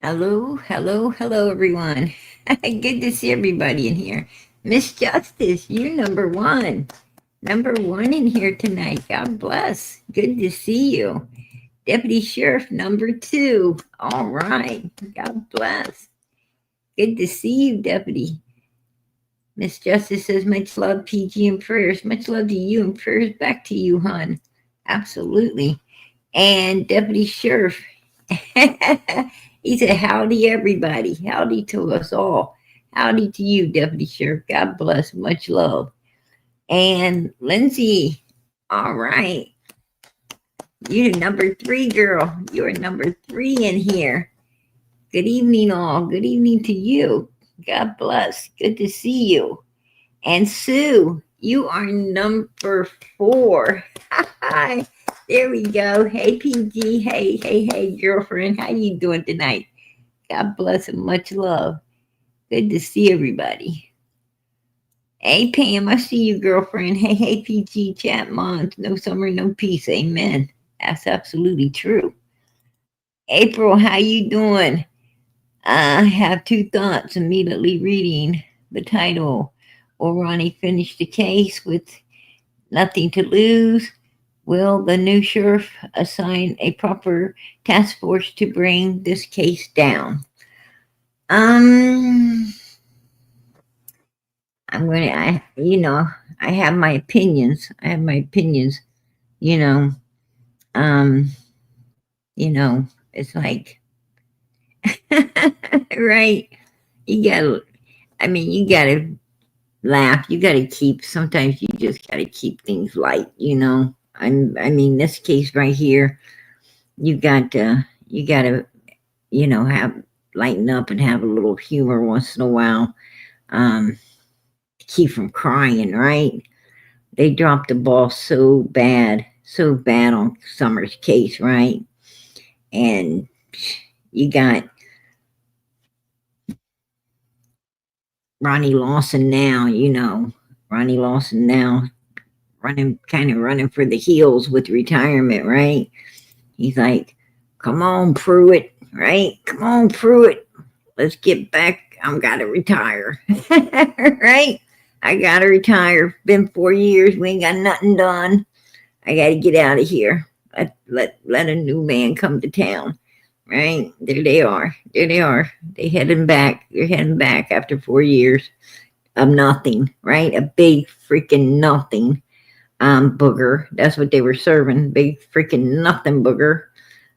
Hello, hello, hello, everyone. Good to see everybody in here. Miss Justice, you're number one. Number one in here tonight. God bless. Good to see you. Deputy Sheriff, number two. All right. God bless. Good to see you, Deputy. Miss Justice says, much love, PG, and prayers. Much love to you and prayers back to you, hon. Absolutely. And Deputy Sheriff, he said, howdy, everybody. Howdy to us all. Howdy to you, Deputy Sheriff. God bless. Much love. And Lindsay, all right. You're number three, girl. You're number three in here. Good evening, all. Good evening to you. God bless. Good to see you. And Sue, you are number four. Hi. There we go. Hey, PG. Hey, hey, hey, girlfriend. How you doing tonight? God bless and much love. Good to see everybody. Hey, Pam. I see you, girlfriend. Hey, hey, PG. Chat Mons. No summer, no peace. Amen. That's absolutely true. April, how you doing? I have two thoughts immediately reading the title. Will Ronnie finish the case with nothing to lose? Will the new sheriff assign a proper task force to bring this case down? Um, I have my opinions. You know, um, it's like, right? You gotta, you gotta laugh. You gotta sometimes you just gotta keep things light. This case right here, you gotta, have lighten up and have a little humor once in a while. Um, keep from crying, right? They dropped the ball so bad on Summer's case, right? And you got Ronnie Lawson now, Ronnie Lawson now running for the hills with retirement, right? He's like, come on, Pruitt, right? Come on, Pruitt. Let's get back. I'm gotta retire. Right? I gotta retire. Been 4 years. We ain't got nothing done. I gotta get out of here. Let a new man come to town. Right? There they are. There they are. They heading back. They're heading back after 4 years of nothing, right? A big freaking nothing booger. That's what they were serving. Big freaking nothing booger.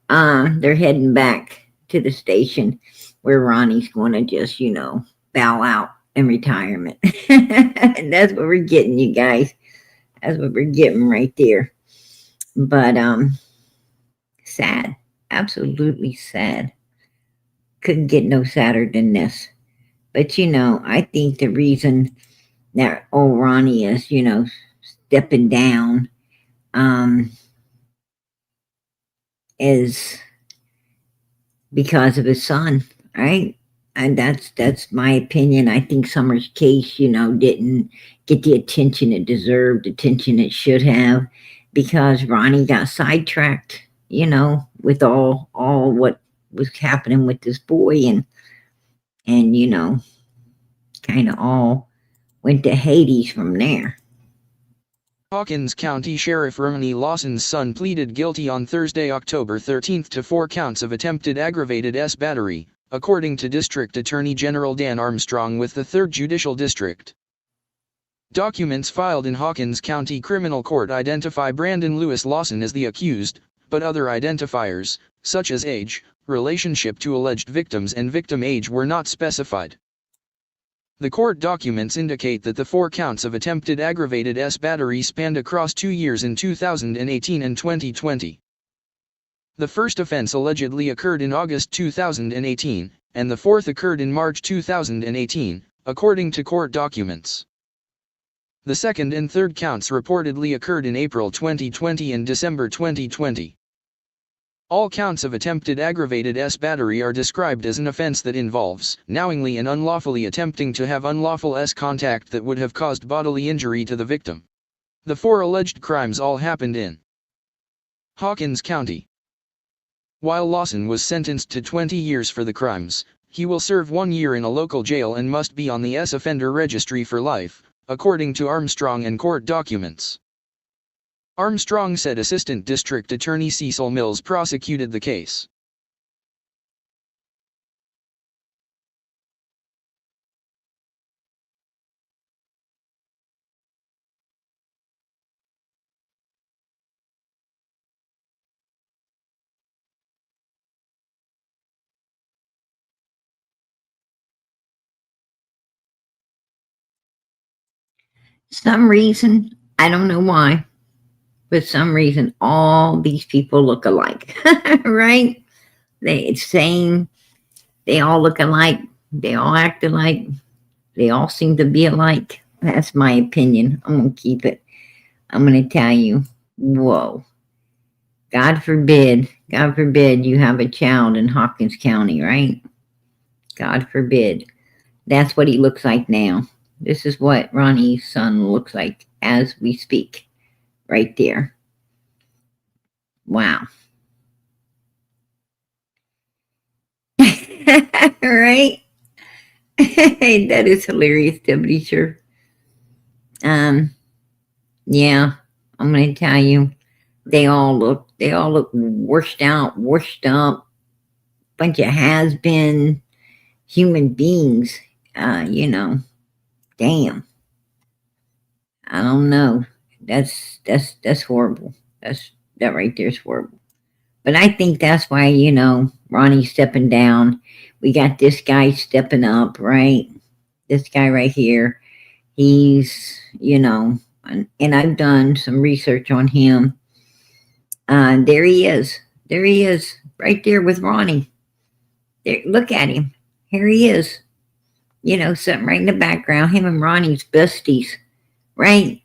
They're heading back to the station where Ronnie's going to just, bow out in retirement. And that's what we're getting, you guys. That's what we're getting right there. But sad. Absolutely sad. Couldn't get no sadder than this. But I think the reason that old Ronnie is, stepping down is because of his son, right? And that's my opinion. I think Summer's case, didn't get the attention it deserved, the attention it should have, because Ronnie got sidetracked, with all what was happening with this boy, and kind of all went to Hades from there. Hawkins County Sheriff Ronnie Lawson's son pleaded guilty on Thursday, October 13 to 4 counts of attempted aggravated battery, according to District Attorney General Dan Armstrong with the 3rd Judicial District. Documents filed in Hawkins County Criminal Court identify Brandon Lewis Lawson as the accused, but other identifiers, such as age, relationship to alleged victims and victim age were not specified. The court documents indicate that the 4 counts of attempted aggravated battery spanned across 2 years in 2018 and 2020. The first offense allegedly occurred in August 2018, and the fourth occurred in March 2018, according to court documents. The second and third counts reportedly occurred in April 2020 and December 2020. All counts of attempted aggravated battery are described as an offense that involves knowingly and unlawfully attempting to have unlawful contact that would have caused bodily injury to the victim. The 4 alleged crimes all happened in Hawkins County. While Lawson was sentenced to 20 years for the crimes, he will serve 1 year in a local jail and must be on the offender registry for life, according to Armstrong and court documents. Armstrong said Assistant District Attorney Cecil Mills prosecuted the case. Some reason, I don't know why, but some reason all these people look alike, right? It's same. They all look alike. They all act alike. They all seem to be alike. That's my opinion. I'm gonna keep it. I'm gonna tell you. Whoa. God forbid you have a child in Hawkins County, right? God forbid. That's what he looks like now. This is what Ronnie's son looks like as we speak, right there. Wow. Right? That is hilarious, to be sure. Yeah, I'm gonna tell you, they all look washed out, washed up, bunch of has been human beings. Damn. I don't know. That's horrible. That right there is horrible. But I think that's why, Ronnie's stepping down. We got this guy stepping up, right? This guy right here. He's, and I've done some research on him. There he is. There he is, right there with Ronnie. There, look at him. Here he is. Sitting right in the background. Him and Ronnie's besties, right?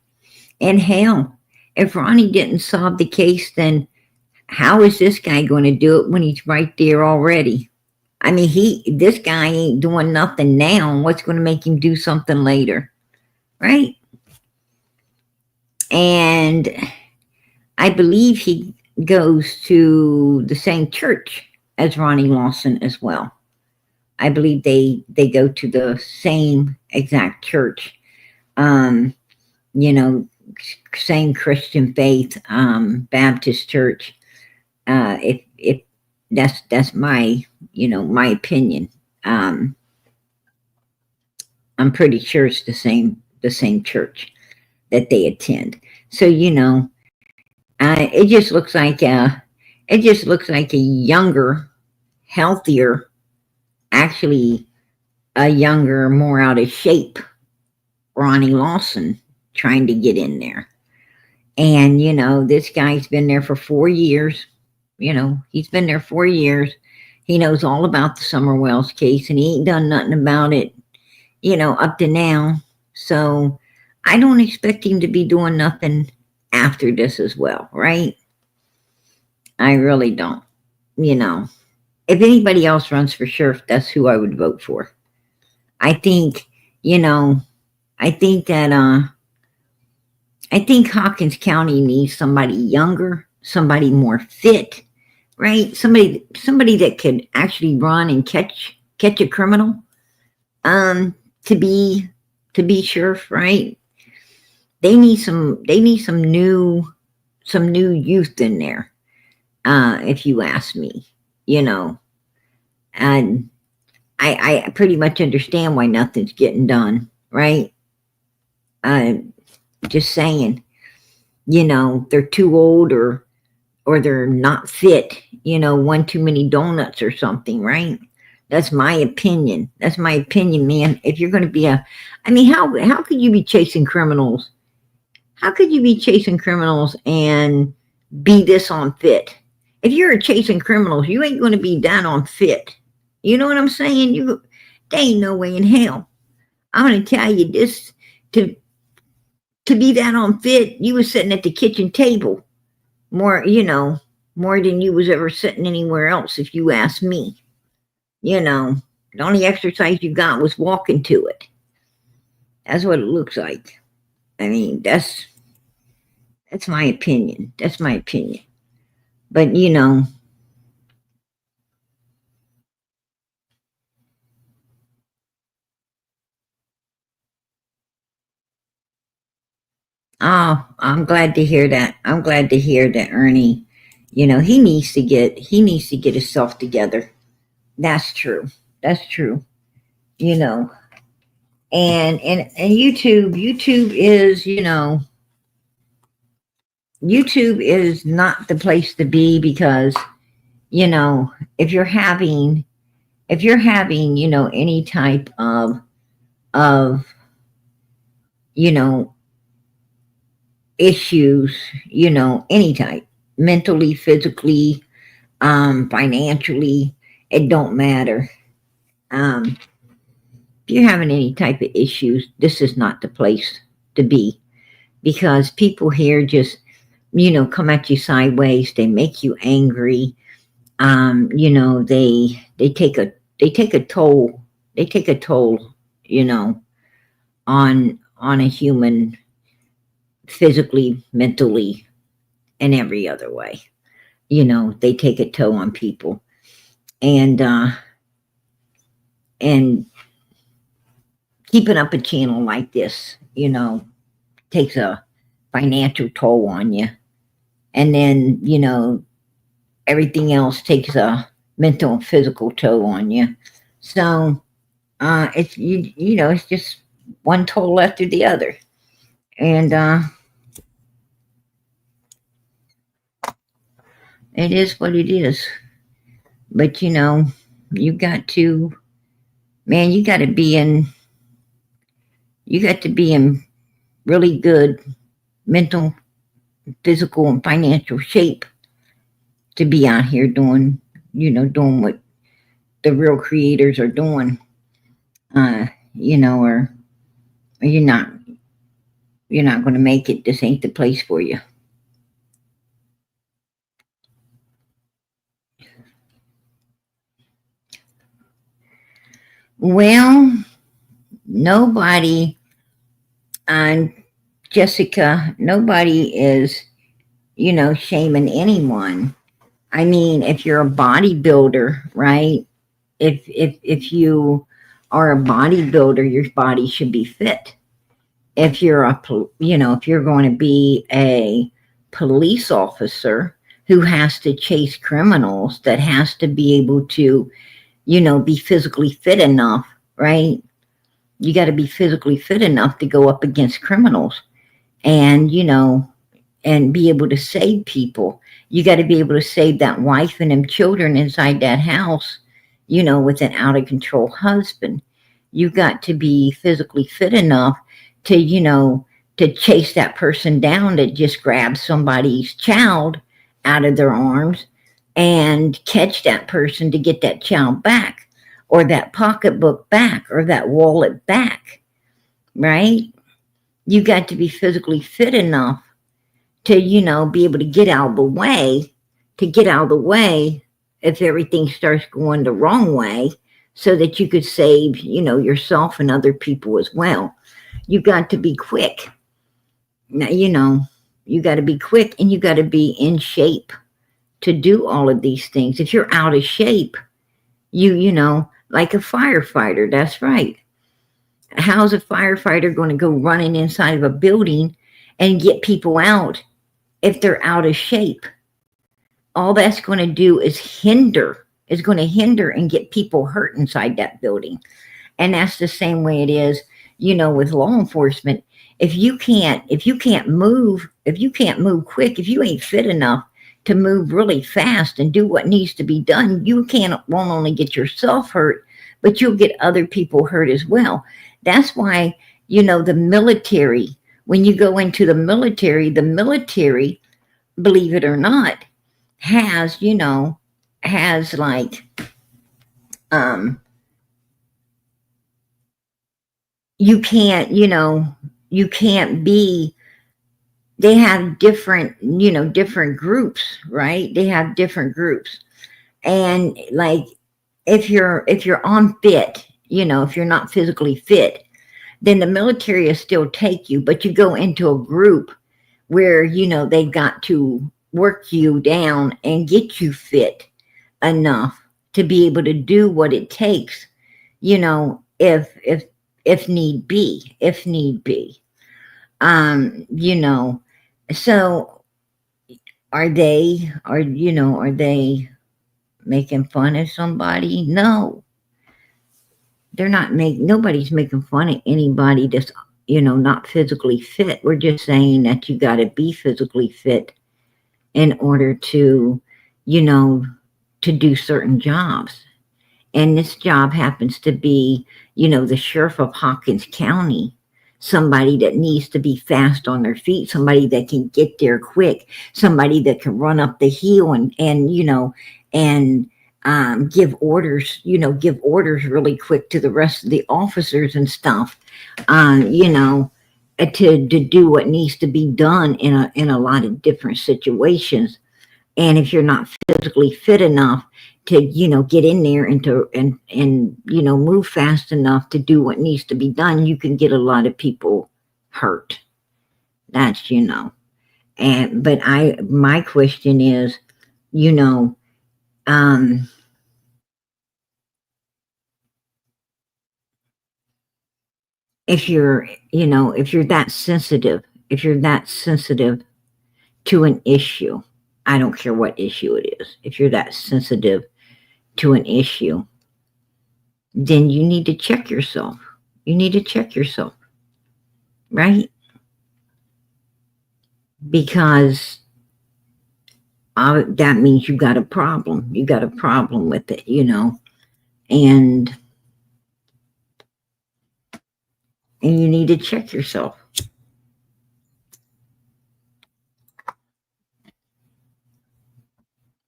And hell, if Ronnie didn't solve the case, then how is this guy going to do it when he's right there already? I mean, this guy ain't doing nothing now. What's going to make him do something later, right? And I believe he goes to the same church as Ronnie Lawson as well. I believe they go to the same exact church. Same Christian faith, Baptist church. If that's my my opinion. I'm pretty sure it's the same church that they attend. So it just looks like a younger, healthier, actually a younger, more out of shape Ronnie Lawson trying to get in there. And this guy's been there for 4 years. He's been there 4 years. He knows all about the Summer Wells case, and he ain't done nothing about it, up to now. So I don't expect him to be doing nothing after this as well, right? I really don't. If anybody else runs for sheriff, that's who I would vote for. I think, I think that I think Hawkins County needs somebody younger, somebody more fit, right? Somebody that could actually run and catch a criminal, to be sheriff, right? They need some new youth in there, if you ask me, and I pretty much understand why nothing's getting done, right? Just saying, they're too old or they're not fit, one too many donuts or something, right? That's my opinion. That's my opinion, man. If you're going to be how could you be chasing criminals? How could you be chasing criminals and be this unfit? If you're chasing criminals, you ain't going to be that unfit. You know what I'm saying? There ain't no way in hell. I'm going to tell you this, to be that unfit, you was sitting at the kitchen table more than you was ever sitting anywhere else, if you ask me. The only exercise you got was walking to it. That's what it looks like. I mean, that's my opinion. That's my opinion. But Oh, I'm glad to hear that. I'm glad to hear that Ernie, he needs to get himself together. That's true. That's true. You know, and YouTube is not the place to be because, if you're having, any type of, you know, issues, any type, mentally, physically, financially, it don't matter. Um, if you're having any type of issues, this is not the place to be because people here just, come at you sideways. They make you angry. They take a toll. They take a toll, on a human physically, mentally, and every other way. They take a toll on people. And keeping up a channel like this, takes a financial toll on you. And then, everything else takes a mental and physical toll on you. So it's just one toll after the other. And it is what it is. But you got to man, you got to be in really good mental, physical, and financial shape to be out here doing what the real creators are doing. Or you're not going to make it. This ain't the place for you. Well, nobody on Jessica, nobody is, shaming anyone. I mean, if you're a bodybuilder, right? If you are a bodybuilder, your body should be fit. If you're going to be a police officer who has to chase criminals, that has to be able to, be physically fit enough, right? You got to be physically fit enough to go up against criminals and, and be able to save people. You got to be able to save that wife and them children inside that house, with an out of control husband. You got to be physically fit enough to, to chase that person down that just grabbed somebody's child out of their arms and catch that person to get that child back or that pocketbook back or that wallet back, right? You got to be physically fit enough to, be able to get out of the way if everything starts going the wrong way so that you could save, yourself and other people as well. You got to be quick. Now, you got to be quick and you got to be in shape to do all of these things. If you're out of shape, like a firefighter, that's right. How's a firefighter going to go running inside of a building and get people out if they're out of shape? All that's going to do is going to hinder and get people hurt inside that building. And that's the same way it is, with law enforcement. If you can't move quick, if you ain't fit enough to move really fast and do what needs to be done, you won't only get yourself hurt, but you'll get other people hurt as well. That's why, the military, when you go into the military, believe it or not, has like, you can't, be, they have different groups, right? They have different groups. And like, if you're unfit, if you're not physically fit, then the military will still take you, but you go into a group where, they've got to work you down and get you fit enough to be able to do what it takes, if need be. You know, so are they making fun of somebody? No, they're not nobody's making fun of anybody that's, not physically fit. We're just saying that you got to be physically fit in order to, you know, to do certain jobs. And this job happens to be, the sheriff of Hawkins County, somebody that needs to be fast on their feet, somebody that can get there quick, somebody that can run up the hill and give orders, give orders really quick to the rest of the officers and stuff, to do what needs to be done in a lot of different situations. And if you're not physically fit enough to, get in there and move fast enough to do what needs to be done, you can get a lot of people hurt. That's, but my question is, you know um if you're that sensitive, to an issue, I don't care what issue it is, if you're that sensitive to an issue, then you need to check yourself. You need to check yourself, right? Because that means you got a problem. You got a problem with it, and you need to check yourself.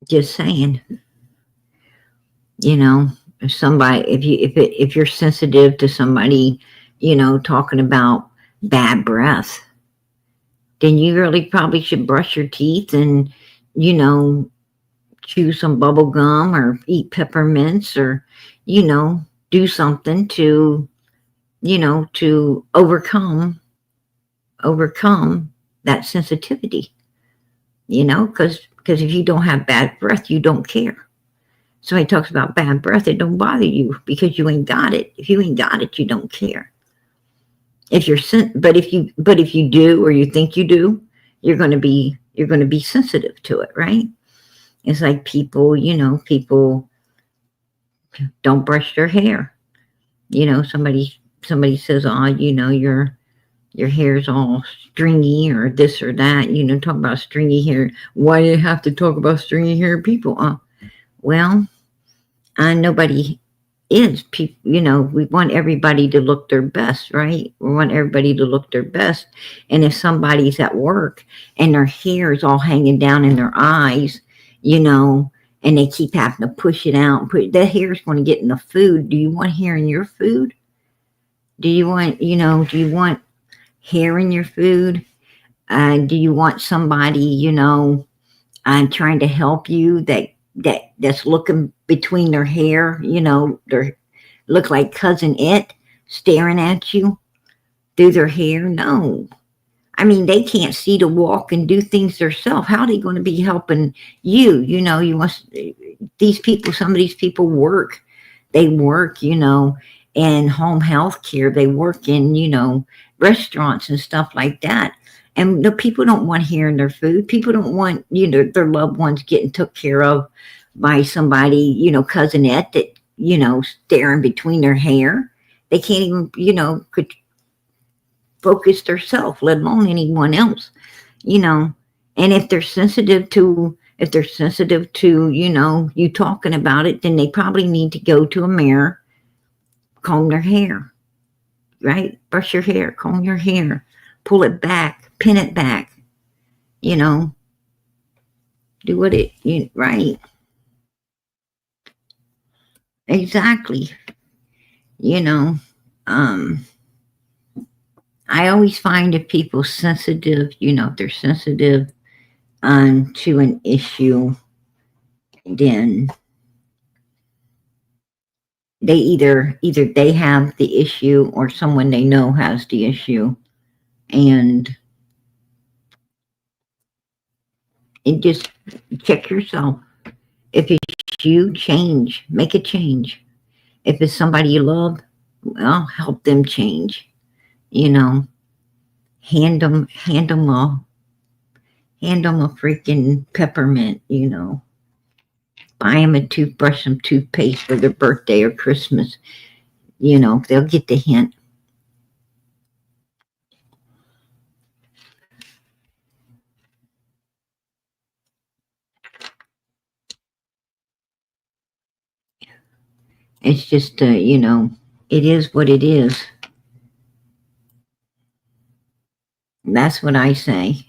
Just saying, if somebody, if you're sensitive to somebody, talking about bad breath, then you really probably should brush your teeth and, you know, chew some bubble gum or eat peppermints or, do something to, to overcome that sensitivity, because if you don't have bad breath, you don't care. So he talks about bad breath, it don't bother you because you ain't got it. If you ain't got it, you don't care. But if you do, or you think you do, you're gonna be sensitive to it, right? It's like people don't brush their hair. Somebody says, "Oh, your hair's all stringy or this or that." Talk about stringy hair. Why do you have to talk about stringy hair, people? Well, nobody is. People, we want everybody to look their best, right? We want everybody to look their best. And if somebody's at work and their hair is all hanging down in their eyes, and they keep having to push it out, that hair is going to get in the food. Do you want hair in your food? Do you want hair in your food? Do you want somebody, trying to help you that's looking between their hair, they look like cousin It staring at you through their hair? No. I mean, they can't see to walk and do things themselves. How are they going to be helping you? You must, some of these people work. They work, in home health care. They work in, restaurants and stuff like that. And the people don't want hair in their food. People don't want, their loved ones getting took care of by somebody, cousin Ed that, staring between their hair. They can't even, could focus themselves, let alone anyone else, And if they're sensitive to, you talking about it, then they probably need to go to a mirror, comb their hair, right? Brush your hair, comb your hair, pull it back, pin it back, do right. Exactly. You know, um, I always find if people sensitive, if they're sensitive to an issue, then they either they have the issue or someone they know has the issue, and just check yourself. If it's you, change, make a change. If it's somebody you love, well, help them change. You know, hand 'em a freaking peppermint, buy them a toothbrush, some toothpaste for their birthday or Christmas. They'll get the hint. It's just, it is what it is. That's what I say.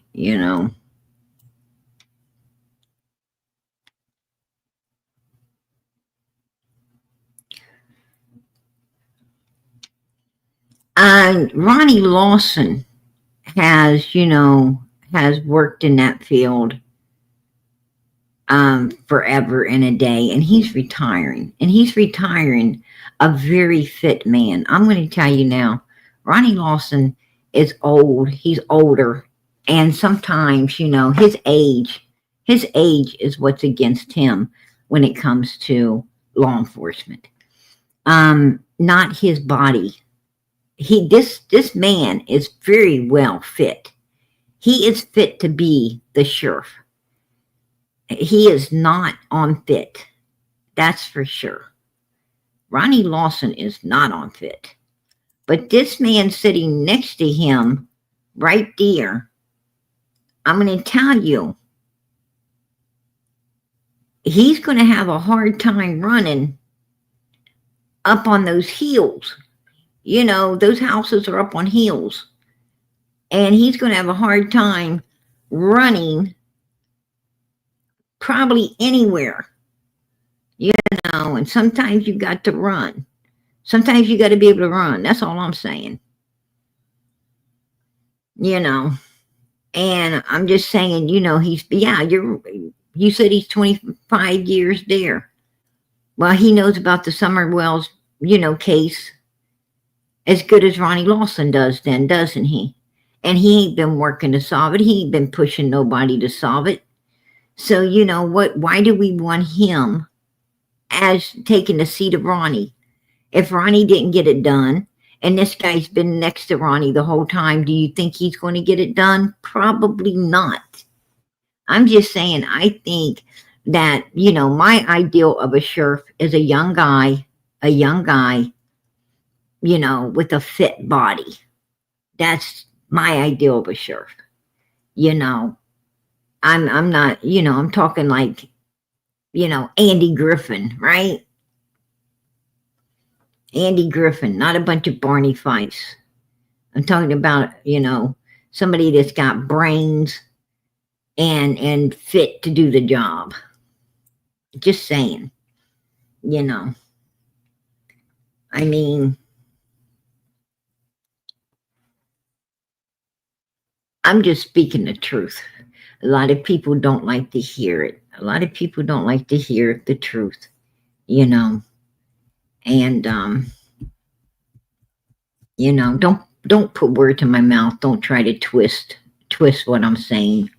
Ronnie Lawson has worked in that field forever and a day, and he's retiring. And he's retiring a very fit man. I'm going to tell you now, Ronnie Lawson is old. He's older. And sometimes, his age is what's against him when it comes to law enforcement. Not his body. This man is very well fit. He is fit to be the sheriff. He is not unfit. That's for sure. Ronnie Lawson is not unfit. But this man sitting next to him, right there, I'm going to tell you, he's going to have a hard time running up on those hills. Those houses are up on hills. And he's going to have a hard time running probably anywhere. And sometimes you got to run. Sometimes you got to be able to run. That's all I'm saying. And I'm just saying, you said he's 25 years there. Well, he knows about the Summer Wells, case as good as Ronnie Lawson does then, doesn't he? And he ain't been working to solve it. He ain't been pushing nobody to solve it. So, you know what? Why do we want him as taking the seat of Ronnie? If Ronnie didn't get it done, and this guy's been next to Ronnie the whole time, do you think he's going to get it done? Probably not. I'm just saying, I think that, my ideal of a sheriff is a young guy, with a fit body. That's my ideal of a sheriff. I'm not, I'm talking like, Andy Griffin, right? Andy Griffin, not a bunch of Barney Fife. I'm talking about, somebody that's got brains and fit to do the job. Just saying, I mean, I'm just speaking the truth. A lot of people don't like to hear it. A lot of people don't like to hear the truth, and don't put words in my mouth. Don't try to twist what I'm saying.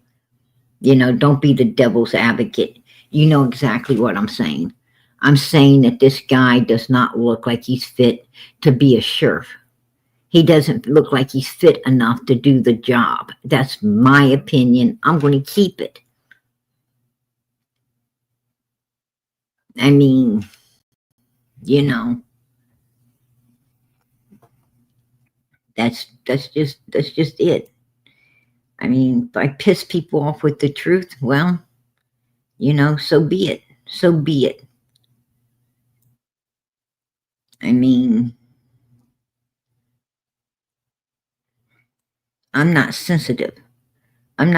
Don't be the devil's advocate. You know exactly what I'm saying. I'm saying that this guy does not look like he's fit to be a sheriff. He doesn't look like he's fit enough to do the job. That's my opinion. I'm going to keep it. I mean, that's just it. I mean, if I piss people off with the truth, well, so be it. So be it. I mean, I'm not sensitive. And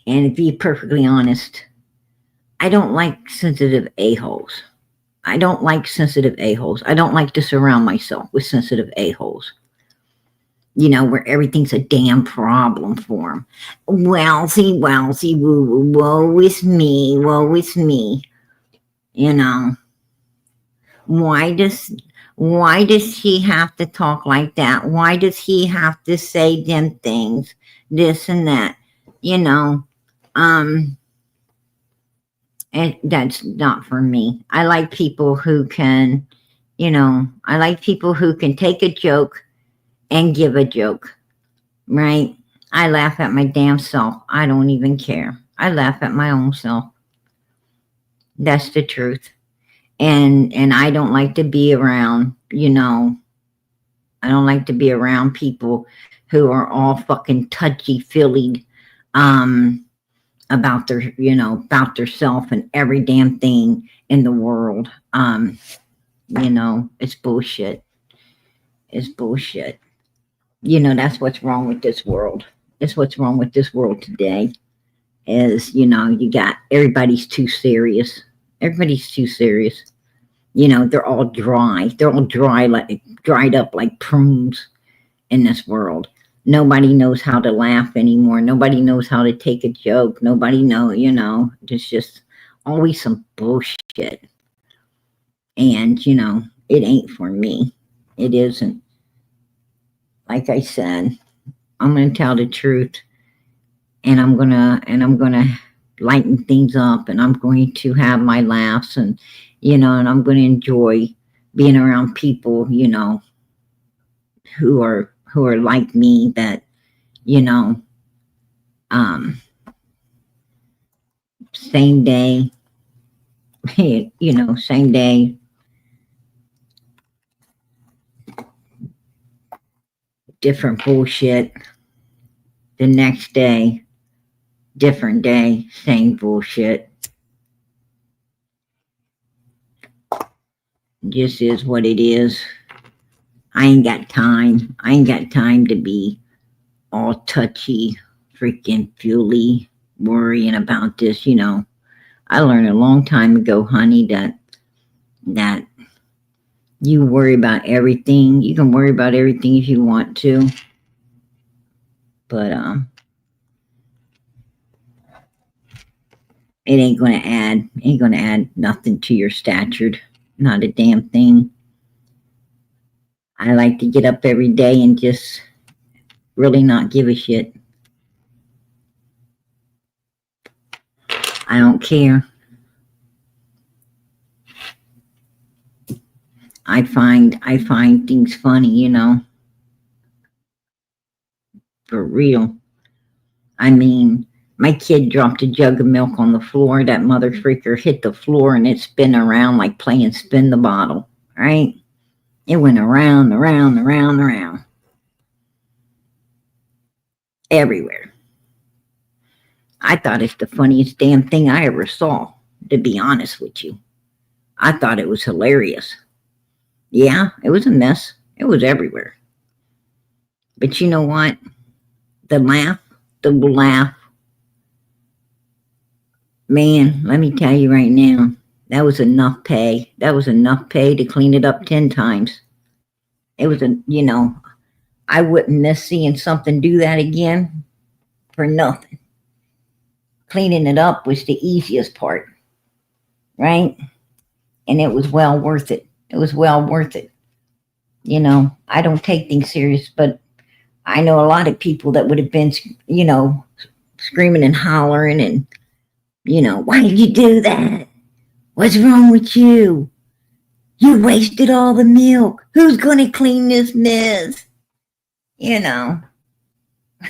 to be perfectly honest, I don't like sensitive a-holes. I don't like to surround myself with sensitive a-holes. Where everything's a damn problem for them. Wowsy, woo, woe is me. Why does he have to talk like that? Why does he have to say them things, this and that? And that's not for me. I like people who can take a joke and give a joke, right? I laugh at my damn self. I don't even care. I laugh at my own self. That's the truth. And I don't like to be around, I don't like to be around people who are all fucking touchy feely about about their self and every damn thing in the world. It's bullshit. It's bullshit. That's what's wrong with this world. It's what's wrong with this world today. Is, you got everybody's too serious. Everybody's too serious. They're all dry. They're all dried up like prunes in this world. Nobody knows how to laugh anymore. Nobody knows how to take a joke. Nobody it's just always some bullshit. And, it ain't for me. It isn't. Like I said, I'm going to tell the truth, and I'm going to lighten things up, and I'm going to have my laughs, and and I'm going to enjoy being around people, who are like me, that same day, same day, different bullshit. The next day, different day, same bullshit. Just is what it is. I ain't got time. I ain't got time to be all touchy, freaking fuely, worrying about this. I learned a long time ago, honey, that you worry about everything. You can worry about everything if you want to, but it ain't gonna add nothing to your stature. Not a damn thing. I like to get up every day and just really not give a shit. I don't care. I find things funny, for real. I mean, my kid dropped a jug of milk on the floor. That mother freaker hit the floor and it spin around like playing spin the bottle, right? It went around, around, around, around. Everywhere. I thought it's the funniest damn thing I ever saw, to be honest with you. I thought it was hilarious. Yeah, it was a mess. It was everywhere. But you know what? The laugh, man, let me tell you right now, that was enough pay. That was enough pay to clean it up 10 times. It was I wouldn't miss seeing something do that again for nothing. Cleaning it up was the easiest part, right? And it was well worth it. It was well worth it. I don't take things serious, but I know a lot of people that would have been, screaming and hollering and, why did you do that? What's wrong with you? You wasted all the milk. Who's going to clean this mess?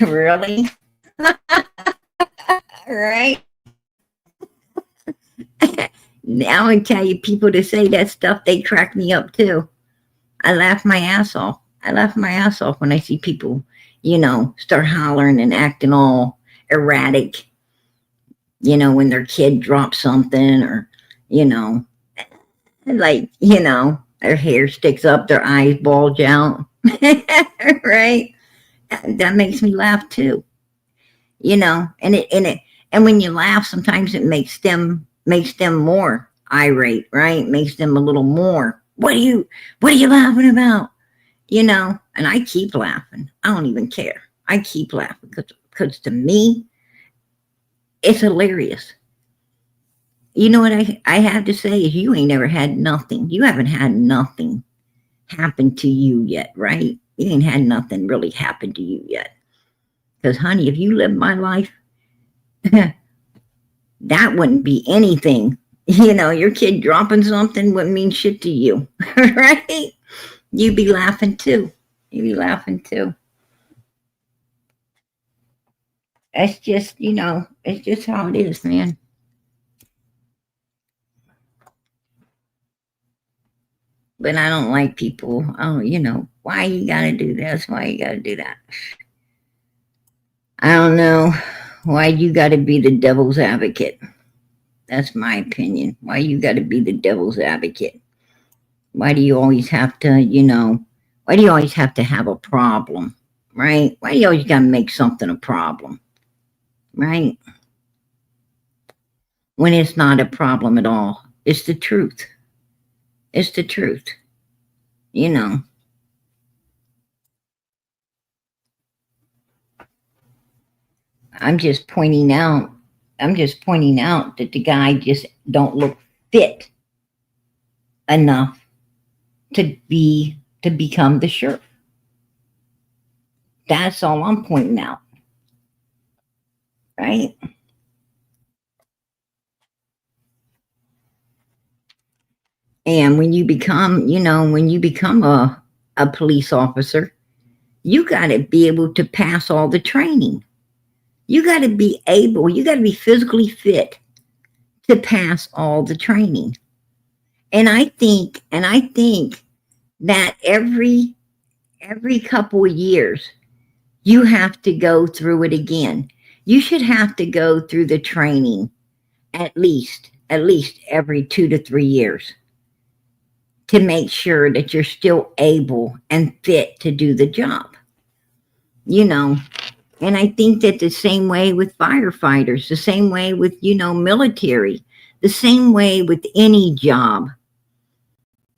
Really? Right? Now I tell you, people to say that stuff, they crack me up too. I laugh my ass off. I laugh my ass off when I see people, start hollering and acting all erratic, when their kid drops something or, like, their hair sticks up, their eyes bulge out. Right? That makes me laugh too. And when you laugh, sometimes it makes them more irate, right? Makes them a little more. What are you laughing about? And I keep laughing. I don't even care. I keep laughing because to me, it's hilarious. You know what I have to say is you ain't never had nothing. You haven't had nothing happen to you yet, right? You ain't had nothing really happen to you yet. Because, honey, if you lived my life, that wouldn't be anything. Your kid dropping something wouldn't mean shit to you, right? You'd be laughing too. You be laughing too. That's just, it's just how it is, man. But I don't like people. Oh, why you gotta do this? Why you gotta do that? I don't know why you gotta be the devil's advocate. That's my opinion. Why you gotta be the devil's advocate? Why do you always have to, why do you always have to have a problem? Right? Why do you always gotta make something a problem? Right? When it's not a problem at all. It's the truth. It's the truth. You know. I'm just pointing out I'm just pointing out that the guy just don't look fit enough to become the sheriff. That's all I'm pointing out, right? And when you become a police officer, you got to be able to pass all the training. You got to be physically fit to pass all the training. And I think that every couple of years you have to go through it again. You should have to go through the training at least every 2 to 3 years to make sure that you're still able and fit to do the job. You know, and I think that the same way with firefighters, the same way with, military, the same way with any job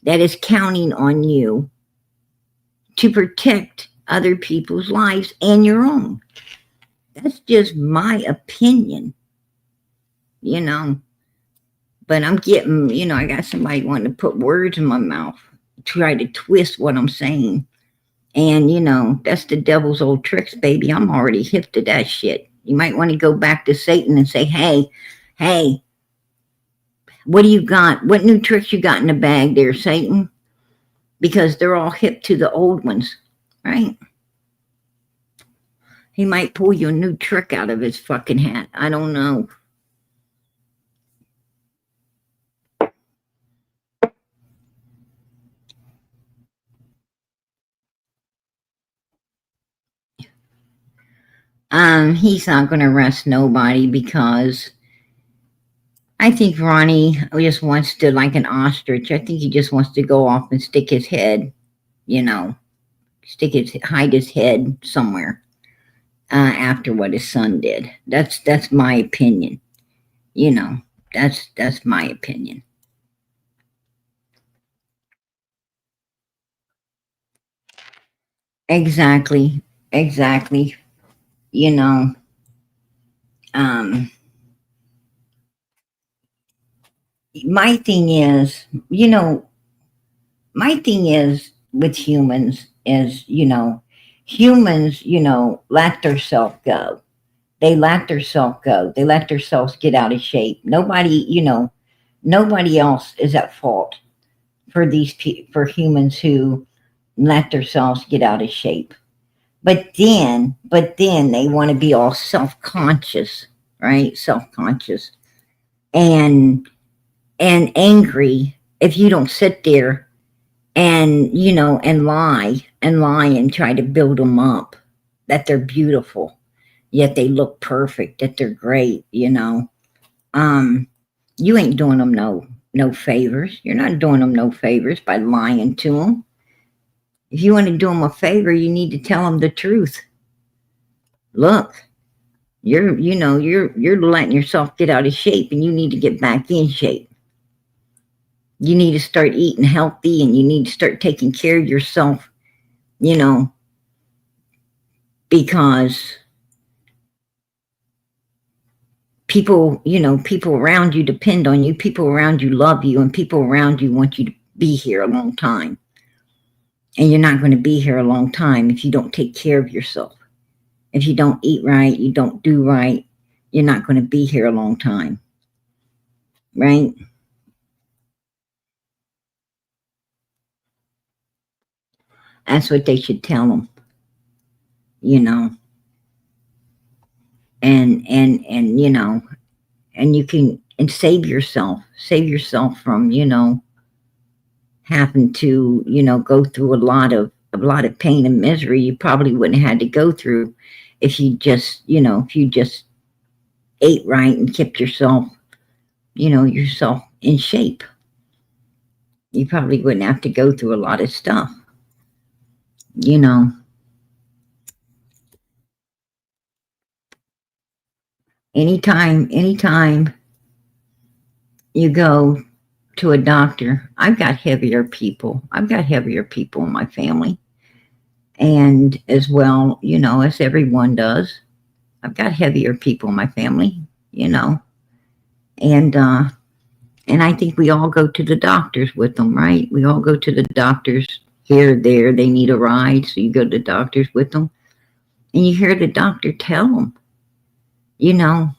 that is counting on you to protect other people's lives and your own. That's just my opinion, you know. But I'm getting, I got somebody wanting to put words in my mouth, try to twist what I'm saying. And, that's the devil's old tricks, baby. I'm already hip to that shit. You might want to go back to Satan and say, hey, what do you got? What new tricks you got in the bag there, Satan? Because they're all hip to the old ones, right? He might pull you a new trick out of his fucking hat. I don't know. He's not going to arrest nobody because I think Ronnie just wants to, like an ostrich. I think he just wants to go off and stick his head, hide his head somewhere after what his son did. That's my opinion. You know, that's my opinion. Exactly, exactly. You know, um, my thing is, my thing is with humans is, humans, let themselves go. They let themselves go. They let themselves get out of shape. Nobody else is at fault for for humans who let themselves get out of shape. But then they want to be all self-conscious, right? Self-conscious and angry if you don't sit there and and lie and try to build them up that they're beautiful, yet they look perfect, that they're great. Um, you ain't doing them no favors. You're not doing them no favors by lying to them. If you want to do them a favor, you need to tell them the truth. Look, you're letting yourself get out of shape, and you need to get back in shape. You need to start eating healthy, and you need to start taking care of yourself. You know, because people around you depend on you, people around you love you, and people around you want you to be here a long time. And you're not going to be here a long time if you don't take care of yourself. If you don't eat right, you don't do right, you're not going to be here a long time. Right? That's what they should tell them, you know. And you know, and you can and save yourself from, you know, having to, you know, go through a lot of pain and misery you probably wouldn't have had to go through if you just, you know, if you just ate right and kept yourself, you know, yourself in shape. You probably wouldn't have to go through a lot of stuff, you know. Anytime you go to a doctor, I've got heavier people in my family, and as well, you know, as everyone does. I've got heavier people in my family, you know, and and I think we all go to the doctors with them, right? We all go to the doctors here, there. They need a ride, so you go to the doctors with them, and you hear the doctor tell them, you know,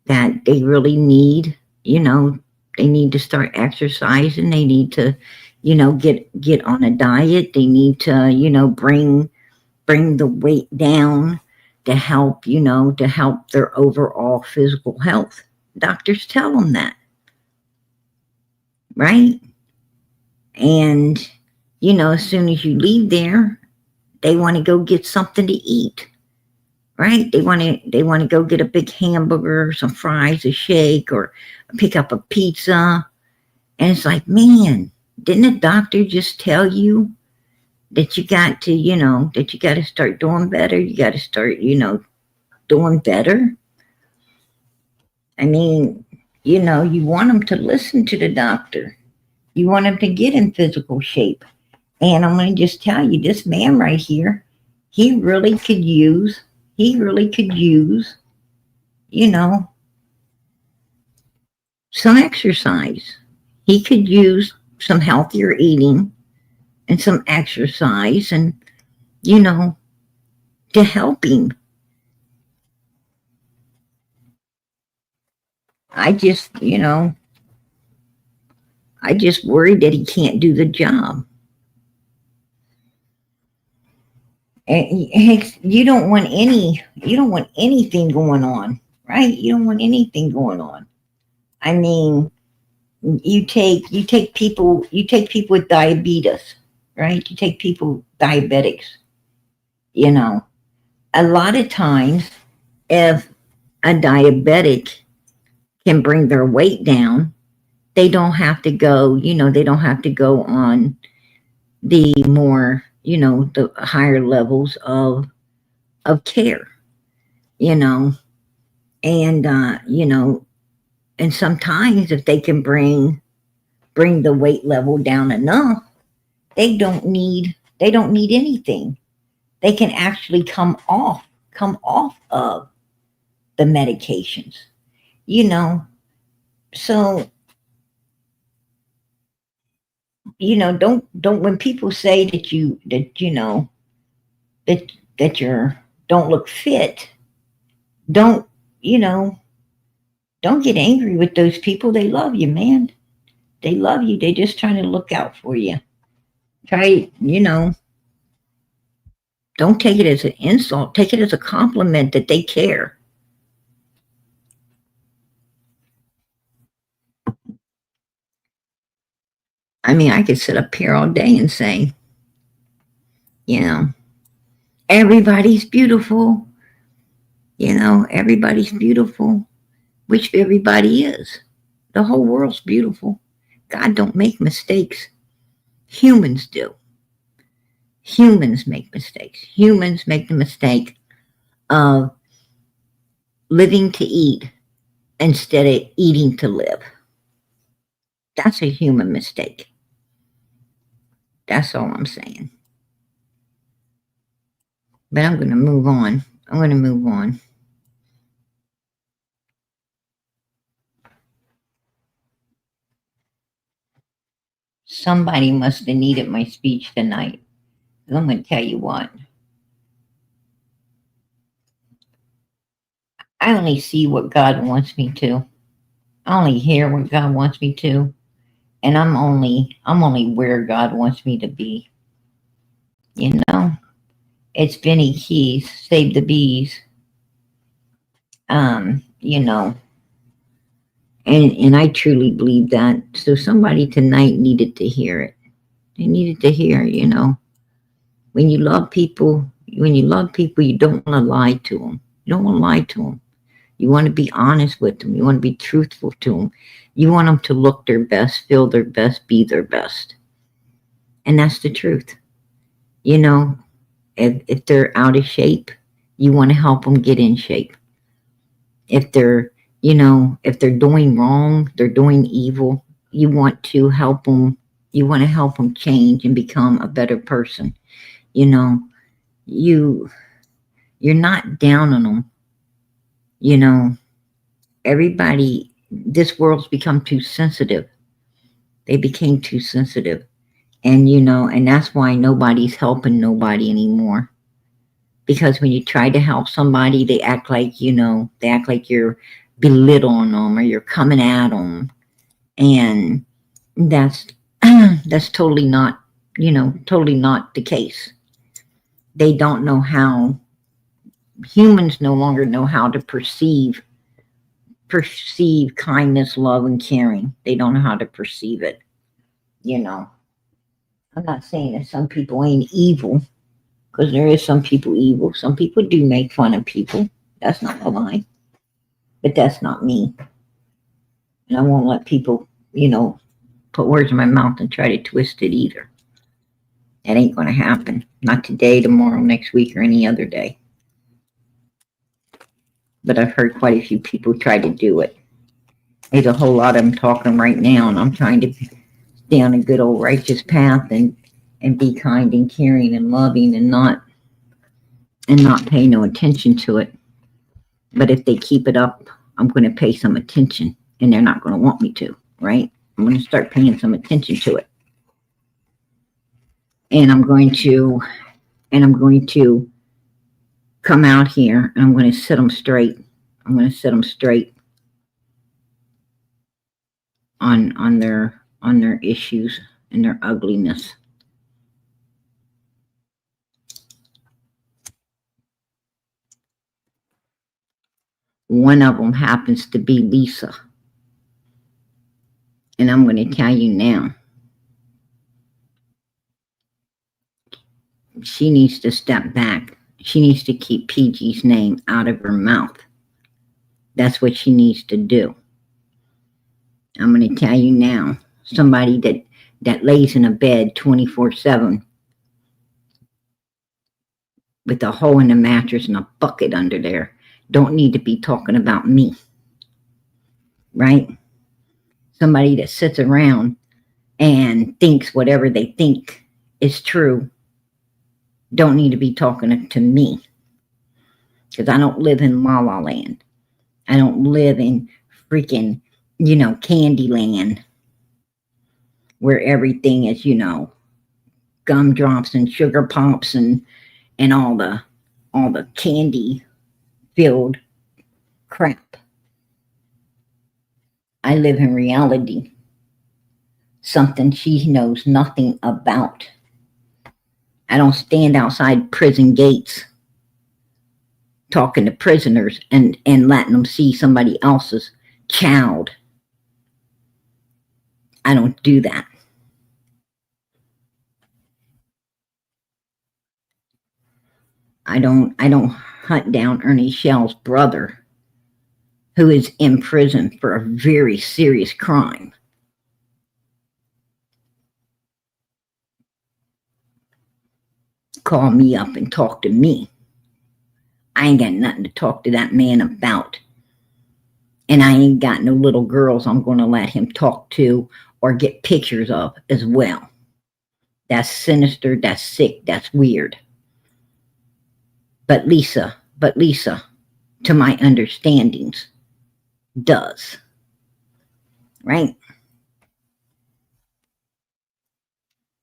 that they really need, you know, they need to start exercising. They need to, you know, get on a diet. They need to, you know, bring the weight down to help, you know, to help their overall physical health. Doctors tell them that, right? And, you know, as soon as you leave there, they want to go get something to eat, right? They want to go get a big hamburger, some fries, a shake, or pick up a pizza. And it's like, man, didn't the doctor just tell you that you got to, you know, that you got to start doing better? You got to start, you know, doing better. I mean, you know, you want them to listen to the doctor. You want them to get in physical shape. And I'm going to just tell you, this man right here, he really could use, he really could use, you know, some exercise. He could use some healthier eating and some exercise and, you know, to help him. I just, you know, I just worry that he can't do the job. And you don't want anything going on, right? You don't want anything going on. I mean, you take people with diabetes, right? You take people diabetics, you know. A lot of times if a diabetic can bring their weight down, they don't have to go, you know, they don't have to go on the more, you know, the higher levels of care, you know. And you know, and sometimes if they can bring the weight level down enough, they don't need anything. They can actually come off of the medications, you know. So, you know, don't when people say that you know that you're don't look fit, don't, you know, don't get angry with those people. They love you, man. They love you. They just trying to look out for you. Try, you know, don't take it as an insult. Take it as a compliment that they care. I mean, I could sit up here all day and say, you know, everybody's beautiful. You know, everybody's beautiful, which everybody is. The whole world's beautiful. God don't make mistakes. Humans do. Humans make mistakes. Humans make the mistake of living to eat instead of eating to live. That's a human mistake. That's all I'm saying. But I'm going to move on. I'm going to move on. Somebody must have needed my speech tonight. I'm going to tell you what. I only see what God wants me to. I only hear what God wants me to, and I'm only where God wants me to be. You know, it's Benny Keys, Save the Bees. You know, and I truly believe that. So somebody tonight needed to hear it. They needed to hear, when you love people, you don't want to lie to them. You don't want to lie to them. You want to be honest with them. You want to be truthful to them. You want them to look their best, feel their best, be their best. And that's the truth. You know, if they're out of shape, you want to help them get in shape. If they're, if they're doing wrong, they're doing evil, you want to help them. You want to help them change and become a better person. You know, you you're not down on them. You know, everybody. This world's become too sensitive. They became too sensitive, and and that's why nobody's helping nobody anymore. Because when you try to help somebody, they act like you're belittling them or you're coming at them, and that's that's totally not the case. They don't know how. Humans no longer know how to perceive kindness, love, and caring. They don't know how to perceive it. You know, I'm not saying that some people ain't evil, because there is some people evil. Some people do make fun of people. That's not a lie, but that's not me. And I won't let people, put words in my mouth and try to twist it either. That ain't going to happen. Not today, tomorrow, next week, or any other day. But I've heard quite a few people try to do it. There's a whole lot of them talking right now, and I'm trying to stay on a good old righteous path and be kind and caring and loving and not pay no attention to it. But if they keep it up, I'm going to pay some attention, and they're not going to want me to, right? I'm going to start paying some attention to it, and I'm going to come out here and I'm going to set them straight. I'm going to set them straight on their issues and their ugliness. One of them happens to be Lisa. And I'm going to tell you now, she needs to step back. She needs to keep PG's name out of her mouth. That's what she needs to do. I'm going to tell you now, somebody that lays in a bed 24/7 with a hole in the mattress and a bucket under there don't need to be talking about me, right? Somebody that sits around and thinks whatever they think is true don't need to be talking to me, because I don't live in La La Land. I don't live in freaking, Candyland, where everything is, gumdrops and sugar pops and all the candy filled crap. I live in reality, something she knows nothing about. I don't stand outside prison gates talking to prisoners and letting them see somebody else's child. I don't do that. I don't hunt down Ernie Shell's brother, who is in prison for a very serious crime. Call me up and talk to me. I ain't got nothing to talk to that man about. And I ain't got no little girls I'm going to let him talk to or get pictures of as well. That's sinister, that's sick, that's weird. But Lisa, to my understandings, does. Right?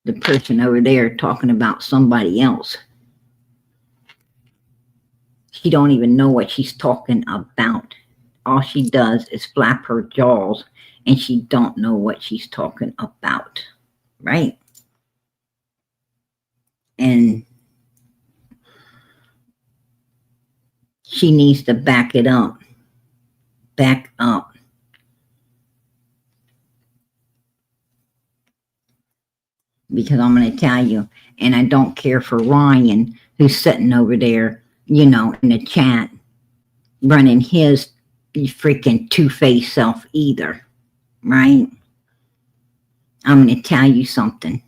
The person over there talking about somebody else, she don't even know what she's talking about. All she does is flap her jaws, and she don't know what she's talking about, right? And she needs to back it up. Back up. Because I'm going to tell you, and I don't care for Ryan, who's sitting over there, in the chat, running his freaking two-faced self either, right? I'm going to tell you something.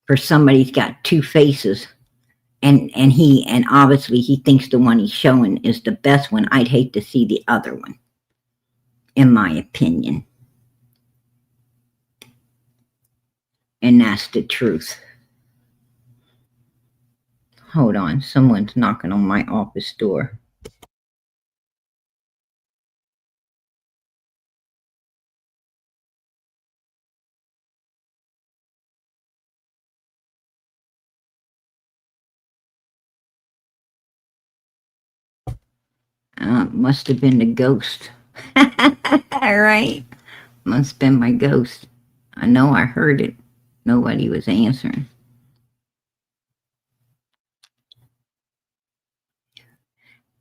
For somebody who's got two faces, and obviously he thinks the one he's showing is the best one, I'd hate to see the other one, in my opinion. And that's the truth. Hold on, someone's knocking on my office door. Must have been the ghost. All right. Must have been my ghost. I know I heard it. Nobody was answering.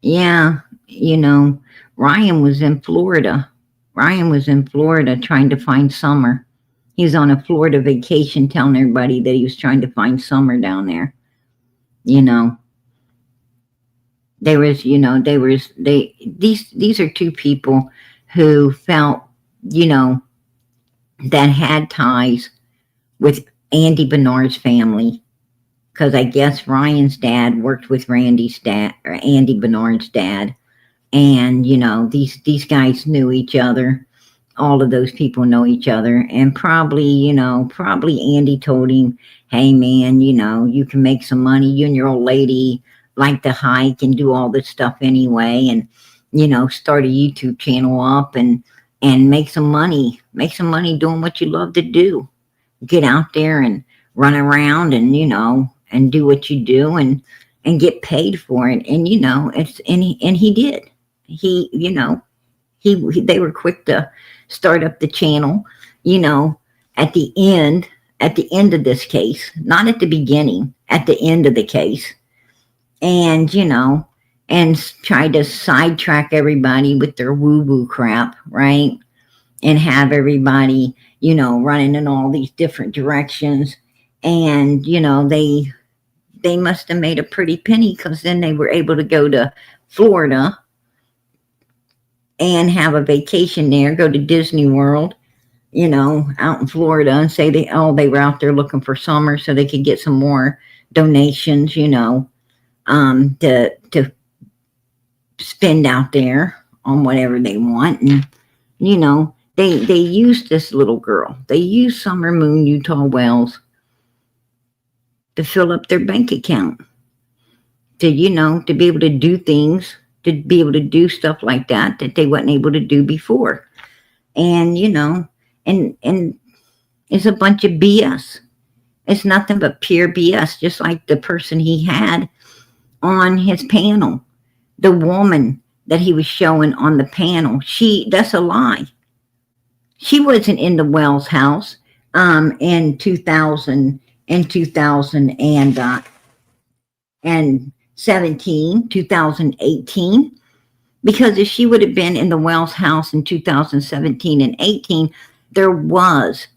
Yeah, Ryan was in Florida. Ryan was in Florida trying to find summer. He was on a Florida vacation telling everybody that he was trying to find summer down there. These are two people who felt, that had ties with Andy Bernard's family, because I guess Ryan's dad worked with Randy's dad, or Andy Bernard's dad, and these guys knew each other. All of those people know each other, and probably Andy told him, hey man, you can make some money. You and your old lady like to hike and do all this stuff anyway, and start a YouTube channel up and make some money doing what you love to do. Get out there and run around and and do what you do and get paid for it. And he did. They were quick to start up the channel, at the end of this case, not at the beginning, at the end of the case. And and try to sidetrack everybody with their woo-woo crap, right? And have everybody, running in all these different directions. And, they must have made a pretty penny, because then they were able to go to Florida and have a vacation there, go to Disney World, out in Florida, and say they were out there looking for summer so they could get some more donations, to spend out there on whatever they want. And, they used this little girl. They used Summer Moon Utah Wells to fill up their bank account, to be able to do things, to be able to do stuff like that they wasn't able to do before. And and it's a bunch of BS. It's nothing but pure BS, just like the person he had on his panel, the woman that he was showing on the panel. That's a lie. She wasn't in the Wells house in 2017, 2018, because if she would have been in the Wells house in 2017 and 18, there was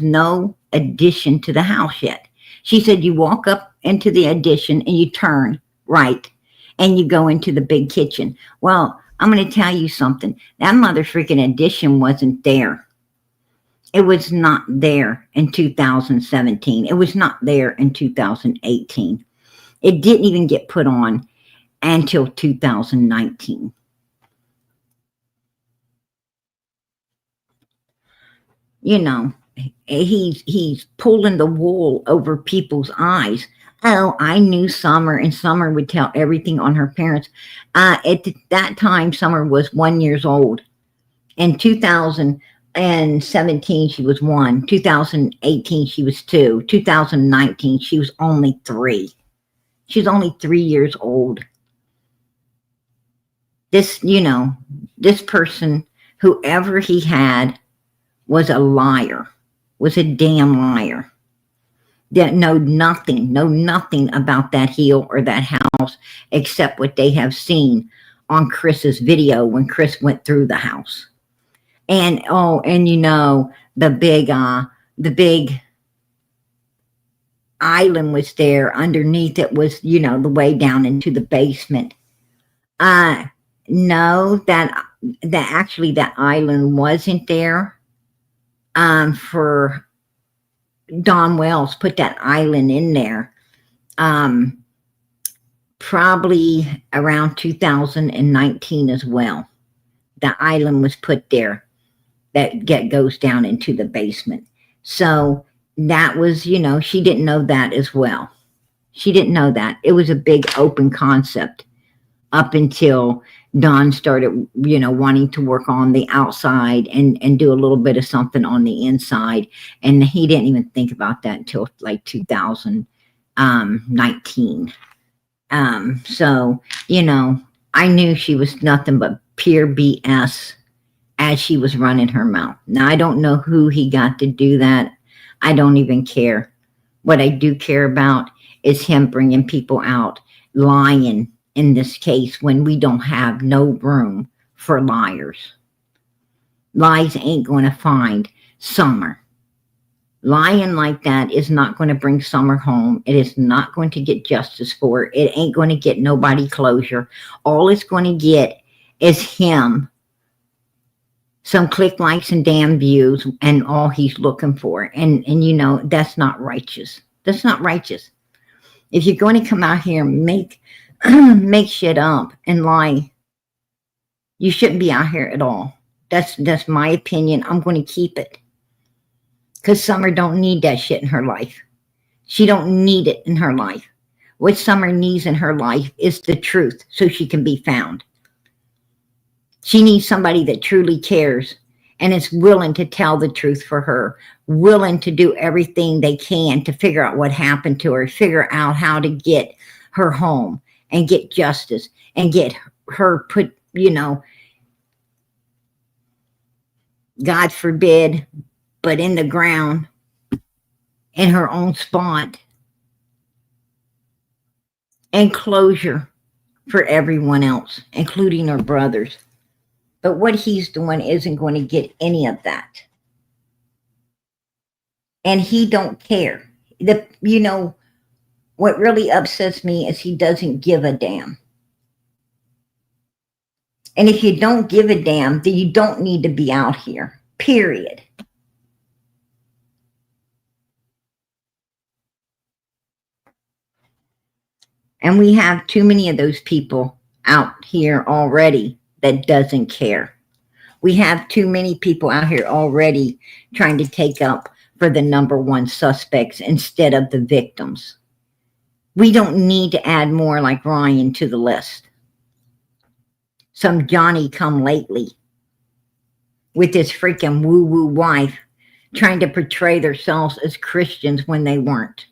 no addition to the house yet. She said you walk up into the addition and you turn right and you go into the big kitchen. Well, I'm going to tell you something. That mother freaking addition wasn't there. It was not there in 2017. It was not there in 2018. It didn't even get put on until 2019. He's pulling the wool over people's eyes. Oh, I knew Summer, and Summer would tell everything on her parents. At that time, Summer was 1 year old. In 2017, she was 1. 2018, she was 2. 2019, she was only 3. She's only 3 years old. This person, whoever he had, was a liar, was a damn liar. that know nothing about that hill or that house except what they have seen on Chris's video when Chris went through the house. And oh, and the big island was there underneath. It was, the way down into the basement. Uh no, that actually that island wasn't there. For Don Wells put that island in there. Um Probably around 2019 as well. The island was put there that goes down into the basement. So that was, she didn't know that as well. She didn't know that. It was a big open concept up until Don started, wanting to work on the outside and do a little bit of something on the inside. And he didn't even think about that until like 2019. So, I knew she was nothing but pure BS as she was running her mouth. Now, I don't know who he got to do that. I don't even care. What I do care about is him bringing people out lying in this case when we don't have no room for liars. Lies ain't going to find Summer. Lying like that is not going to bring Summer home. It is not going to get justice for her. It ain't going to get nobody closure. All it's going to get is him some click, likes, and damn views, and all he's looking for. And that's not righteous. That's not righteous. If you're going to come out here and make shit up and lie, you shouldn't be out here at all. That's my opinion. I'm going to keep it. Because Summer don't need that shit in her life. She don't need it in her life. What Summer needs in her life is the truth so she can be found. She needs somebody that truly cares and is willing to tell the truth for her, willing to do everything they can to figure out what happened to her, figure out how to get her home and get justice and get her put, God forbid, but in the ground, in her own spot, and closure for everyone else, including her brothers. But what he's doing isn't going to get any of that. And he don't care. What really upsets me is he doesn't give a damn. And if you don't give a damn, then you don't need to be out here, period. And we have too many of those people out here already that doesn't care. We have too many people out here already trying to take up for the number one suspects instead of the victims. We don't need to add more like Ryan to the list. Some Johnny come lately with this freaking woo-woo wife trying to portray themselves as Christians when they weren't.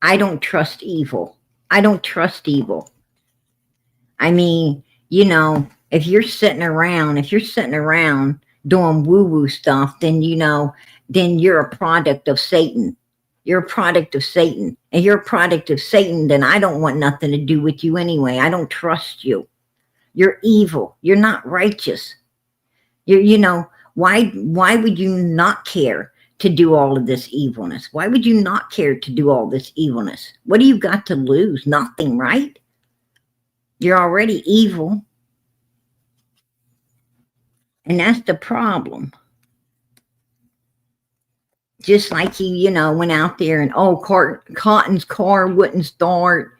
I don't trust evil. I don't trust evil. I mean, if you're sitting around doing woo-woo stuff, then you're a product of Satan. You're a product of Satan. And you're a product of Satan, then I don't want nothing to do with you anyway. I don't trust you. You're evil. You're not righteous. Why would you not care to do all of this evilness? Why would you not care to do all this evilness? What do you got to lose? Nothing, right? You're already evil. And that's the problem. Just like he, went out there and, Cotton's car wouldn't start.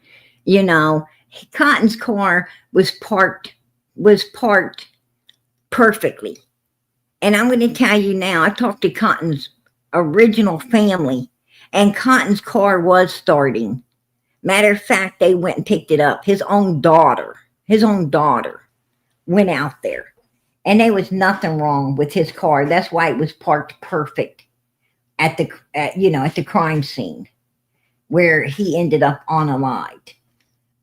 Cotton's car was parked perfectly. And I'm going to tell you now, I talked to Cotton's original family, and Cotton's car was starting. Matter of fact, they went and picked it up. His own daughter went out there, and there was nothing wrong with his car. That's why it was parked perfect at the crime scene where he ended up unalived.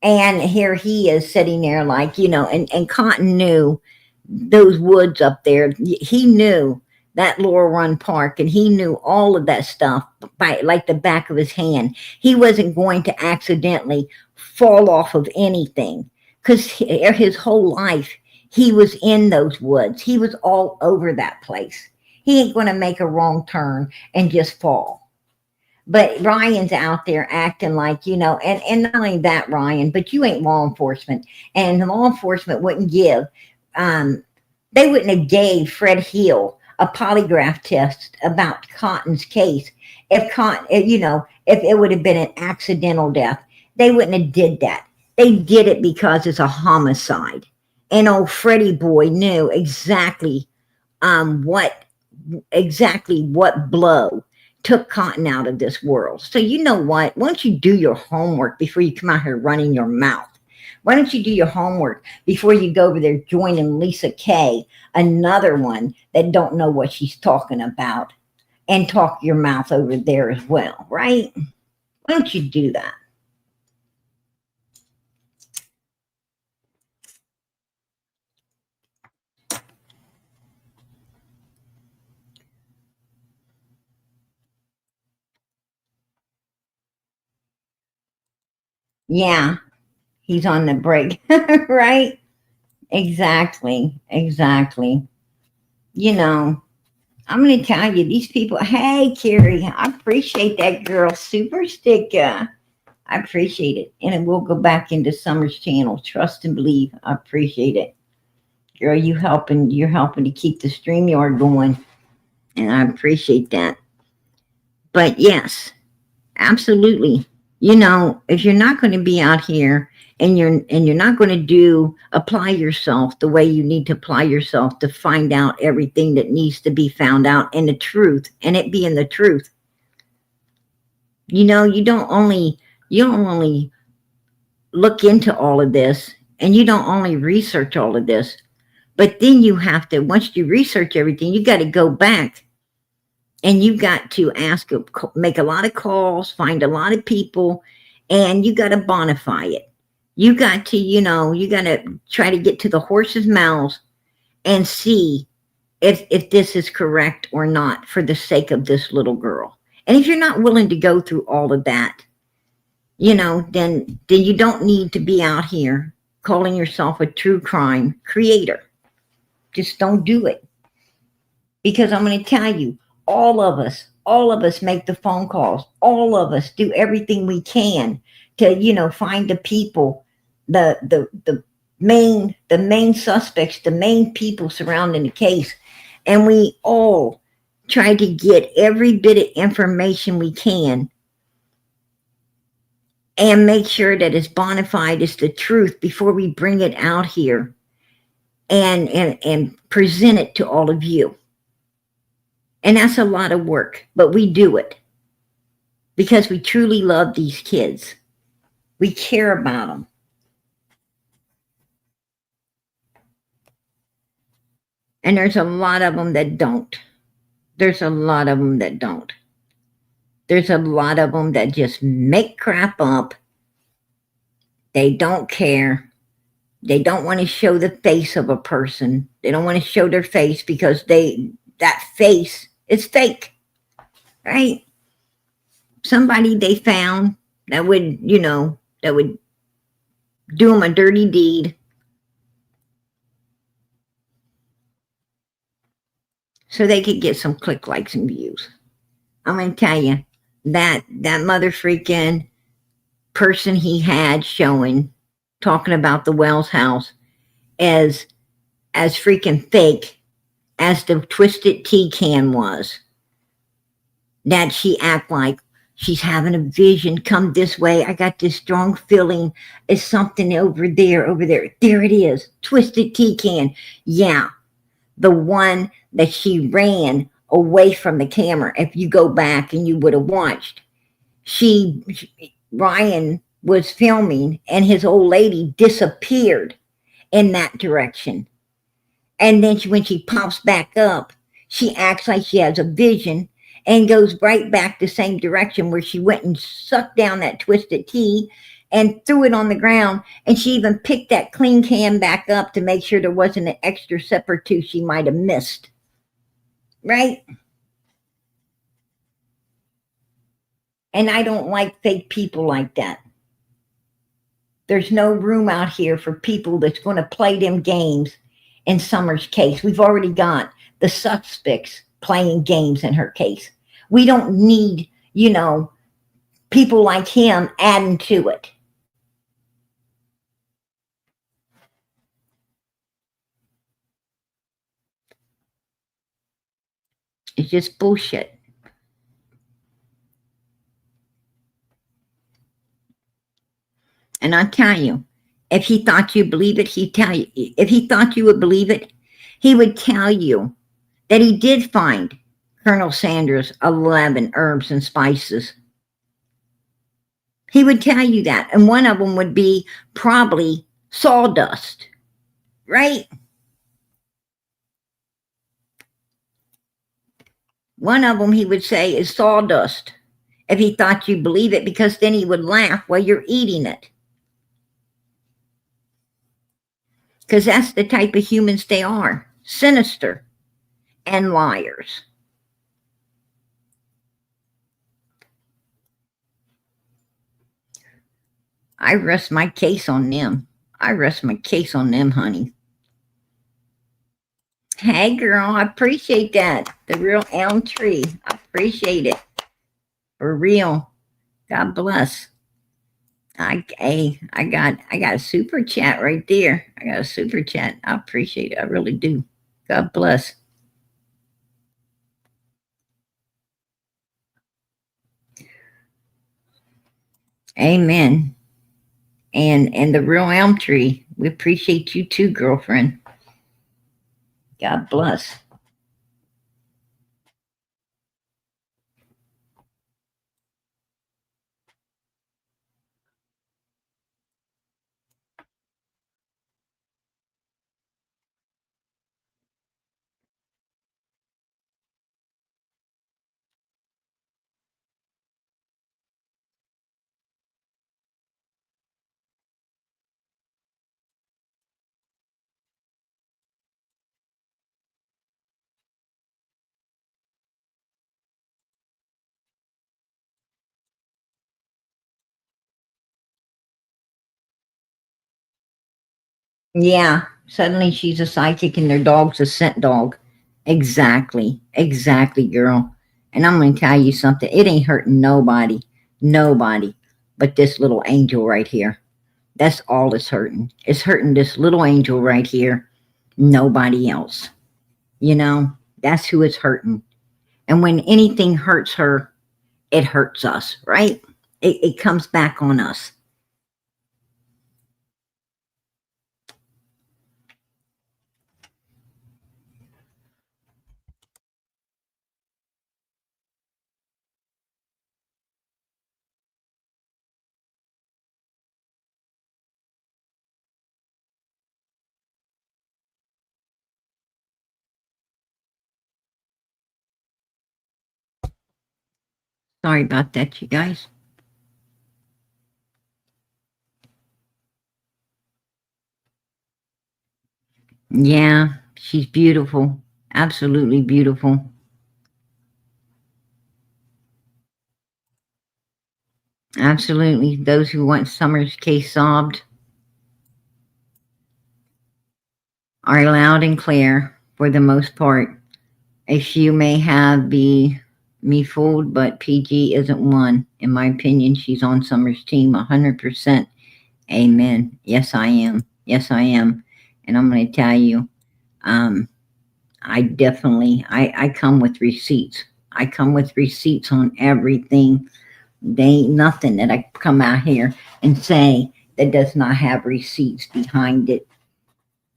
And here he is sitting there like, and Cotton knew those woods up there. He knew that Laurel Run Park, and he knew all of that stuff by like the back of his hand. He wasn't going to accidentally fall off of anything because his whole life he was in those woods. He was all over that place. He ain't going to make a wrong turn and just fall. But Ryan's out there acting like, and not only that, Ryan, but you ain't law enforcement. And law enforcement wouldn't give, um, they wouldn't have gave Fred Hill a polygraph test about Cotton's case if Cotton, if it would have been an accidental death. They wouldn't have did that. They did it because it's a homicide. And old Freddie boy knew what blow took Cotton out of this world. So you know what? Why don't you do your homework before you come out here running your mouth? Why don't you do your homework before you go over there joining Lisa Kay, another one that don't know what she's talking about, and talk your mouth over there as well, right? Why don't you do that? Yeah, he's on the break, right? Exactly, exactly. You know, I'm going to tell you, these people, hey, Carrie, I appreciate that girl. Super sticker. I appreciate it. And it will go back into Summer's channel. Trust and believe. I appreciate it. Girl, you're helping to keep the StreamYard going. And I appreciate that. But yes, absolutely. If you're not going to be out here and you're not going to apply yourself the way you need to apply yourself to find out everything that needs to be found out and the truth, and it being the truth. You don't only look into all of this, and you don't only research all of this, but then you have to, once you research everything, you got to go back and you got to make a lot of calls, find a lot of people, and you got to bonify it. You got to try to get to the horse's mouths and see if this is correct or not for the sake of this little girl. And if you're not willing to go through all of that, then you don't need to be out here calling yourself a true crime creator. Just don't do it. Because I'm going to tell you, all of us make the phone calls. All of us do everything we can to, find the people, the main suspects, the main people surrounding the case. And we all try to get every bit of information we can and make sure that it's bona fide, it's the truth before we bring it out here and present it to all of you. And that's a lot of work, but we do it because we truly love these kids. We care about them. And there's a lot of them that don't. There's a lot of them that don't. There's a lot of them that just make crap up. They don't care. They don't want to show the face of a person. They don't want to show their face because that face is fake, right? Somebody they found that would do them a dirty deed. So they could get some click likes and views. I'm going to tell you that mother freaking person he had showing, talking about the Wells house as freaking fake as the Twisted Tea can was. That she act like she's having a vision, come this way. I got this strong feeling. It's something over there. There it is. Twisted Tea can. Yeah. The one that she ran away from the camera. If you go back and you would have watched, Ryan was filming and his old lady disappeared in that direction. And then when she pops back up, she acts like she has a vision and goes right back the same direction where she went and sucked down that Twisted Tea and threw it on the ground. And she even picked that clean can back up to make sure there wasn't an extra sip or two she might have missed. right? And I don't like fake people like that. There's no room out here for people that's going to play them games in Summer's case. We've already got the suspects playing games in her case. We don't need, people like him adding to it. It's just bullshit. And I tell you, if he thought you believe it, he'd tell you. If he thought you would believe it, he would tell you that he did find Colonel Sanders' 11 herbs and spices. He would tell you that. And one of them would be probably sawdust, right? One of them he would say is sawdust if he thought you believe it, because then he would laugh while you're eating it. Because that's the type of humans they are, sinister and liars. I rest my case on them. I rest my case on them, honey. Hey, girl, I appreciate that. The real elm tree. I appreciate it. For real. God bless. I got a super chat right there. I got a super chat. I appreciate it. I really do. God bless. Amen. And the real elm tree. We appreciate you too, girlfriend. God bless. Yeah, suddenly she's a psychic and their dog's a scent dog. Exactly. Exactly, girl. And I'm going to tell you something. It ain't hurting nobody. Nobody. But this little angel right here. That's all it's hurting. It's hurting this little angel right here. Nobody else. That's who it's hurting. And when anything hurts her, it hurts us, right? It comes back on us. Sorry about that, you guys. Yeah, she's beautiful. Absolutely beautiful. Absolutely. Those who want Summer's case solved are loud and clear for the most part. A few may have me fooled, but PG isn't one. In my opinion, she's on Summer's team 100%. Amen. Yes, I am. Yes, I am. And I'm going to tell you, I definitely, I come with receipts. I come with receipts on everything. There ain't nothing that I come out here and say that does not have receipts behind it.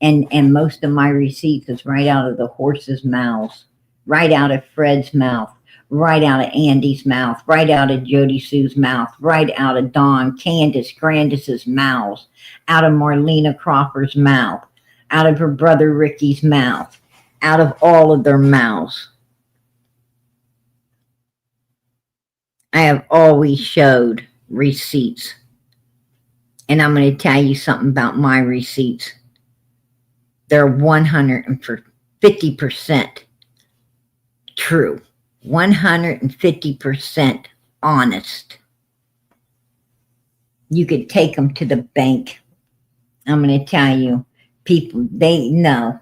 And most of my receipts is right out of the horses' mouths, right out of Fred's mouth, right out of Andy's mouth, right out of Jody Sue's mouth, right out of Dawn, Candace, Grandis's mouths, out of Marlena Crawford's mouth, out of her brother Ricky's mouth, out of all of their mouths. I have always showed receipts. And I'm going to tell you something about my receipts. They're 150%. true, 150% honest. You could take them to the bank. I'm going to tell you, people, they know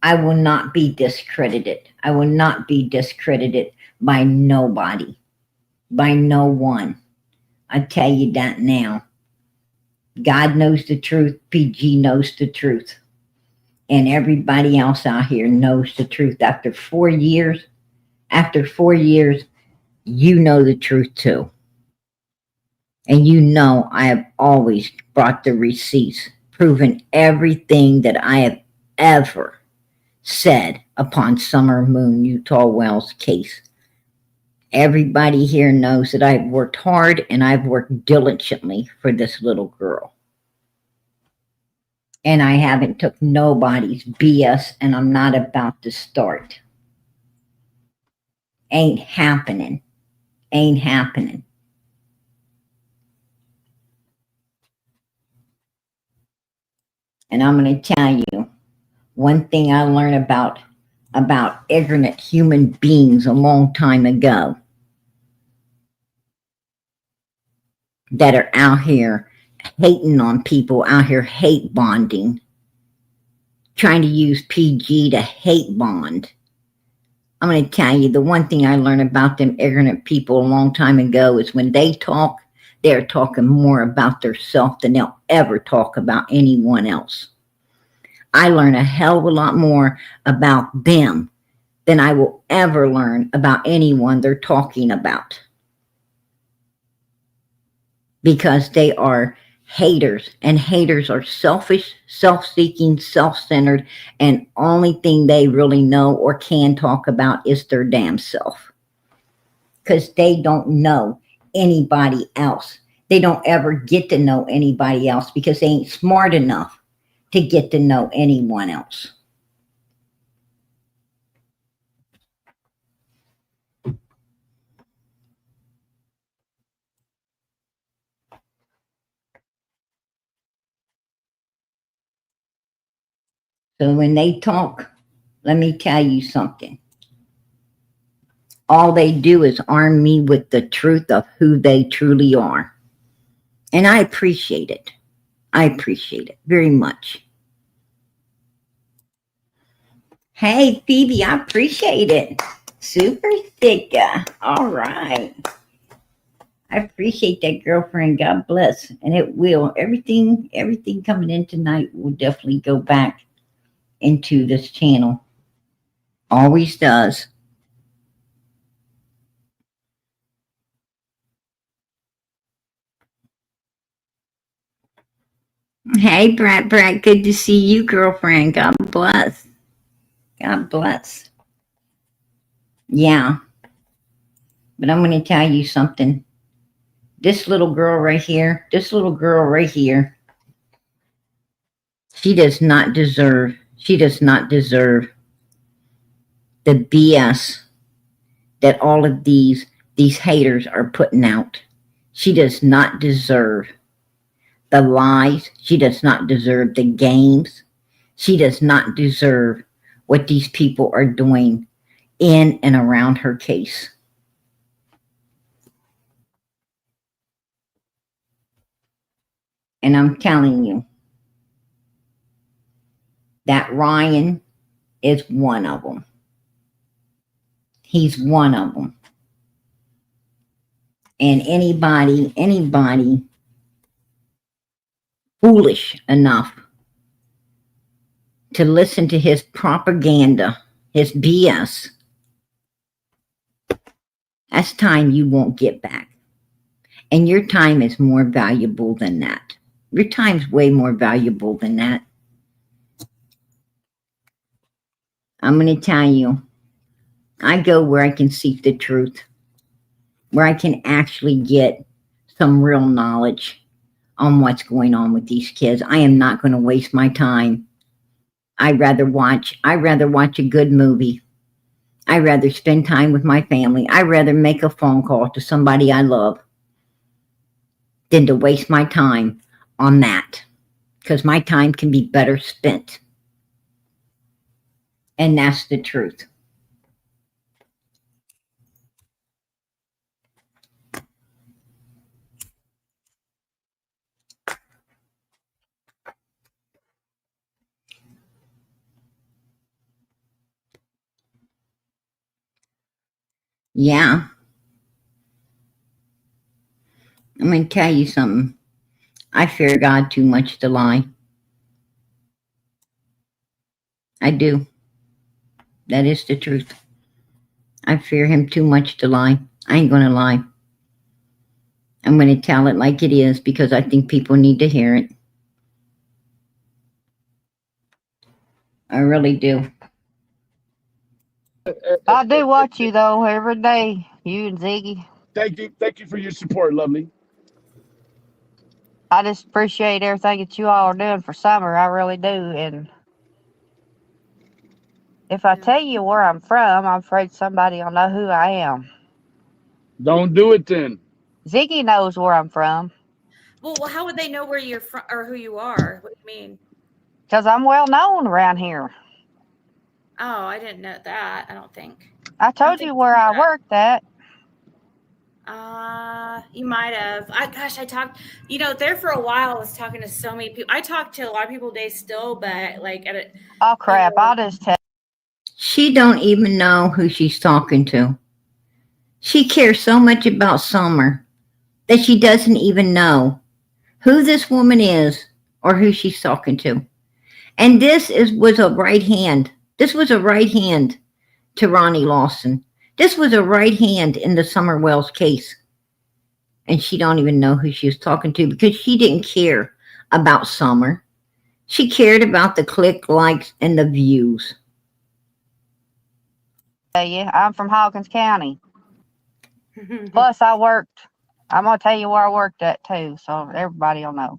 I will not be discredited. I will not be discredited by nobody, by no one. I tell you that now. God knows the truth. PG knows the truth. And everybody else out here knows the truth. After 4 years, you know the truth too. And you know I have always brought the receipts, proven everything that I have ever said upon Summer Moon Utah Wells case. Everybody here knows that I've worked hard and I've worked diligently for this little girl. And I haven't took nobody's BS, and I'm not about to start. Ain't happening. Ain't happening. And I'm going to tell you one thing I learned about ignorant human beings a long time ago that are out here hating on people, out here hate bonding, trying to use PG to hate bond. I'm going to tell you the one thing I learned about them ignorant people a long time ago is when they talk, they're talking more about themselves than they'll ever talk about anyone else. I learn a hell of a lot more about them than I will ever learn about anyone they're talking about. Because they are haters, and haters are selfish, self-seeking, self-centered, and only thing they really know or can talk about is their damn self. Because they don't know anybody else. They don't ever get to know anybody else because they ain't smart enough to get to know anyone else. So when they talk, let me tell you something. All they do is arm me with the truth of who they truly are. And I appreciate it. I appreciate it very much. Hey, Phoebe, I appreciate it. Super thicker. All right. I appreciate that, girlfriend. God bless. And it will. Everything coming in tonight will definitely go back into this channel. Always does. Hey, Brat, good to see you, girlfriend. God bless. God bless. Yeah. But I'm going to tell you something. This little girl right here, she does not deserve the BS that all of these haters are putting out. She does not deserve the lies. She does not deserve the games. She does not deserve what these people are doing in and around her case. And I'm telling you, that Ryan is one of them. He's one of them. And anybody foolish enough to listen to his propaganda, his BS, that's time you won't get back. And your time is more valuable than that. Your time's way more valuable than that. I'm going to tell you, I go where I can seek the truth, where I can actually get some real knowledge on what's going on with these kids. I am not going to waste my time. I'd rather watch a good movie. I'd rather spend time with my family. I'd rather make a phone call to somebody I love than to waste my time on that, because my time can be better spent. And that's the truth. Yeah. I'm going to tell you something. I fear God too much to lie. I do. That is the truth. I fear him too much to lie. I ain't going to lie. I'm going to tell it like it is because I think people need to hear it. I really do. I do watch you though every day. You and Ziggy. Thank you for your support, lovely. I just appreciate everything that you all are doing for summer. I really do. And if I tell you where I'm from, I'm afraid somebody will know who I am. Don't do it then. Ziggy knows where I'm from. Well, how would they know where you're from or who you are? What do you mean? Because I'm well known around here. Oh, I didn't know that. I don't think. I told you where I worked at. You might have. I talked, there for a while. I was talking to so many people. I talk to a lot of people today still, but like at a. Oh crap! I'll just tell. She don't even know who she's talking to. She cares so much about Summer that she doesn't even know who this woman is or who she's talking to. And was a right hand. This was a right hand to Ronnie Lawson. This was a right hand in the Summer Wells case. And she don't even know who she was talking to because she didn't care about Summer. She cared about the click, likes, and the views. I'm from Hawkins County. Plus, I'm going to tell you where I worked at too, so everybody will know.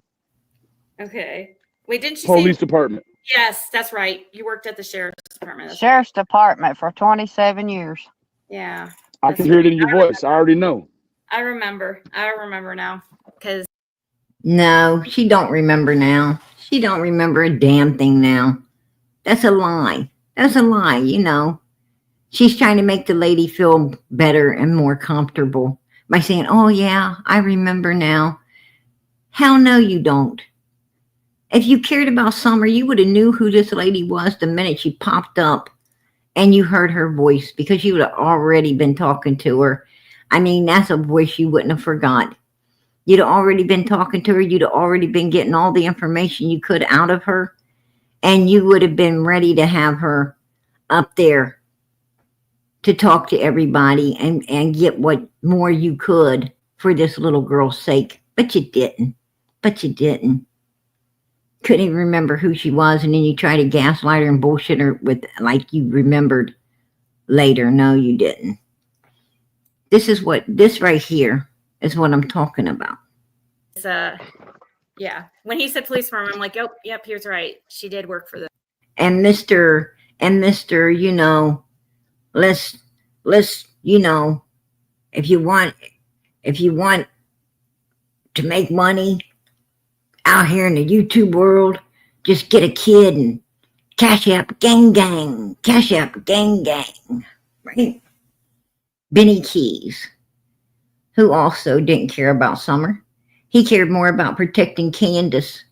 Okay. Wait, didn't she Police say? department. Yes, that's right. You worked at the sheriff's department. Sheriff's department for 27 years. Yeah. I can hear it in your voice. I already know. I remember now because. No, she don't remember now. She don't remember a damn thing now. That's a lie. That's a lie, She's trying to make the lady feel better and more comfortable by saying, oh, yeah, I remember now. Hell no, you don't. If you cared about Summer, you would have knew who this lady was the minute she popped up and you heard her voice because you would have already been talking to her. I mean, that's a voice you wouldn't have forgot. You'd have already been talking to her. You'd have already been getting all the information you could out of her. And you would have been ready to have her up there to talk to everybody and get what more you could for this little girl's sake. But you didn't. Couldn't even remember who she was, and then you try to gaslight her and bullshit her with like you remembered later. No, you didn't. This right here is what I'm talking about. Yeah. When he said police firm, I'm like, yep, he was right. She did work for them. And Mr. Let's if you want to make money out here in the YouTube world, just get a kid and cash out gang, right? Benny Keys, who also didn't care about Summer. He cared more about protecting Candace.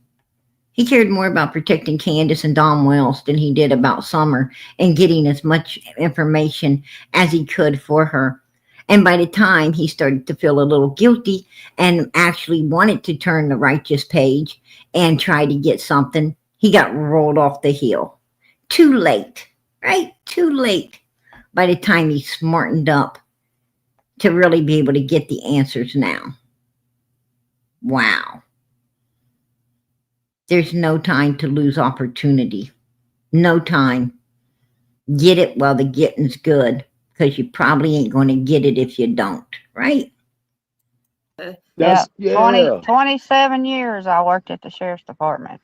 He cared more about protecting Candace and Dom Wells than he did about Summer and getting as much information as he could for her. And by the time he started to feel a little guilty and actually wanted to turn the righteous page and try to get something, he got rolled off the hill. Too late, right? Too late by the time he smartened up to really be able to get the answers now. Wow. There's no time to lose opportunity. No time. Get it while the getting's good, because you probably ain't going to get it if you don't, right? 27 years I worked at the sheriff's department.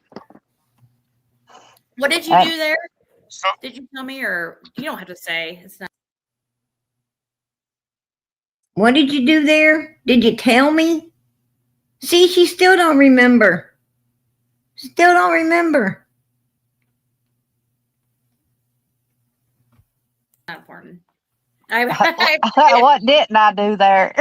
What did you do there? Did you tell me, or you don't have to say? It's not. What did you do there? Did you tell me? See, she still don't remember. Still don't remember. Not important. What didn't I do there?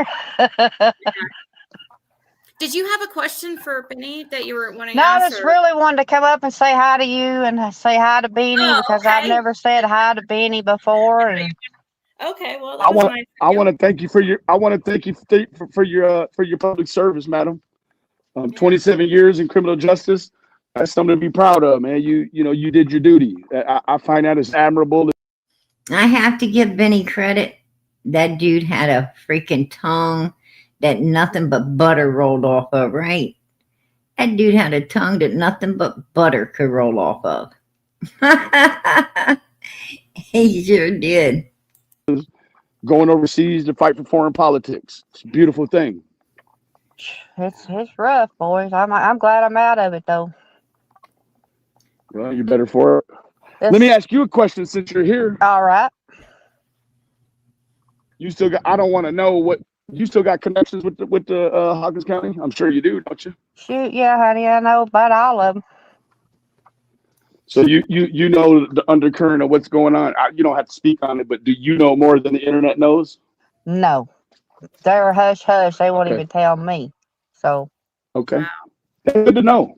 Did you have a question for Benny that you were wanting No, to ask? I just really wanted to come up and say hi to you and say hi to Beanie because I've never said hi to Beanie before. And Okay, well, I that was want nice. I want to thank you for your for your public service, madam. 27 years in criminal justice. That's something to be proud of, man. You did your duty. I find that as admirable. I have to give Benny credit. That dude had a freaking tongue that nothing but butter rolled off of, right? That dude had a tongue that nothing but butter could roll off of. He sure did. Going overseas to fight for foreign politics. It's a beautiful thing. It's rough, boys. I'm glad I'm out of it though. Well, you're better for it. This, Let me ask you a question since you're here. all right. You still got, I don't want to know what, you still got connections with the Hawkins County? I'm sure you do, don't you? Shoot, yeah, honey, I know about all of them. So you know the undercurrent of what's going on. You don't have to speak on it, but do you know more than the internet knows? No, they're hush hush. They won't Okay. even tell me. So Okay. That's good to know.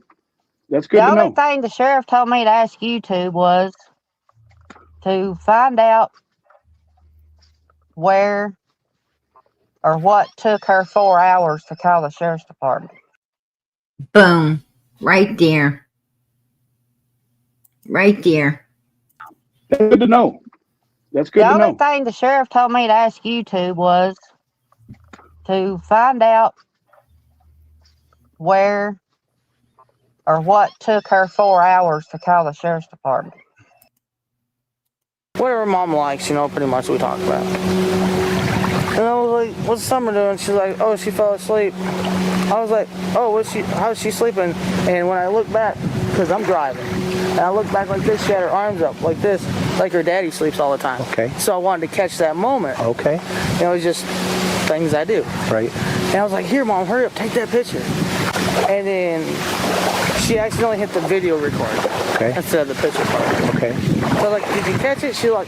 That's good the to only know. thing the sheriff told me to ask you to was to find out where or what took her 4 hours to call the sheriff's department. Boom. Right there. Right there. That's good to know. That's good The to only know. thing the sheriff told me to ask you to was to find out where or what took her 4 hours to call the sheriff's department. Whatever mom likes, pretty much we talked about. And I was like, what's Summer doing? She's like, oh, she fell asleep. I was like, oh, how's she sleeping? And when I look back, because I'm driving, and I look back like this, she had her arms up like this, like her daddy sleeps all the time. Okay. So I wanted to catch that moment. Okay. It was just things I do. Right. And I was like, here, Mom, hurry up, take that picture. And then she accidentally hit the video record instead of the picture part. Okay. So like, did you catch it? She like,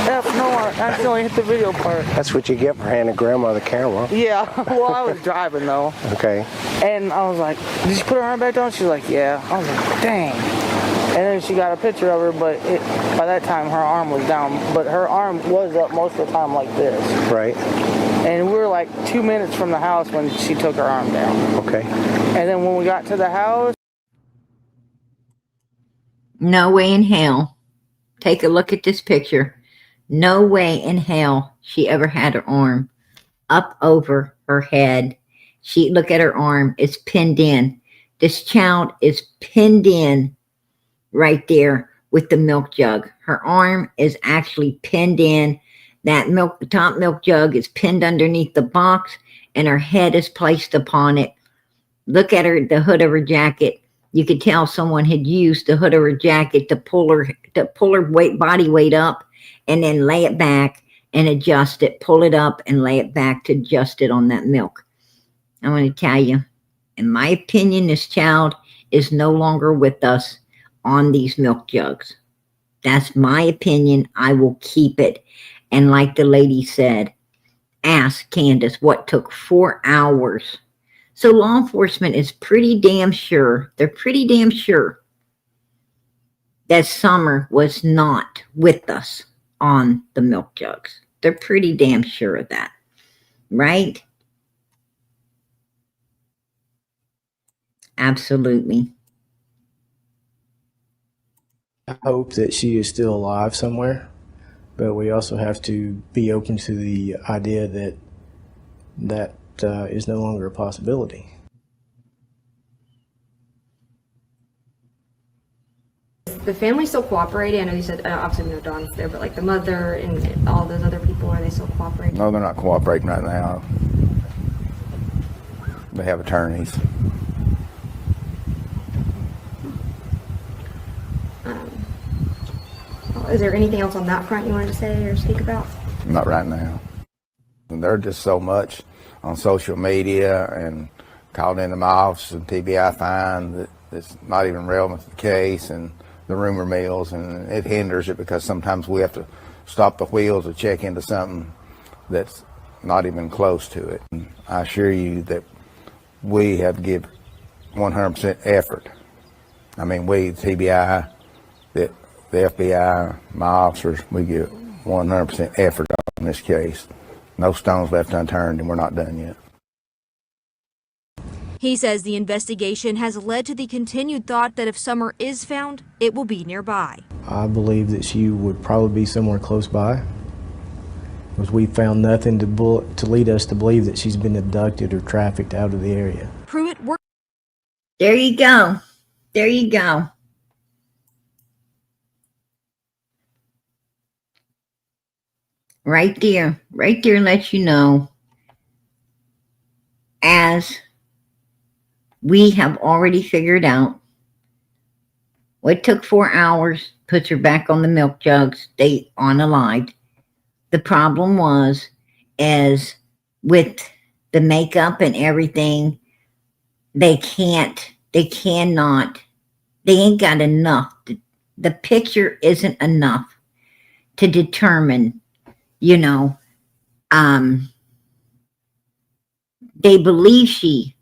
F, no, I accidentally hit the video part. That's what you get for handing Grandma the camera. Yeah, well, I was driving though. Okay. And I was like, did she put her arm back down? She's like, yeah. I was like, dang. And then she got a picture of her, but by that time her arm was down. But her arm was up most of the time like this. Right. And we were like 2 minutes from the house when she took her arm down. Okay. And then when we got to the house. No way in hell. Take a look at this picture. No way in hell she ever had her arm up over her head. Look at her arm. It's pinned in. This child is pinned in right there with the milk jug. Her arm is actually pinned in. That top milk jug is pinned underneath the box and her head is placed upon it. Look at the hood of her jacket. You could tell someone had used the hood of her jacket to pull her body weight up and then lay it back and adjust it, pull it up and lay it back to adjust it on that milk. I want to tell you, in my opinion, this child is no longer with us on these milk jugs. That's my opinion. I will keep it. And like the lady said, ask Candace what took 4 hours. So law enforcement is pretty damn sure, they're pretty damn sure that Summer was not with us on the milk jugs. They're pretty damn sure of that, right? Absolutely. I hope that she is still alive somewhere, but we also have to be open to the idea that is no longer a possibility. The family still cooperating? I know you said obviously we know Dawn's there, but like the mother and all those other people, are they still cooperating? No, they're not cooperating right now. They have attorneys. Is there anything else on that front you wanted to say or speak about? Not right now. And they're just so much on social media and called into my office and TBI fine that it's not even relevant to the case, and the rumor mills, and it hinders it because sometimes we have to stop the wheels to check into something that's not even close to it. And I assure you that we have to give 100% effort. I mean, we, TBI, the FBI, my officers, we give 100% effort on this case. No stones left unturned, and we're not done yet. He says the investigation has led to the continued thought that if Summer is found, it will be nearby. I believe that she would probably be somewhere close by, because we found nothing to lead us to believe that she's been abducted or trafficked out of the area. Pruitt worked. There you go. There you go. Right there lets you know, as we have already figured out, what took 4 hours puts her back on the milk jugs, they unalived. The problem was, as with the makeup and everything, they ain't got enough. The picture isn't enough to determine, you know, they believe she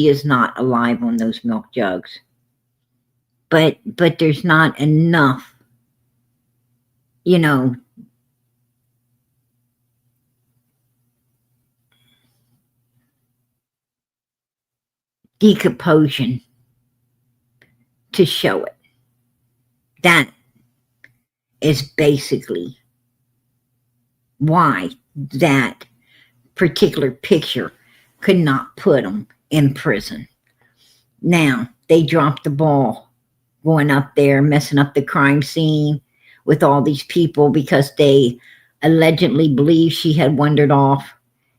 is not alive on those milk jugs, but there's not enough, you know, decomposition to show it. That is basically why that particular picture could not put them in prison. Now, they dropped the ball going up there, messing up the crime scene with all these people because they allegedly believe she had wandered off,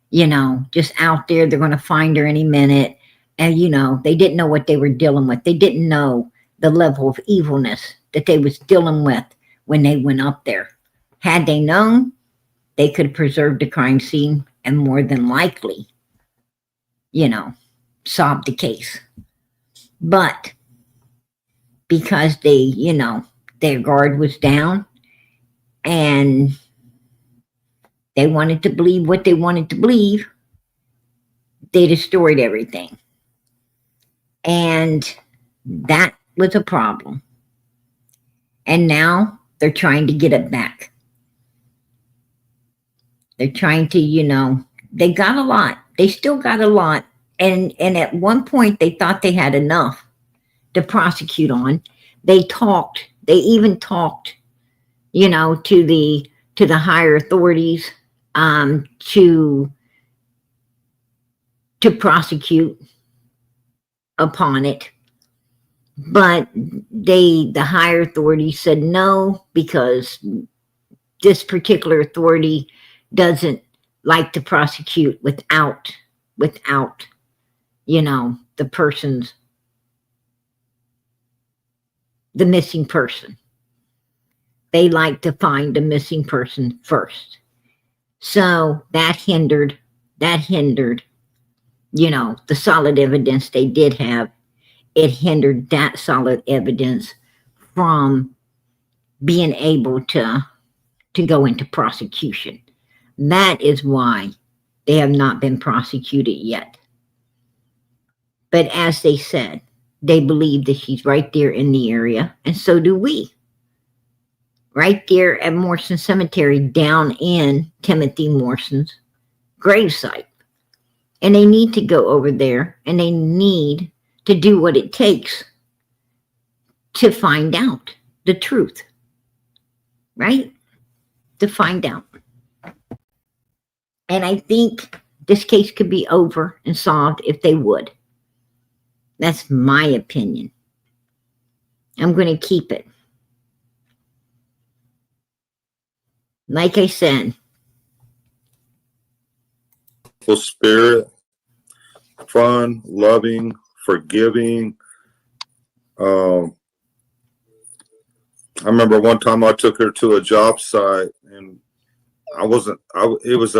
you know, just out there. They're going to find her any minute. And, you know, they didn't know what they were dealing with. They didn't know the level of evilness that they was dealing with when they went up there. Had they known, they could have preserved the crime scene and more than likely, you know, solved the case. But because they, you know, their guard was down and they wanted to believe what they wanted to believe, they destroyed everything. And that was a problem. And now they're trying to get it back. They're trying to, you know, they got a lot. They still got a lot. And at one point they thought they had enough to prosecute on. They even talked, you know, to the higher authorities to prosecute upon it. But the higher authorities said no, because this particular authority doesn't like to prosecute without, you know, the missing person. They like to find the missing person first. So that hindered, you know, the solid evidence they did have. It hindered that solid evidence from being able to go into prosecution. That is why they have not been prosecuted yet. But as they said, they believe that she's right there in the area, and so do we. Right there at Morrison Cemetery, down in Timothy Morrison's gravesite. And they need to go over there, and they need to do what it takes to find out the truth. Right? To find out. And I think this case could be over and solved if they would. That's my opinion. I'm going to keep it. Like I said. Spirit, fun, loving, forgiving. I remember one time I took her to a job site, and it was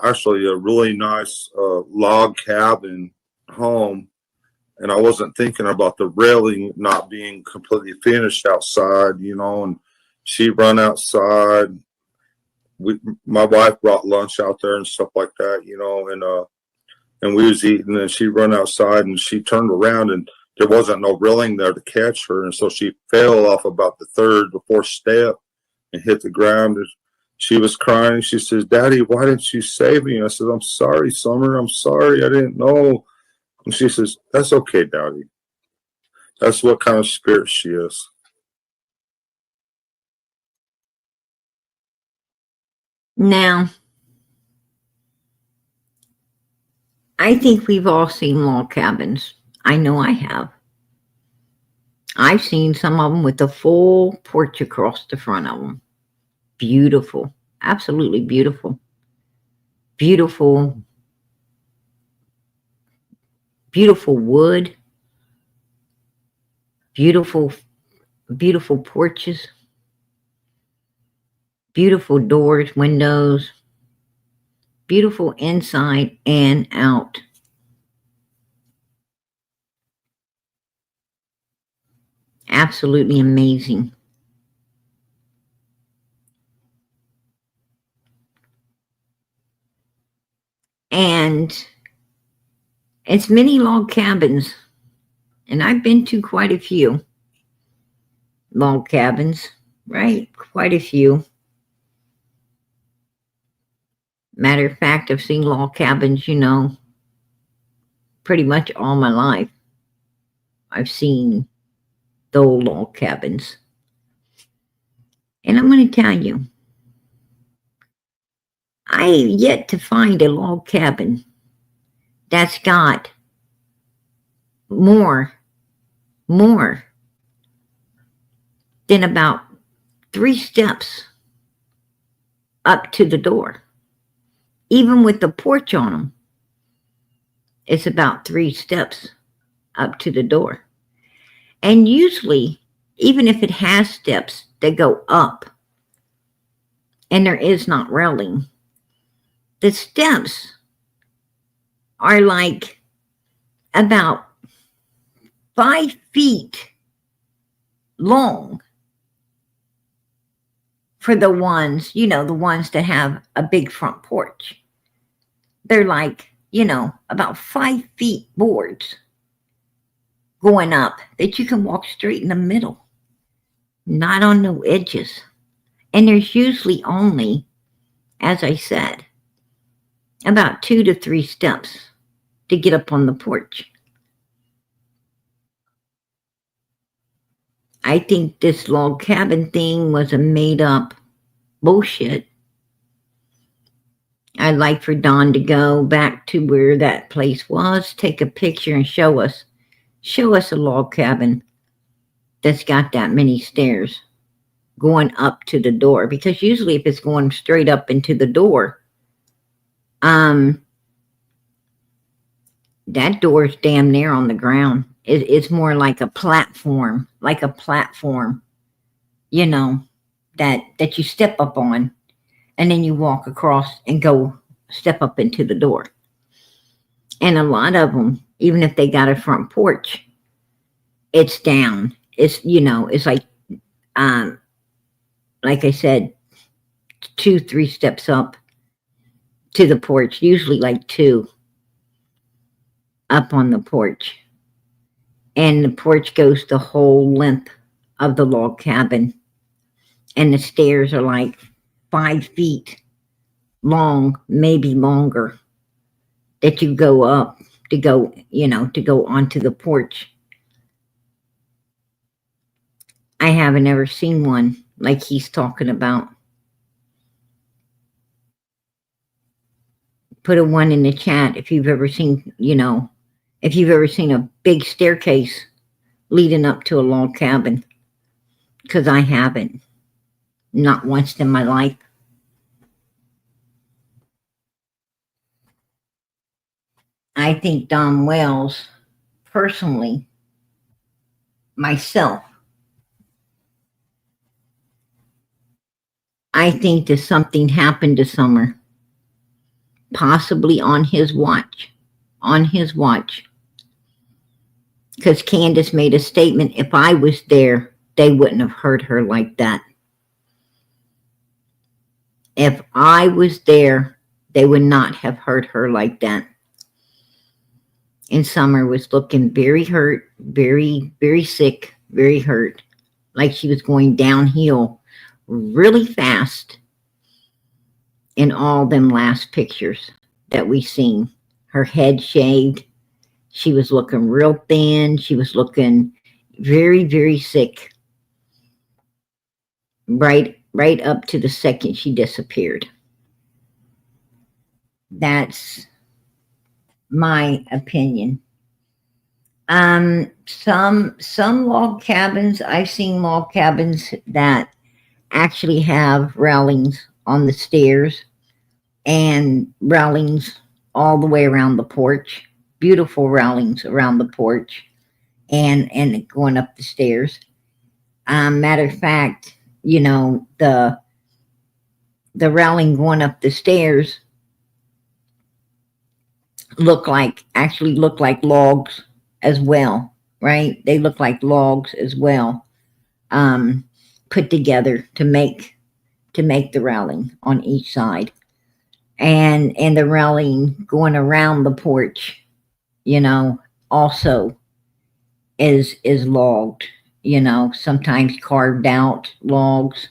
actually a really nice log cabin home, and I wasn't thinking about the railing not being completely finished outside, you know, and she run outside. My wife brought lunch out there and stuff like that, you know, and we was eating, and she run outside, and she turned around, and there wasn't no railing there to catch her, and so she fell off about the third or fourth step and hit the ground. She was crying. She says, "Daddy, why didn't you save me?" I said, "I'm sorry, Summer. I'm sorry. I didn't know." And she says, "That's okay, Daddy." That's what kind of spirit she is. Now, I think we've all seen log cabins. I know I have. I've seen some of them with a full porch across the front of them. Beautiful. Absolutely beautiful. Beautiful, beautiful wood. Beautiful, beautiful porches. Beautiful doors, windows. Beautiful inside and out. Absolutely amazing. And it's many log cabins, and I've been to quite a few log cabins, right? Quite a few. Matter of fact, I've seen log cabins, pretty much all my life. I've seen the old log cabins. And I'm going to tell you, I have yet to find a log cabin that's got more than about 3 steps up to the door. Even with the porch on them, it's about 3 steps up to the door. And usually, even if it has steps, they go up and there is not railing. The steps are like about 5 feet long for the ones, the ones that have a big front porch. They're like, about 5 feet boards going up that you can walk straight in the middle, not on no edges. And there's usually only, as I said, about 2 to 3 steps to get up on the porch. I think this log cabin thing was a made up bullshit. I'd like for Don to go back to where that place was, take a picture and show us a log cabin that's got that many stairs going up to the door. Because usually if it's going straight up into the door, that door's damn near on the ground. It's more like a platform, that you step up on, and then you walk across and go step up into the door. And a lot of them, even if they got a front porch, it's down. It's, it's like I said, 2, 3 steps up to the porch, usually like 2 up on the porch. And the porch goes the whole length of the log cabin. And the stairs are like 5 feet long, maybe longer, that you go up to go onto the porch. I haven't ever seen one like he's talking about. Put a 1 in the chat if you've ever seen, if you've ever seen a big staircase leading up to a log cabin. Because I haven't. Not once in my life. I think Don Wells, personally, myself, I think that something happened to Summer. Possibly on his watch. Because Candace made a statement, if I was there, they wouldn't have hurt her like that. If I was there, they would not have hurt her like that. And Summer was looking very hurt, very, very sick, very hurt, like she was going downhill really fast in all them last pictures that we seen. Her head shaved. She was looking real thin. She was looking very, very sick. Right up to the second she disappeared. That's my opinion. Some log cabins, I've seen log cabins that actually have railings on the stairs and railings all the way around the porch. Beautiful railings around the porch and going up the stairs. Matter of fact, you know, the railing going up the stairs actually look like logs as well, right? They look like logs as well, put together to make the railing on each side, and the railing going around the porch, you know, also is logged, you know, sometimes carved out logs,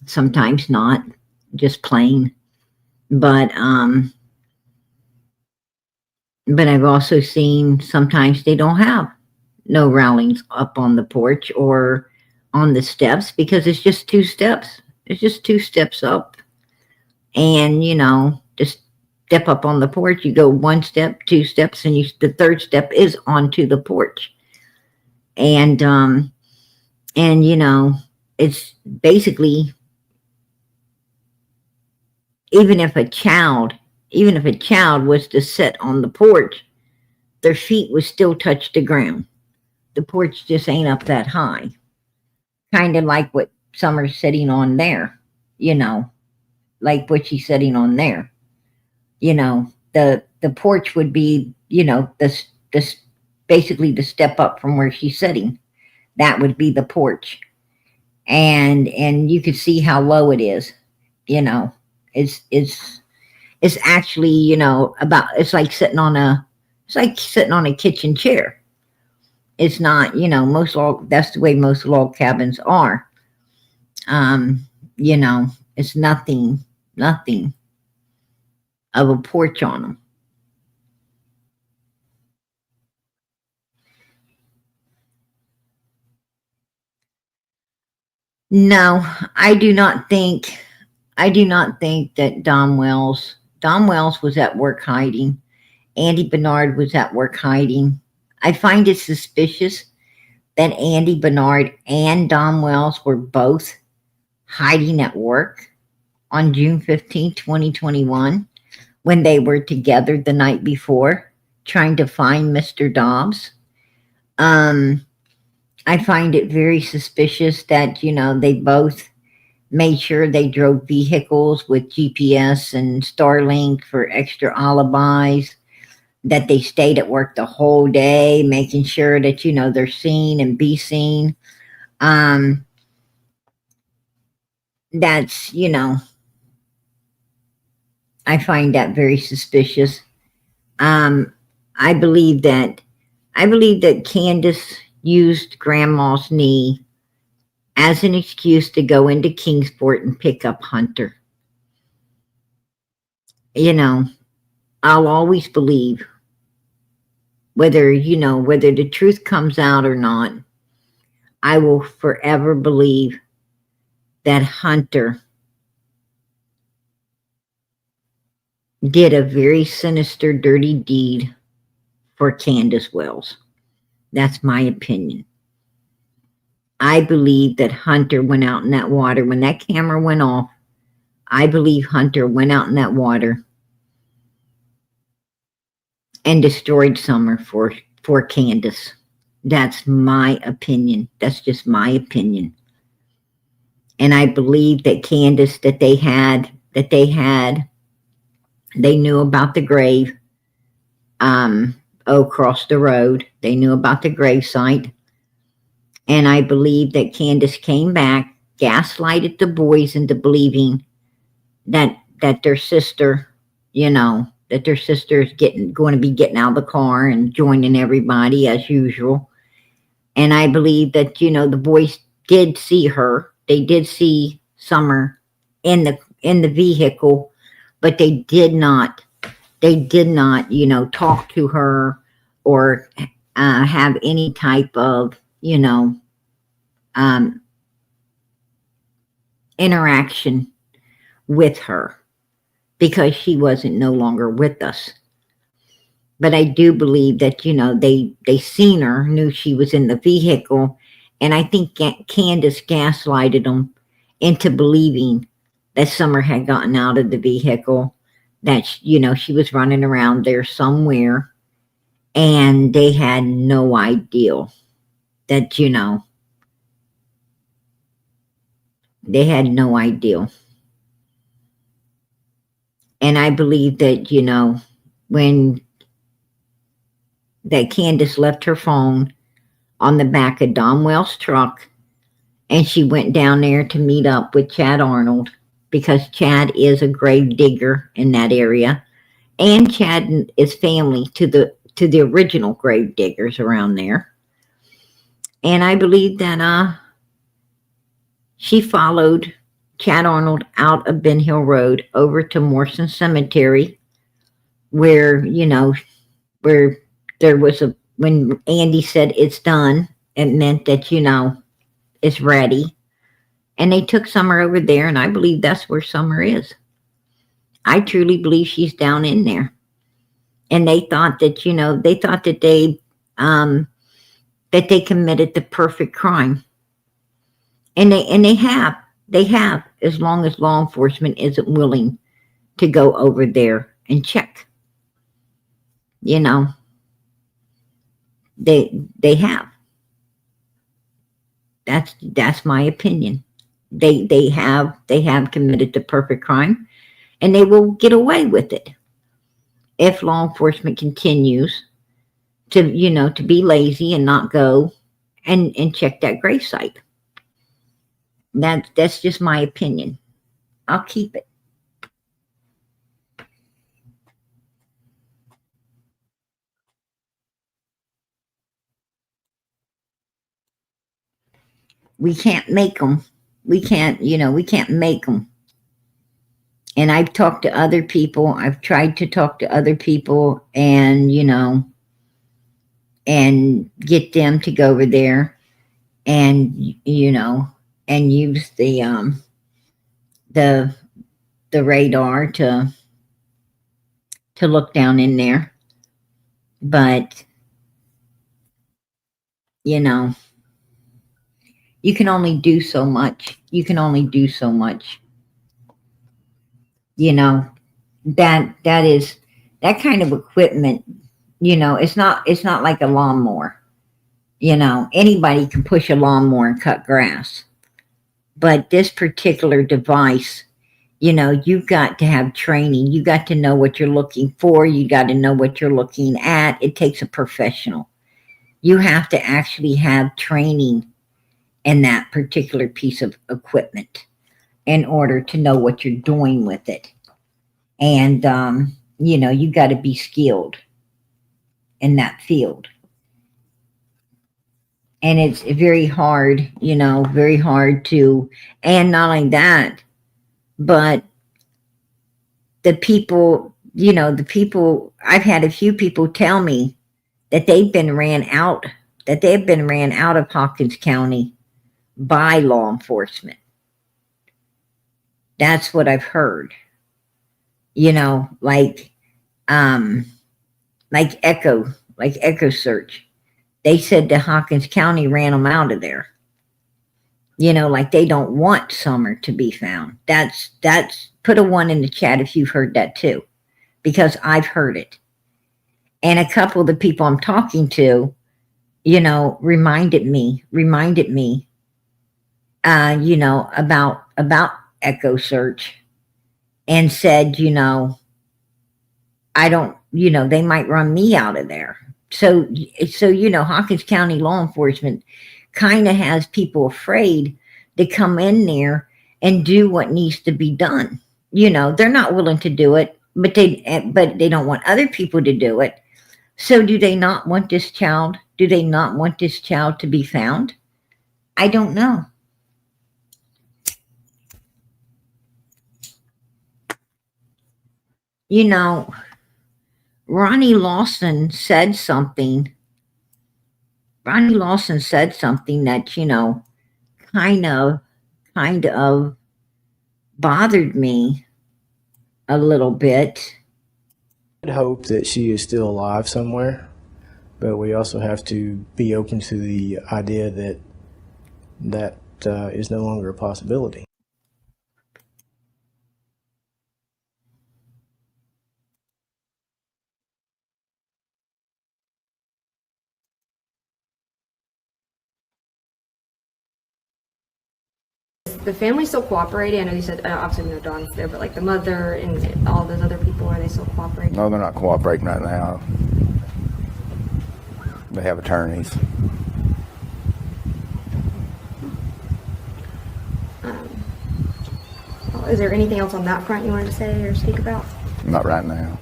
sometimes not, just plain. But I've also seen sometimes they don't have no railings up on the porch or on the steps because it's just 2 steps. It's just 2 steps up. And, you know, just step up on the porch. You go 1 step, 2 steps, and the 3rd step is onto the porch. And you know, it's basically, even if a child was to sit on the porch, their feet would still touch the ground. The porch just ain't up that high. Kind of like what Summer's sitting on there, you know, like what she's sitting on there. You know, the porch would be, you know, this basically the step up from where she's sitting. That would be the porch. And you could see how low it is, you know. It's actually, you know, it's like sitting on a kitchen chair. It's not, you know, that's the way most log cabins are. You know, it's nothing of a porch on them. No, I do not think that Dom Wells was at work hiding. Andy Bernard was at work hiding. I find it suspicious that Andy Bernard and Dom Wells were both hiding at work on June 15, 2021, when they were together the night before trying to find Mr. Dobbs. I find it very suspicious that, you know, they both made sure they drove vehicles with GPS and Starlink for extra alibis, that they stayed at work the whole day, making sure that, you know, they're seen and be seen. That's, you know, I find that very suspicious. I believe that Candace used Grandma's knee as an excuse to go into Kingsport and pick up Hunter. You know, I'll always believe, whether the truth comes out or not, I will forever believe that Hunter did a very sinister, dirty deed for Candace Wells. That's my opinion. I believe that Hunter went out in that water. When that camera went off, I believe Hunter went out in that water and destroyed Summer for Candace. That's my opinion. That's just my opinion. And I believe that Candace, they knew about the grave, across the road. They knew about the grave site. And I believe that Candace came back, gaslighted the boys into believing that their sister, you know, that their sister is going to be getting out of the car and joining everybody as usual. And I believe that, you know, the boys did see her They did see Summer in the vehicle, but they did not, talk to her or have any type of, um, interaction with her because she wasn't no longer with us. But I do believe that, they seen her, knew she was in the vehicle, and I think Candace gaslighted them into believing that Summer had gotten out of the vehicle, that, she was running around there somewhere, and they had no idea that, they had no idea. And I believe that, when that Candace left her phone on the back of Don Wells' truck, and she went down there to meet up with Chad Arnold, because Chad is a grave digger in that area, and Chad is family to the original grave diggers around there. And I believe that she followed Chad Arnold out of Ben Hill Road over to Morrison Cemetery, where, where there was when Andy said it's done, it meant that, it's ready. And they took Summer over there, and I believe that's where Summer is. I truly believe she's down in there. And they thought that, that they committed the perfect crime. And they have, as long as law enforcement isn't willing to go over there and check. They have. That's my opinion. They have committed the perfect crime, and they will get away with it if law enforcement continues to be lazy and not go and check that gravesite. That's just my opinion. I'll keep it. We can't make them. We can't make them. And I've talked to other people. I've tried to talk to other people and, and get them to go over there and, and use the radar to look down in there. But, you can only do so much. That kind of equipment, it's not like a lawnmower. Anybody can push a lawnmower and cut grass. But this particular device, you've got to have training. You got to know what you're looking for. You got to know what you're looking at. It takes a professional. You have to actually have training in that particular piece of equipment in order to know what you're doing with it. And, you got to be skilled in that field. And it's very hard, very hard to, and not only that, but the people, I've had a few people tell me that they've been ran out of Hawkins County by law enforcement. That's what I've heard. Like Echo Search. They said that Hawkins County ran them out of there. Like they don't want Summer to be found. That's put a 1 in the chat if you've heard that too, because I've heard it. And a couple of the people I'm talking to, reminded me, about Echo Search, and said, I don't, they might run me out of there. So, Hawkins County law enforcement kind of has people afraid to come in there and do what needs to be done. They're not willing to do it, but they don't want other people to do it. So do they not want this child? Do they not want this child to be found? I don't know. You know, Ronnie Lawson said something. Ronnie Lawson said something that, kind of bothered me a little bit. I'd hope that she is still alive somewhere, but we also have to be open to the idea that is no longer a possibility. The family still cooperating? I know you said obviously no Dawn's there, but like the mother and all those other people, are they still cooperating? No, they're not cooperating right now. They have attorneys. Is there anything else on that front you wanted to say or speak about? Not right now.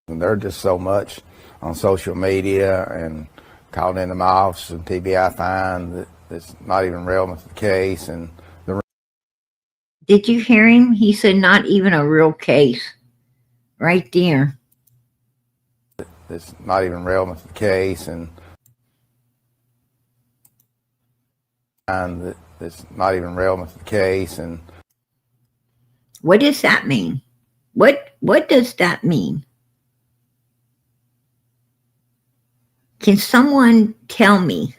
They're just so much on social media and calling into my office and TBI fine that it's not even relevant to the case. And Did you hear him? He said not even a real case. Right there. it's not even relevant to the case. And that it's not even relevant to the case. And what does that mean? What does that mean? Can someone tell me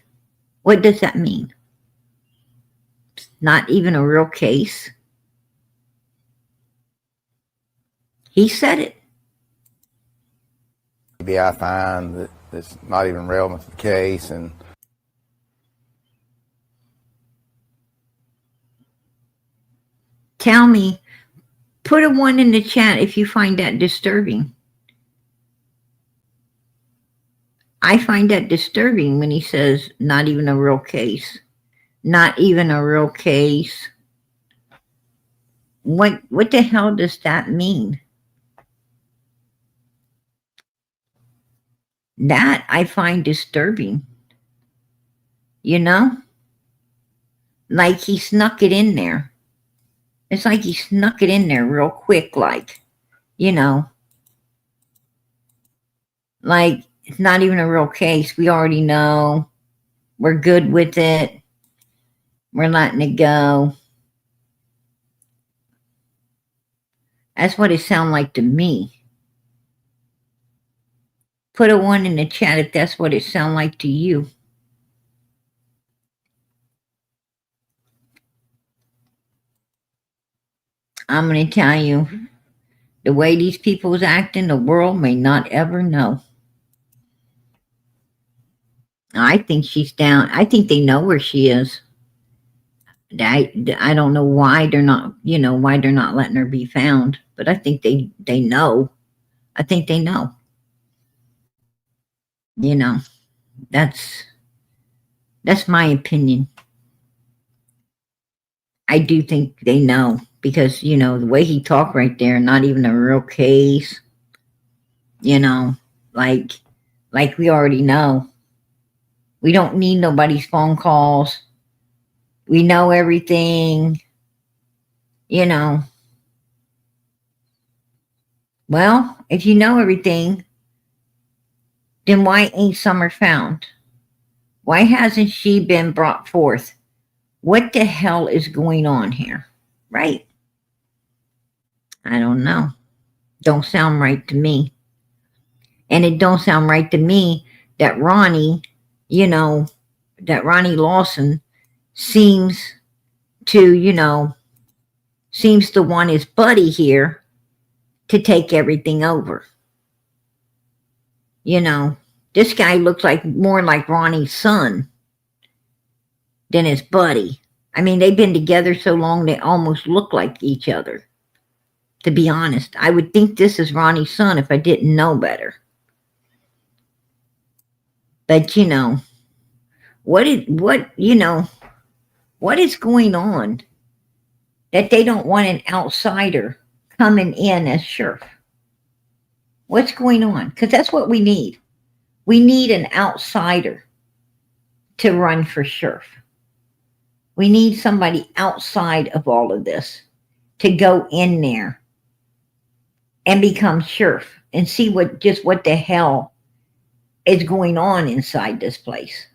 what does that mean? Not even a real case. He said it. TBI fine that it's not even relevant to the case. And tell me, put a 1 in the chat if you find that disturbing. I find that disturbing when he says not even a real case. Not even a real case. What the hell does that mean? That I find disturbing. Like he snuck it in there. It's like he snuck it in there real quick, like, like it's not even a real case. We already know. We're good with it. We're letting it go. That's what it sounds like to me. Put a 1 in the chat if that's what it sounds like to you. I'm going to tell you, the way these people's acting, the world may not ever know. I think she's down. I think they know where she is. I don't know why they're not, why they're not letting her be found. But I think they know. I think they know. That's my opinion. I do think they know because, the way he talked right there, not even a real case, like we already know. We don't need nobody's phone calls. We know everything, Well, if you know everything, then why ain't Summer found? Why hasn't she been brought forth? What the hell is going on here? Right? I don't know. Don't sound right to me. And it don't sound right to me that Ronnie, that Ronnie Lawson seems to, seems to want his buddy here to take everything over. This guy looks like more like Ronnie's son than his buddy. I mean, they've been together so long they almost look like each other. To be honest, I would think this is Ronnie's son if I didn't know better. But what is going on that they don't want an outsider coming in as sheriff? What's going on? Because that's what we need. We need an outsider to run for sheriff. We need somebody outside of all of this to go in there and become sheriff and see what the hell is going on inside this place.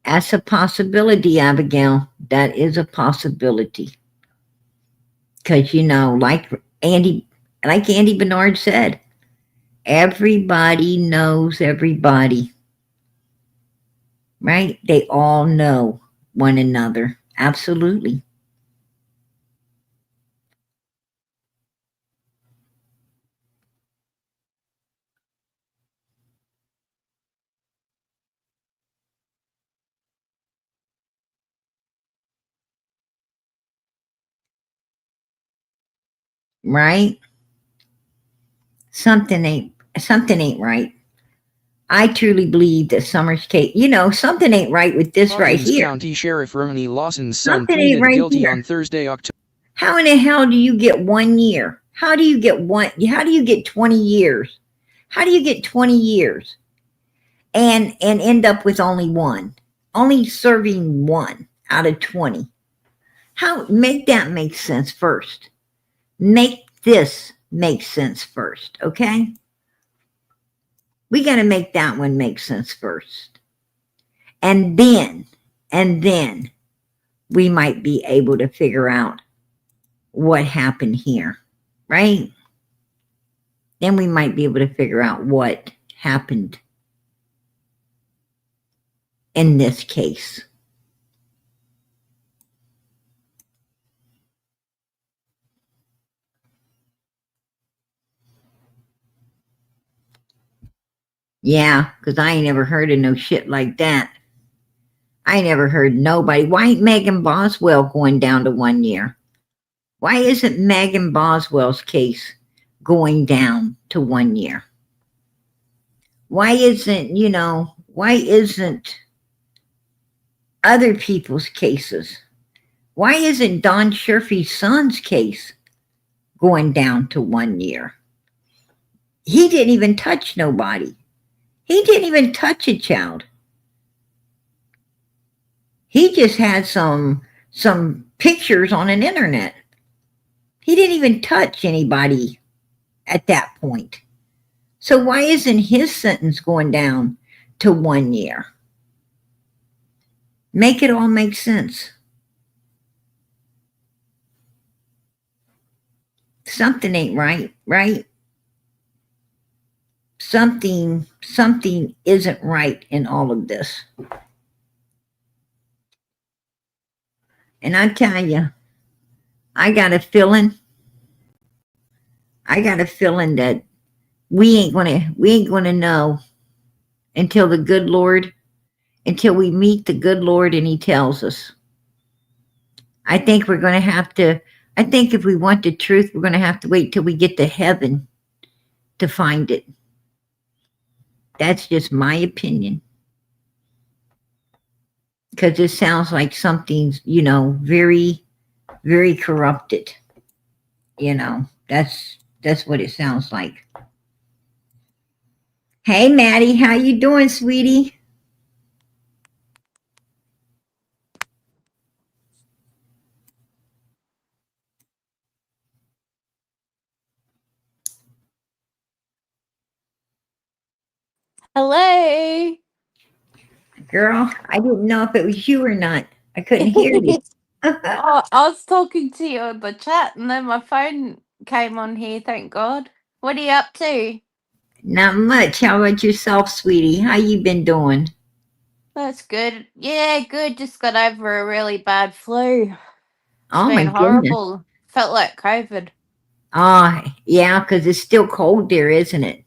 That's a possibility, Abigail. That is a possibility. Because, like Andy Bernard said, everybody knows everybody. Right? They all know one another. Absolutely. Right? Something ain't right. I truly believe that Summer's case, something ain't right with this right Hawkins here. County Sheriff Ronnie Lawson's son Something ain't pleaded right guilty here. on Thursday, October. How in the hell do you get 1 year? How do you get 20 years? How do you get 20 years and end up with only serving 1 out of 20? Make that make sense first. Make this make sense first, okay? We got to make that one make sense first. And then we might be able to figure out what happened here, right? Then we might be able to figure out what happened in this case. Yeah, because I ain't never heard of no shit like that. I never heard nobody. Why ain't Megan Boswell going down to 1 year? Why isn't Megan Boswell's case going down to 1 year? Why isn't other people's cases? Why isn't Don Sherfy's son's case going down to 1 year? He didn't even touch nobody. He didn't even touch a child. He just had some pictures on an internet. He didn't even touch anybody at that point. So why isn't his sentence going down to 1 year? Make it all make sense. Something ain't right? Something isn't right in all of this. And I tell you, I got a feeling that we ain't gonna know until we meet the good Lord and he tells us. I think if we want the truth, we're gonna have to wait till we get to heaven to find it. That's just my opinion. Because it sounds like something's, very, very corrupted. That's what it sounds like. Hey, Maddie, how you doing, sweetie? Hello. Girl, I didn't know if it was you or not. I couldn't hear you. I was talking to you in the chat and then my phone came on here, thank God. What are you up to? Not much. How about yourself, sweetie? How you been doing? That's good. Yeah, good. Just got over a really bad flu. It's Oh, my been goodness. horrible. Felt like COVID. Yeah, because it's still cold there, isn't it?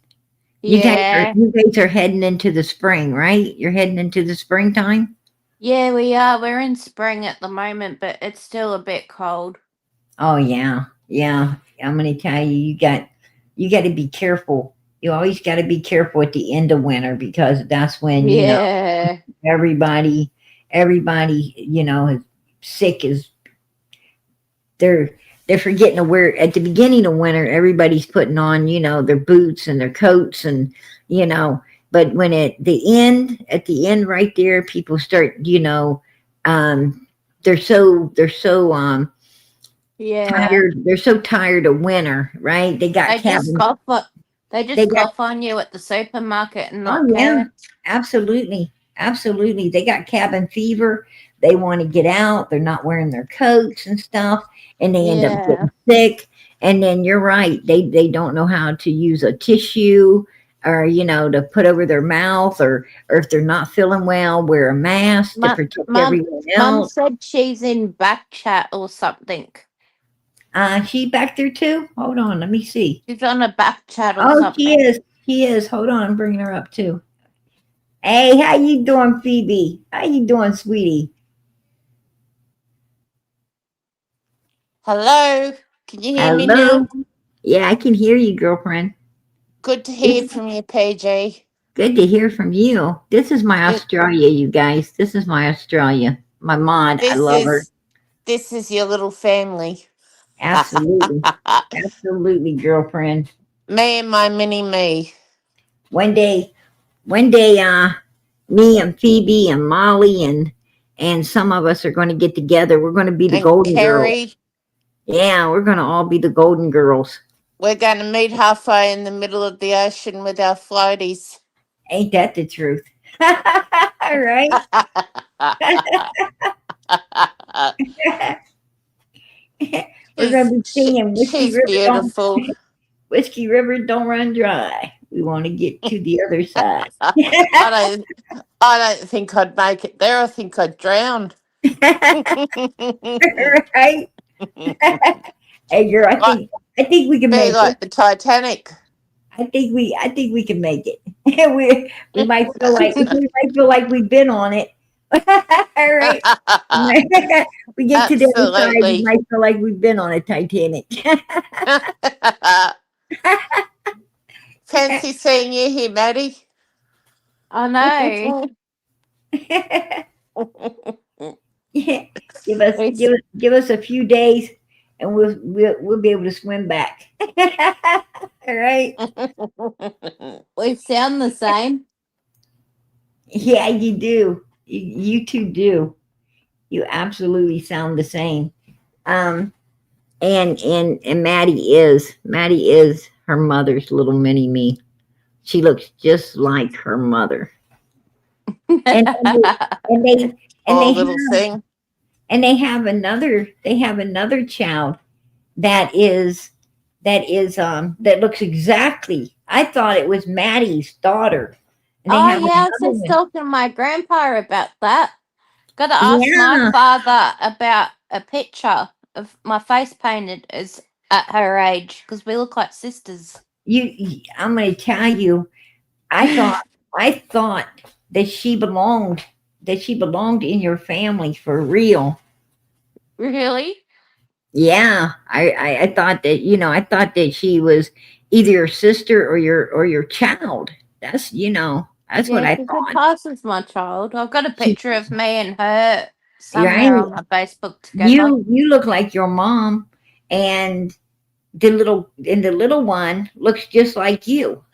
Yeah. You guys are heading into the spring, right? You're heading into the springtime? Yeah, we are. We're in spring at the moment, but it's still a bit cold. Oh, yeah. Yeah. I'm going to tell you, you got to be careful. You always got to be careful at the end of winter because that's when, everybody, is sick is they're forgetting to wear at the beginning of winter, everybody's putting on, their boots and their coats and, but when at the end right there, people start, they're so Yeah. tired. They're so tired of winter, right? They got They just cabins. scoff at, they They just got scoff on you at the supermarket and Oh not yeah, care. absolutely, absolutely. They got cabin fever. They want to get out. They're not wearing their coats and stuff, and they end up Yeah. getting sick. And then you're right. They don't know how to use a tissue or to put over their mouth or if they're not feeling well, wear a mask to Mum, protect mum, everyone mum else. said she's in back chat or something. She back there too. Hold on, let me see. She's on a back chat or Oh, she something. is. She is. Hold on, I'm bringing her up too. Hey, how you doing, Phoebe? How you doing, sweetie? Hello, can you hear me now? Hello. Yeah, I can hear you, girlfriend. Good to hear from you, PG. Good to hear from you. This is my You- Australia, you guys. This is my Australia. My mod. I This love her. is your little family. Absolutely. Absolutely, girlfriend. Me and my mini me. One day, me and Phoebe and Molly and some of us are going to get together. We're going to be the And Golden Girls. Kerry, Yeah, we're going to all be the Golden Girls. we're going to meet halfway in the middle of the ocean with our floaties. Ain't that the truth? All right. We're going to be singing Whiskey She's River don't beautiful. Whiskey River don't run dry. We want to get to the other side. I don't think I'd make it there. I think I'd drown. Right? Hey girl, I think we can Be make like it. the Titanic. I think we can make it. we might feel like we've been on it. All right. We get to the other side, we Absolutely. might feel like we've been on a Titanic. Fancy seeing you here, Maddie. I know. Yeah. Give us a few days and we'll be able to swim back. All right. We sound the same. Yeah, you do. You two do. You absolutely sound the same. And Maddie is her mother's little mini me. She looks just like her mother. And they and Poor they little have thing. and they have another child that that looks exactly. I thought it was Maddie's daughter. And they Oh have yeah, I was another just one. talking to my grandpa about that. Got to ask my Yeah. father about a picture of my face painted as at her age because we look like sisters. I'm going to tell you, I thought that she belonged in your family for real. Really? Yeah, I thought that I thought that she was either your sister or your child. That's what Yeah, I she could thought. pass as my child. I've got a picture of me and her Right? somewhere on my Facebook together. You look like your mom, and the little one looks just like you.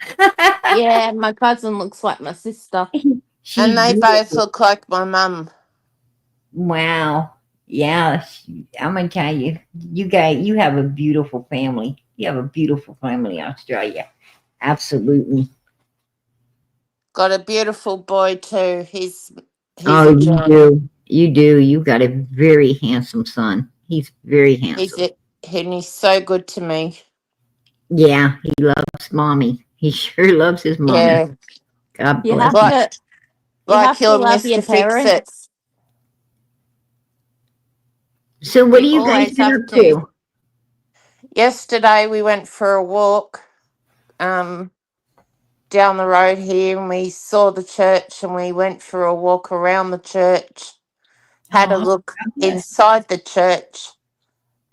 Yeah, my cousin looks like my sister. She's And they both beautiful. look like my mum. Wow. Yeah, I'm gonna tell you, you have a beautiful family. You have a beautiful family, Australia. Absolutely. Got a beautiful boy too. He's Oh, a you gem. do. You do. You got a very handsome son. He's very handsome. And he's so good to me. Yeah, he loves mommy. He sure loves his mommy. Yeah. God You bless have him. to you Like have to love your Mr. Fix-It. parents. So what You have you guys always been have up to. to? Yesterday we went for a walk down the road here and we saw the church and we went for a walk around the church. Had a Oh, look God bless. inside the church.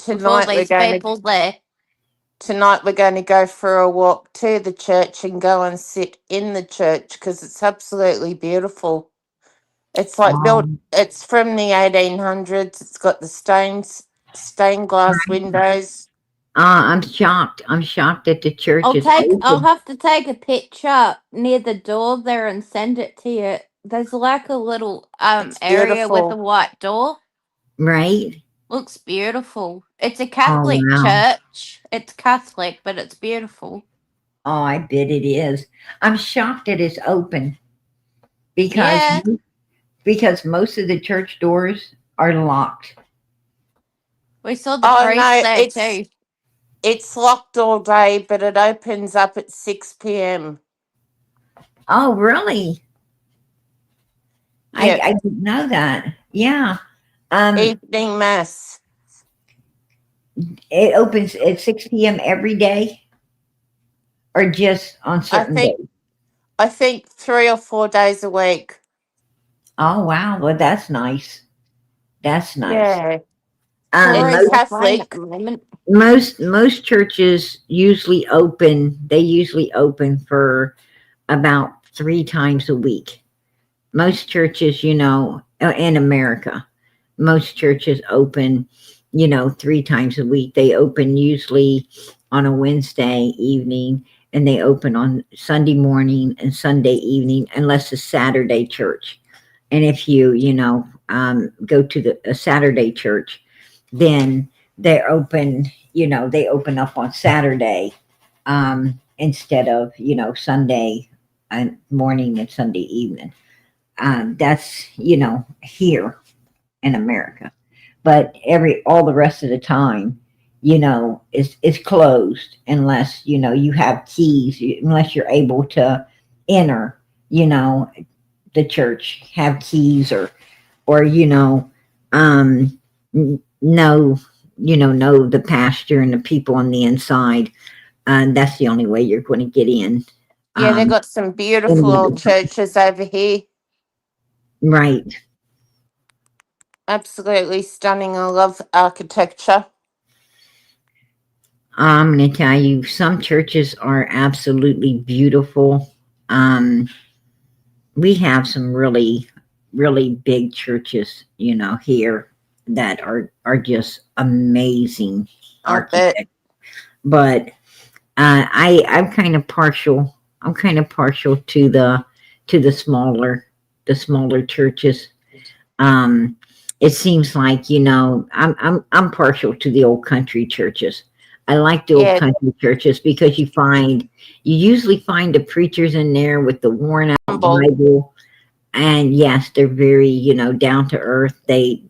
With all Tonight these people there. Tonight we're going to go for a walk to the church and go and sit in the church because it's absolutely beautiful. It's like built. Um, It's from the 1800s. It's got the stained glass windows. I'm shocked. I'm shocked that the church is I'll open. have to take a picture near the door there and send it to you. There's like a little It's area with a beautiful. white door. right? Looks beautiful. It's a Oh, Catholic wow. church. It's Catholic, but it's beautiful. Oh, I bet it is. I'm shocked that it's open because Yeah, because most of the church doors are locked. we saw the oh priest no, there too. it's locked all day, but it opens up at 6 p.m. Oh, really? Yep, I didn't know that. Yeah. Um, evening mass. it opens at 6 p.m. every day or just on I certain think days? I think 3 or 4 days a week. Oh, wow. Well, that's nice. That's nice. Yeah, Um, for That's a most, so fun at Catholic. the moment. most churches usually open, they usually open for about 3 times a week. Most churches, in America, most churches open, 3 times a week. They open usually on a Wednesday evening and they open on Sunday morning and Sunday evening, unless it's Saturday church. And if you, go to a Saturday church, then they open up on Saturday, instead of, Sunday morning and Sunday evening. That's, here in America. But all the rest of the time, is closed unless, you have keys, unless you're able to enter, you know, the church, have keys or, know, know the pastor and the people on the inside. And that's the only way you're going to get in. Yeah, they Um, got some beautiful any old other time. churches over here. Right. Absolutely stunning. I love architecture. I'm going to tell you, some churches are absolutely beautiful. Um, we have some really, really big churches, here that are just amazing I bet. architect. But I'm kind of partial. I'm kind of partial to the smaller churches. Um, it seems like, I'm partial to the old country churches. I like the old Yeah, country churches because you usually find the preachers in there with the worn out humble. Bible. And yes, they're very, down to earth. They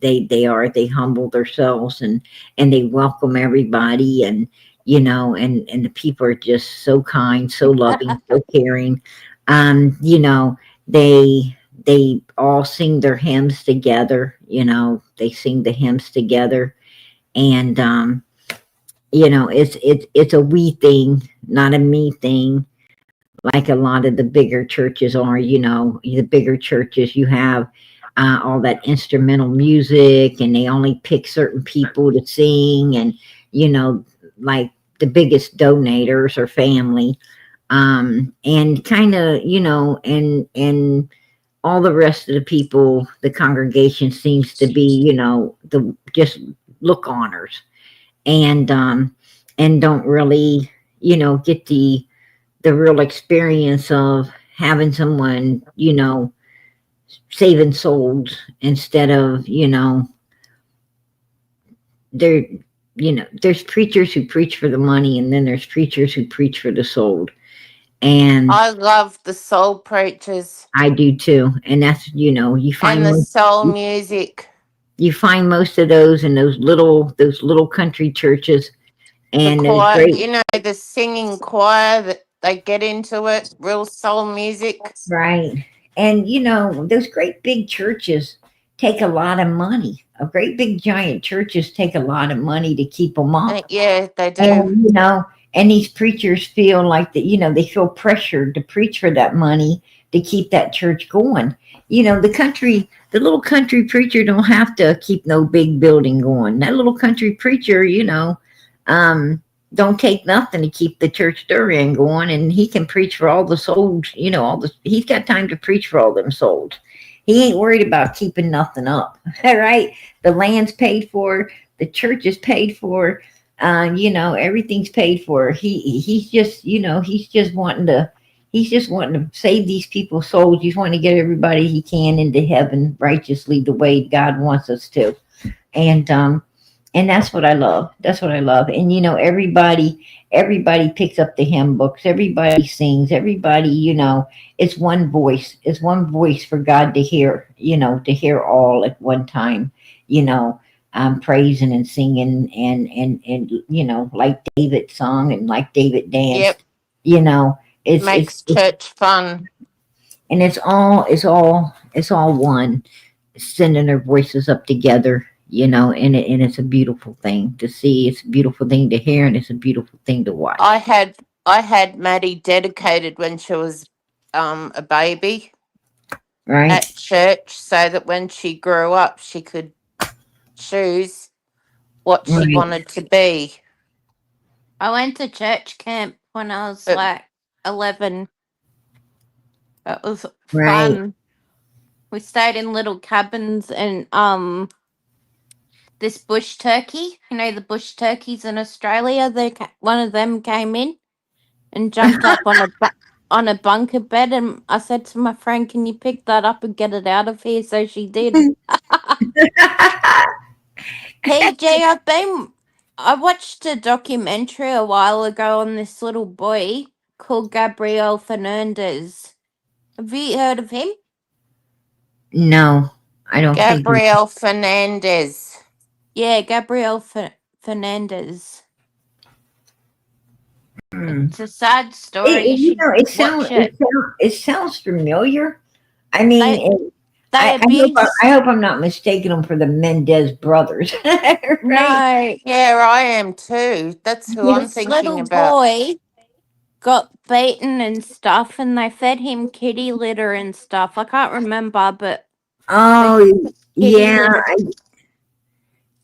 humble themselves and they welcome everybody, and, and the people are just so kind, so loving, so caring. They all sing their hymns together, they sing the hymns together. And, it's a we thing, not a me thing, like a lot of the bigger churches are. The bigger churches, you have all that instrumental music, and they only pick certain people to sing, and, you know, like the biggest donators are family, and kind of, and all the rest of the people, the congregation seems to be, the just look honors, and don't really, get the real experience of having someone, saving souls, instead of, there, there's preachers who preach for the money, and then there's preachers who preach for the soul. And I love the soul preachers I do too. And that's, you and find the soul music. most of those in those little country churches, The and those choir, great. the singing choir that they get into it, real soul music. Right. And, those great big churches take a lot of money. A great big giant churches take a lot of money to keep them up. Yeah, they do. And, and these preachers feel like that, they feel pressured to preach for that money to keep that church going. The little country preacher don't have to keep no big building going. That little country preacher, don't take nothing to keep the church they're in going, and he can preach for all the souls, he's got time to preach for all them souls. He ain't worried about keeping nothing up. All right. The land's paid for, the church is paid for, everything's paid for. He's just, he's just wanting to save these people's souls. He's wanting to get everybody he can into heaven righteously the way God wants us to. and that's what I love. That's what I love. And everybody picks up the hymn books. Everybody sings. Everybody, it's one voice. It's one voice for God to hear. To hear all at one time. You know, praising and singing and like David sung and like David danced. Yep. You know, Makes it's church fun. and it's all one sending their voices up together, and it's a beautiful thing to see. It's a beautiful thing to hear, and it's a beautiful thing to I watch. had Maddie dedicated when she was a baby Right? at church, so that when she grew up, she could choose what she Right. wanted to be. I went to church camp when I was But like 11. It was Right. fun. We stayed in little cabins and this bush turkey, the bush turkeys in Australia, one of them came in and jumped up on a bunker bed, and I said to my friend, "Can you pick that up and get it out of here?" So she did. PJ, I watched a documentary a while ago on this little boy called Gabriel Fernandez. Have you heard of him? No, I don't think. Gabriel Fernandez. Yeah, Gabriel Fernandez. Hmm. It's a sad story. You should It watch sounds it. it sounds familiar. I mean, They they I abuse. hope I'm not mistaking them for the Mendez brothers, right? No, Yeah, I am too. That's who I'm this thinking little about. boy got beaten and stuff, and they fed him kitty litter and stuff. I can't remember, but they Oh, fed him kitty yeah, litter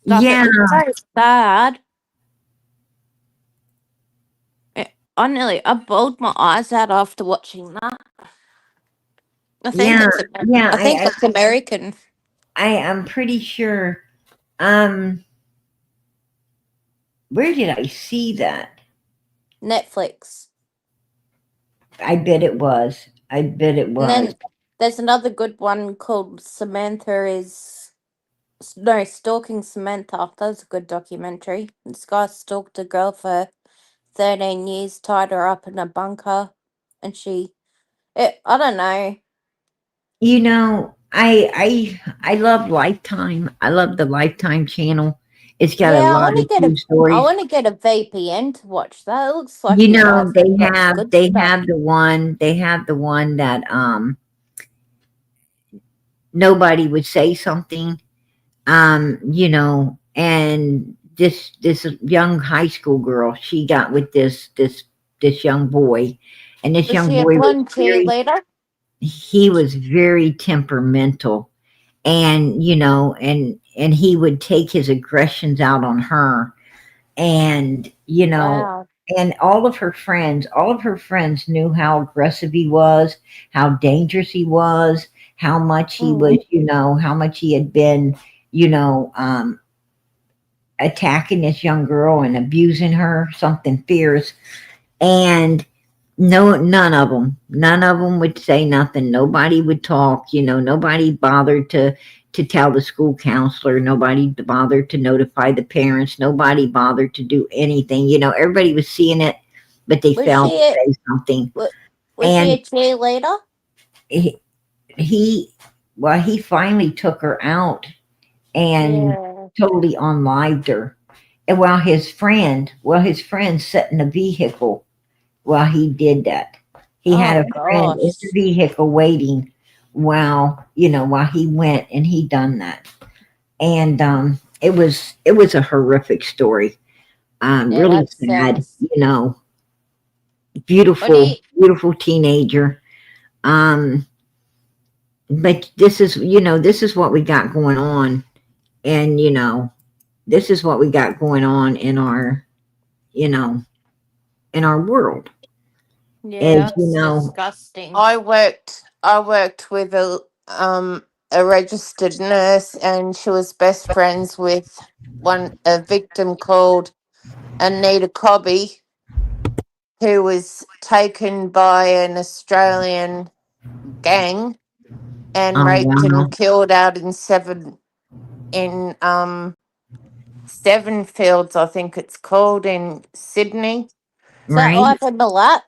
stuff. It yeah, was so sad. I bawled my eyes out after watching that. I think yeah, it's yeah. I think it's American. I am pretty sure. Um, where did I see that? Netflix. I bet it was. I bet it And was. then there's another good one called Stalking Samantha. That's a good documentary. This guy stalked a girl for 13 years, tied her up in a bunker, and I don't know. I love Lifetime. I love the Lifetime channel. It's got a Yeah, lot of true I stories. want to get a VPN to watch that. It looks like you guys They have got have good they stuff. have the one that nobody would say something. And this young high school girl, she got with this young boy, and this Was young she a boy was blonde very cheerleader? he was very temperamental, and and he would take his aggressions out on her, and Wow. and all of her friends knew how aggressive he was, how dangerous he was, how much he was, Mm. how much he had been, you know um attacking this young girl and abusing her, something fierce. And no, none of them would say nothing. Nobody would talk. Nobody bothered to tell the school counselor. Nobody bothered to notify the parents. Nobody bothered to do anything. Everybody was seeing it, but they Was failed she to a, say something. wa- was she a And cheerleader? he, he well, he finally took her out and Yeah. totally unlived her. And while his friend sat in a vehicle while he did that. He had Oh a friend in the gosh. vehicle waiting while he went and he done that. And it was a horrific story. Yeah, Really that sad, sounds. What do you? beautiful teenager. Um, but this is what we got going on, and this is what we got going on you know, in our world. Yeah, Is it's disgusting. I worked with a registered nurse, and she was best friends with a victim called Anita Cobby, who was taken by an Australian gang and Oh raped and wow. killed out in Seven in Sevenfields, I think it's called, in Sydney. Is that Right? like a Milat?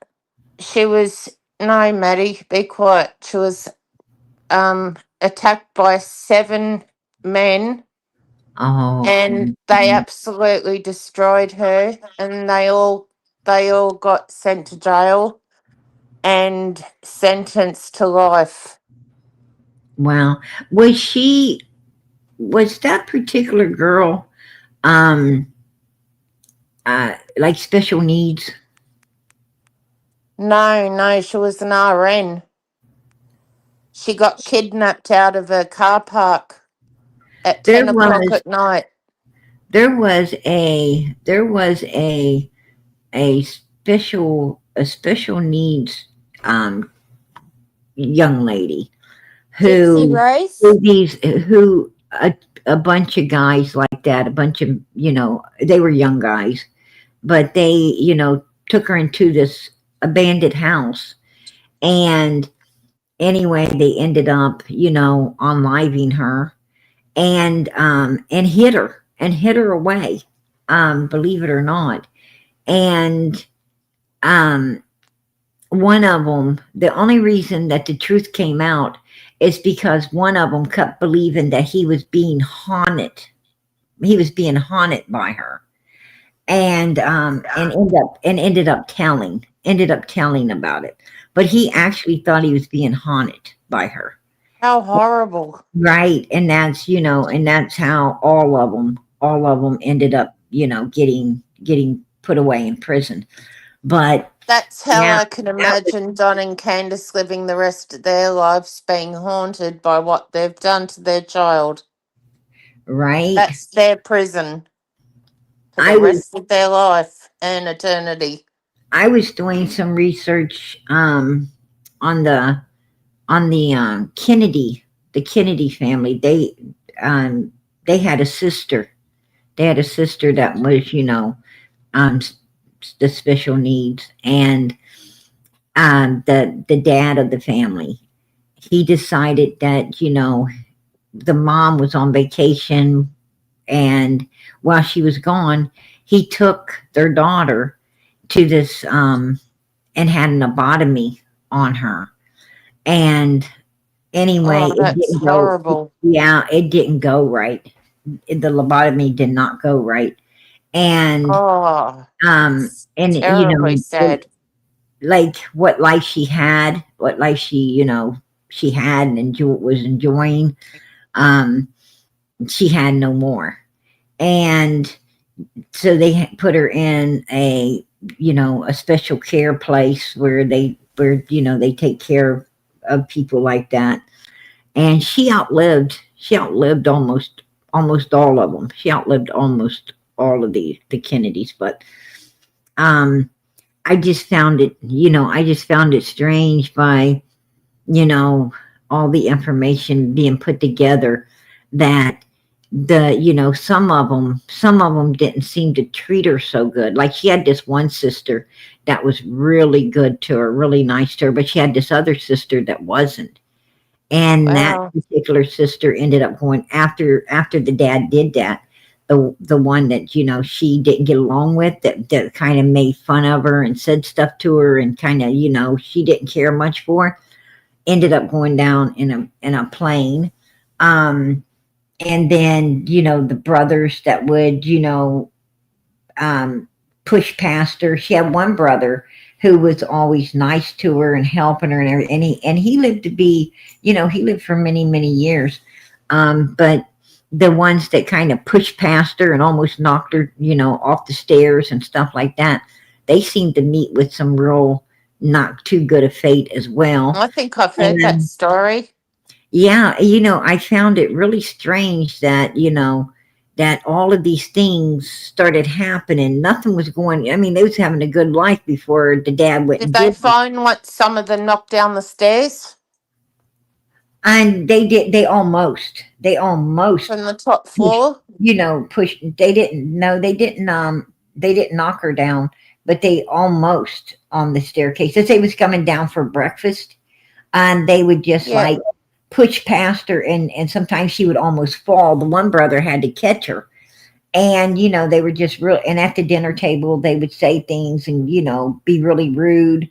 She was, no, Maddie, be quiet. She was attacked by 7 men, Oh, and they absolutely destroyed her, and they all got sent to jail and sentenced to life. wow. Was that particular girl, like special needs? No, she was an RN. She got kidnapped out of a car park at There 10 o'clock was, at night. there was a special needs, young lady Dixie who Rose? who a bunch of guys like that, a bunch of, they were young guys, but they, took her into this abandoned house. And anyway, they ended up, unliving her and hid her away, believe it or not. And um one of them, the only reason that the truth came out is because one of them kept believing that he was being haunted. He was being haunted by her, and ended up telling about it. But he actually thought he was being haunted by her. How horrible. Right. And that's how all of them ended up, getting put away in prison. But That's how yeah, I can that was imagine Don and Candace living the rest of their lives, being haunted by what they've done to their child. right. That's their prison for the I was rest of their life and eternity. I was doing some research on the Kennedy, the Kennedy family. They had a sister. They had a sister that was, um the special needs. And the dad of the family, he decided that, the mom was on vacation, and while she was gone, he took their daughter to this and had an lobotomy on her. And anyway, Oh, it that's didn't go. horrible. Yeah, it didn't go right. The lobotomy did not go right. And Oh, um it's and terribly sad. like what life she had and was enjoying, um she had no more. And so they put her in a special care place where they take care of people like that. And she outlived almost all of them. She outlived almost all of the Kennedys. But um I just found it strange by, you know, all the information being put together, that some of them didn't seem to treat her so good. Like, she had this one sister that was really good to her, really nice to her, but she had this other sister that wasn't. And that Wow. particular sister ended up going after the dad did that. The one that, she didn't get along with, that kind of made fun of her and said stuff to her, and kind of, she didn't care much for, ended up going down in a plane. And then, the brothers that would, push past her. She had one brother who was always nice to her and helping her and everything. And he lived to be, he lived for many, many years. But the ones that kind of pushed past her and almost knocked her, off the stairs and stuff like that, they seemed to meet with some real not too good a fate as well. I think I've heard that And story. yeah, I found it really strange that, that all of these things started happening. Nothing was going, I mean, they was having a good life before the dad went Did and they did. find what some of them knocked down the stairs And they almost from the top pushed, floor? pushed. They didn't knock her down, but they almost on the staircase. As they was coming down for breakfast, and they would just Yeah. like push past her, and sometimes she would almost fall. The one brother had to catch her. And, they were just real. And at the dinner table, they would say things and, be really rude.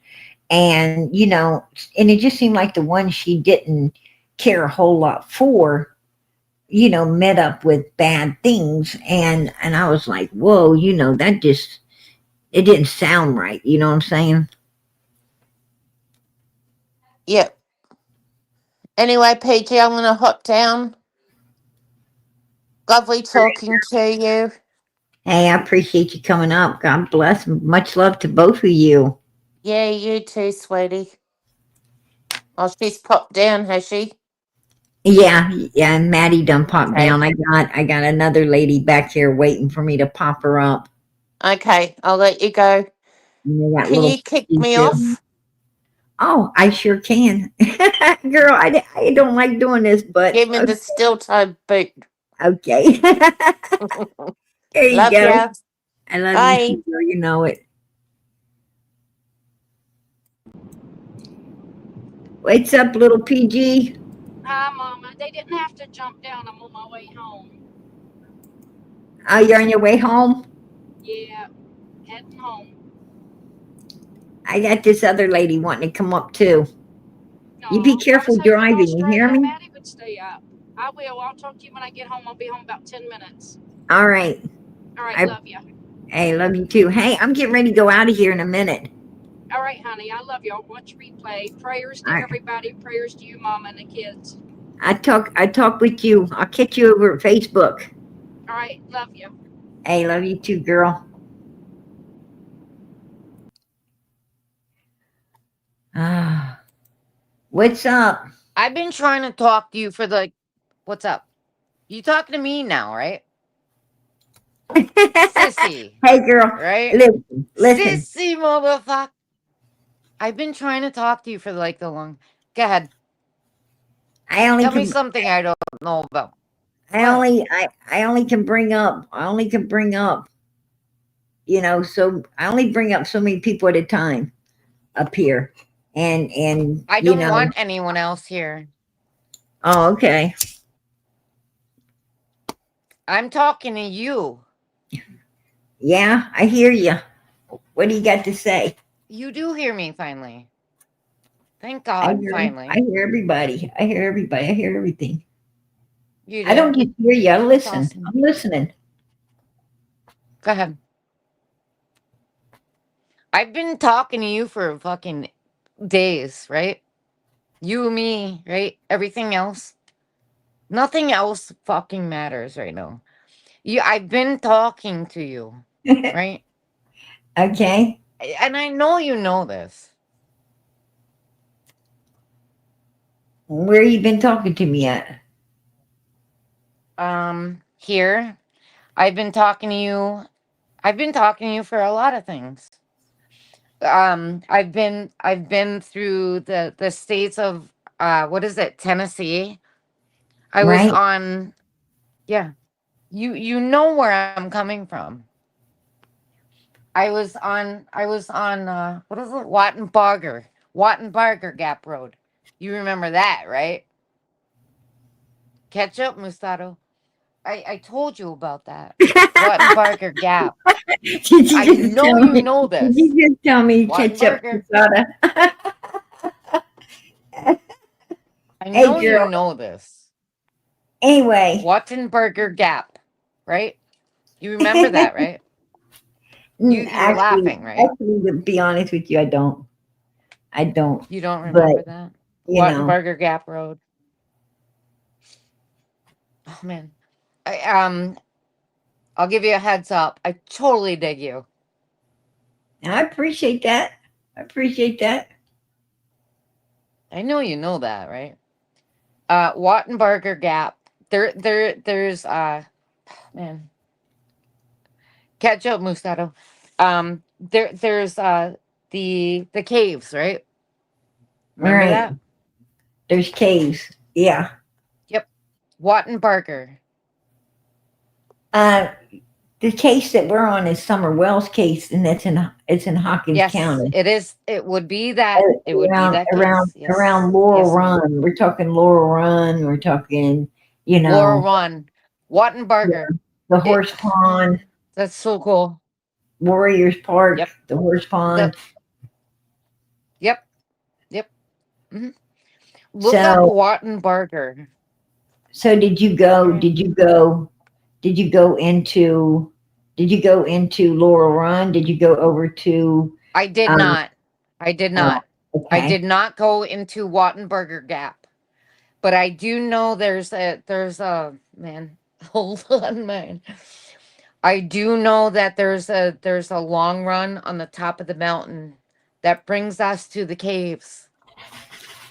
And, and it just seemed like the one she didn't care a whole lot for, met up with bad things. And I was like, whoa, that just, it didn't sound right. You know what I'm saying? Yep. Anyway, PG, I'm going to hop down. Lovely talking to you. Hey, I appreciate you coming up. God bless. Much love to both of you. Yeah, you too, sweetie. Oh, she's popped down, has she? Yeah, yeah, and Maddie done popped Okay. down. I got another lady back here waiting for me to pop her up. Okay, I'll let you go. And they got Can little you kick puppies me too. off? Oh, I sure can. Girl, I don't like doing this, but Give me the steel toe boot. okay. There you Love go. ya. I love Bye. you too, girl. You know it. What's up, little PG? Hi, Mama. They didn't have to jump down. I'm on my way home. Oh, you're on your way home? Yeah, heading home. I got this other lady wanting to come up too. You be I careful was hoping driving, you hear Australia me? Maddie would stay up. I will. I'll talk to you when I get home. I'll be home about 10 minutes. All right. All right, love you. Hey, love you too. Hey, I'm getting ready to go out of here in a minute. All right, honey. I love you. I'll watch replay. Prayers to All right. everybody. Prayers to you, Mama, and the kids. I talk with you. I'll catch you over at Facebook. All right, love you. Hey, love you too, girl. Ah, what's up? I've been trying to talk to you for what's up? You talking to me now, right? Sissy. Hey, girl. Right? Listen. Sissy, motherfucker. I've been trying to talk to you for the long. Go ahead. Tell me something I don't know about. I only can bring up. So I only bring up so many people at a time up here, and I don't want anyone else here. Oh, okay. I'm talking to you. Yeah, I hear you. What do you got to say? You do hear me finally. Thank God, finally. I hear everybody. I hear everybody. I hear everything. You do. I don't just hear you. I listen. Awesome. I'm listening. Go ahead. I've been talking to you for fucking days, right? You, me, right? Everything else. Nothing else fucking matters right now. I've been talking to you, right? Okay. And I know you know this. Where you been talking to me at? Here. I've been talking to you. I've been talking to you for a lot of things. I've been through the states of what is it, Tennessee. I was Right. on, yeah. You know where I'm coming from. I was on what is it? Wattenbarger Gap Road. You remember that, right? Ketchup, Mustato. I told you about that. Wattenbarger Gap. I know you know this. Did you just tell me ketchup Wattenbarger. soda? I know Hey, you girl. know this. Anyway. Wattenbarger Gap, right? You remember that, right? You're laughing, right? Actually, to be honest with you, I don't. You don't remember that? You know. Wattenbarger Gap Road. Oh man. I'll give you a heads up. I totally dig you. I appreciate that. I know you know that, right? Wattenbarger Gap. There's man. Ketchup Mustato. There's the caves, right? Remember Right. that? There's caves. Yeah. Yep. Wattenbarger. The case that we're on is Summer Wells case, and it's in Hawkins Yes, County. it is. It would be that. It would be that Around case. Yes. Laurel Yes, ma'am. Run. We're talking Laurel Run. We're talking, you Laurel know, Run, Wattenberger. the It, Horse Pond, that's so cool. Warriors Park, Yep. the Horse Pond. Yep. Yep. hmm Look up So Wattenberger. so did you go? Did you go? Did you go into? Did you go into Laurel Run? Did you go over to? I did not. I did not. I Okay. did not go into Wattenberger Gap. But I do know there's a man. Hold on, man. I do know that there's a long run on the top of the mountain that brings us to the caves.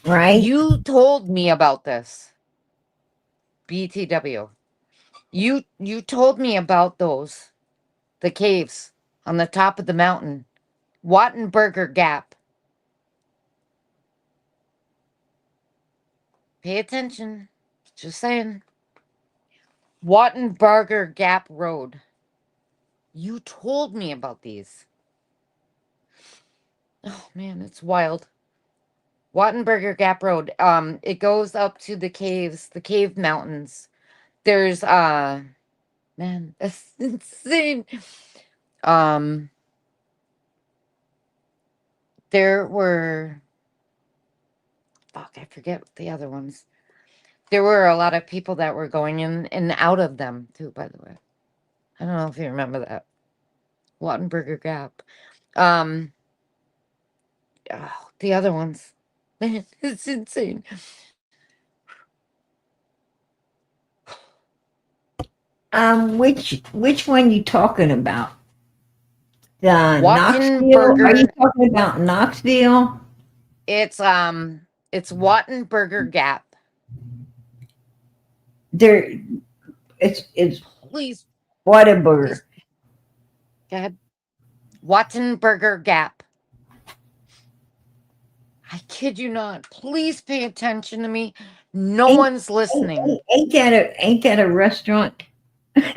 Right. You told me about this. BTW. You told me about those. The caves on the top of the mountain. Wattenberger Gap. Pay attention. Just saying. Wattenberger Gap Road. You told me about these. Oh man, it's wild. Wattenberger Gap Road. It goes up to the caves, the cave mountains. There's man, that's insane. There were fuck, I forget the other ones. There were a lot of people that were going in and out of them too, by the way. I don't know if you remember that. Wattenberger Gap. The other ones. Man, it's insane. Which one you talking about? The Knoxville? Are you Wattenberger. talking about Knoxville? It's Wattenberger Gap. There, it's Please, Whataburger. go ahead. Wattenberger Gap. I kid you not. Please pay attention to me. No one's listening. Ain't that a restaurant? Ain't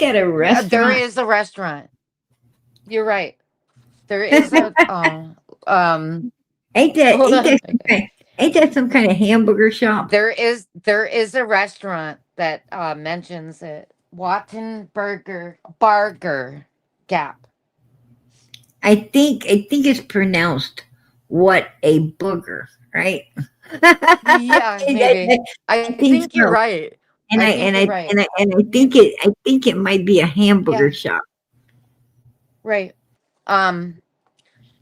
that a Yeah, restaurant? there is a restaurant. You're right. There is a Ain't that hold on. ain't that some kind of hamburger shop? There is a restaurant that mentions it. Wattenberger Gap. I think it's pronounced what a booger, right? Yeah, maybe. I think you're so. right. And I think it might be a hamburger shop. Right.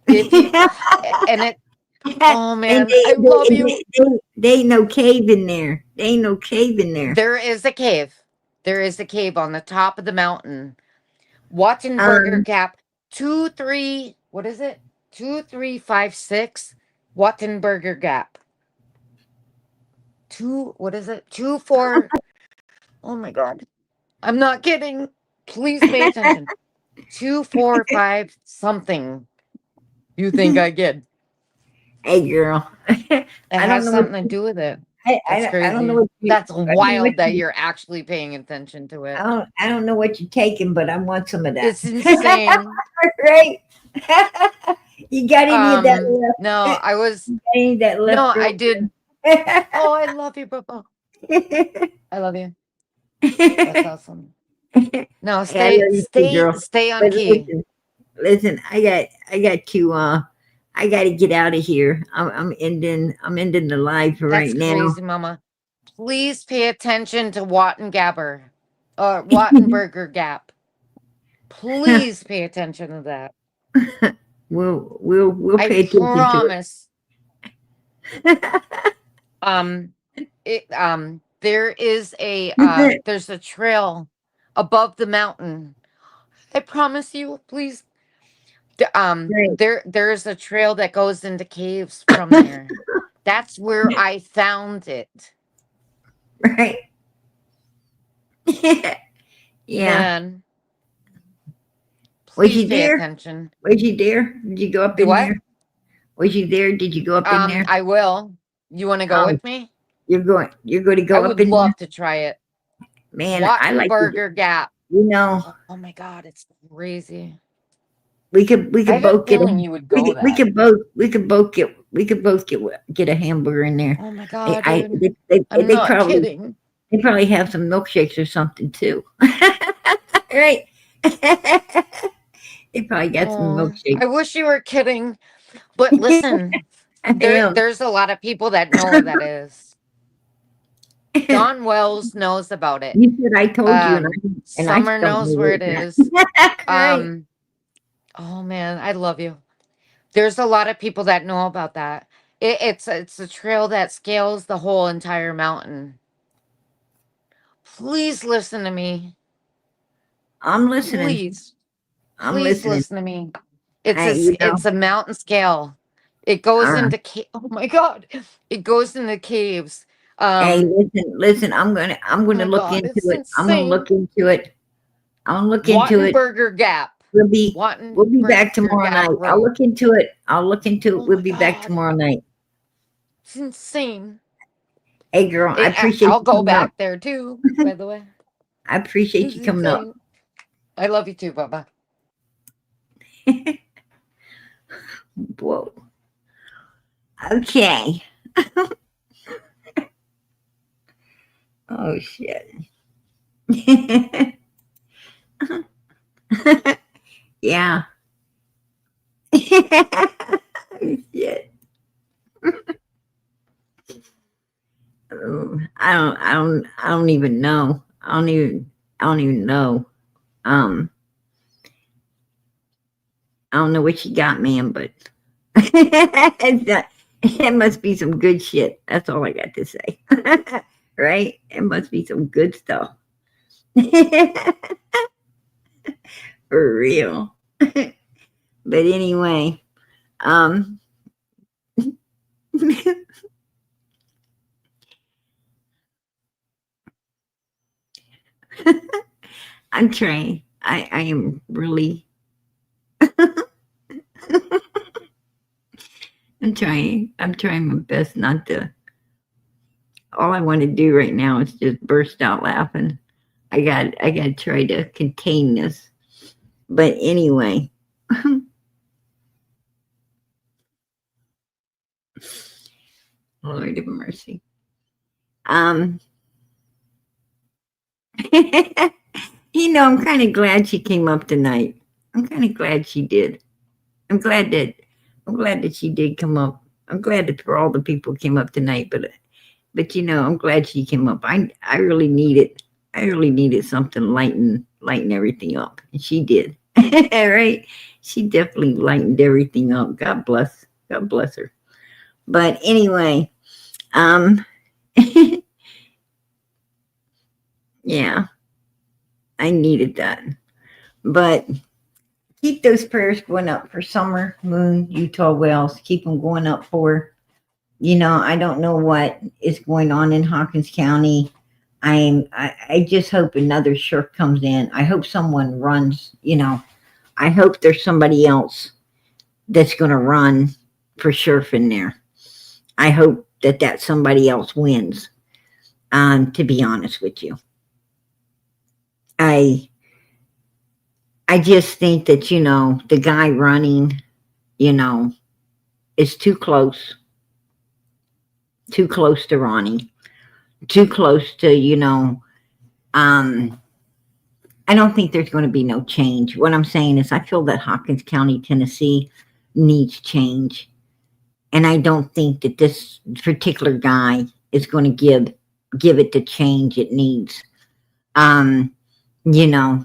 If you and it oh man, I love you. They ain't no cave in there. There ain't no cave in there. There is a cave. There is a cave on the top of the mountain. Wattenberger Gap 23, what is it? 2356 Wattenberger Gap. What is it? 24. Oh my god. I'm not kidding. Please pay attention. 245 something. You think I get? Hey girl. It has something to do with it. That's crazy. I don't know what That's wild that you're actually paying attention to it. I don't know what you're taking, but I want some of that. It's insane. Right? You got any of that left? No, I was. Any of that left? No, I did. Oh, I love you, Papa. I love you. That's awesome. No, stay on But key. Listen, I got to get out of here. I'm ending the live right now. That's crazy, Mama. Please pay attention to Wattenberger Gap. Please pay attention to that. We'll pay attention promise. To it. There is a there's a trail above the mountain. I promise you, please. There's a trail that goes into caves from there. That's where I found it. Right. Yeah. Man, Was you pay there? attention. Was you there? Did you go up in there? Was you there? Did you go up in there? I will. You want to go with me? You're going to go I up would in love there? to try it. Man, I like Wattenberger Gap. You know, Oh my God, it's crazy. we could I have a both get feeling you would go there. we could both get a hamburger in there. Oh my I, God, I dude. they, I'm they not probably kidding. they probably have some milkshakes or something too. Right? They probably got some Oh, milkshakes. I wish you were kidding. But listen, I am. there's a lot of people that know where that is. Don Wells knows about it. You said I told you, and I Summer don't know knows where where it it's is. at. Right? Oh man, I love you. There's a lot of people that know about that. It's a trail that scales the whole entire mountain. Please listen to me. I'm listening. Please, I'm please listening. listen to me. You know. It's a mountain scale. It All goes right. into oh my God. It goes into caves. Hey, Um, listen. I'm oh gonna my look God, into it's it. I'm gonna insane. look into it. I'll look into it. Wattenberger Gap. We'll be back Wattenberger tomorrow Gap night. I'll Road. look into it. I'll look into it. Oh We'll my be back God. tomorrow night. It's insane. Hey, girl, I appreciate I'll you go coming up. back there too, by the way. I appreciate It's you coming up. insane. I love you too, Bubba. Whoa. Okay. Oh shit. Yeah. Shit. I don't even know. I don't even know. Um, I don't know what you got, man, but it must be some good shit. That's all I got to say. Right? It must be some good stuff. For real. But anyway, um, I'm trying. I am really. I'm trying my best not to. All I want to do right now is just burst out laughing. I got to try to contain this. But anyway, Lord have mercy. I'm kind of glad she came up tonight. I'm kind of glad she did. I'm glad that she did come up. I'm glad that for all the people came up tonight, but I'm glad she came up. I really needed something lighten everything up, and she did. Right? She definitely lightened everything up. God bless her. But anyway, yeah, I needed that. But keep those prayers going up for Summer, Moon, Utah Wells. Keep them going up for. I don't know what is going on in Hawkins County. I just hope another sheriff comes in. I hope someone runs. I hope there's somebody else that's going to run for sheriff in there. I hope that somebody else wins. To be honest with you, I just think that the guy running, is too close to Ronnie, too close to I don't think there's going to be no change. What I'm saying is I feel that Hawkins County, Tennessee needs change. And I don't think that this particular guy is going to give it the change it needs. You know,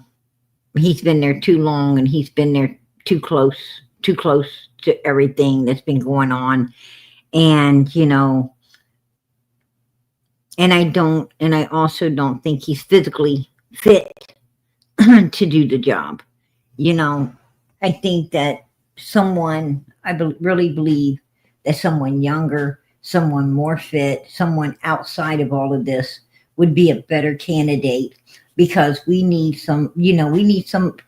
he's been there too long and he's been there too close to everything that's been going on. And, and I also don't think he's physically fit to do the job. I think that really believe that someone younger, someone more fit, someone outside of all of this would be a better candidate, because we need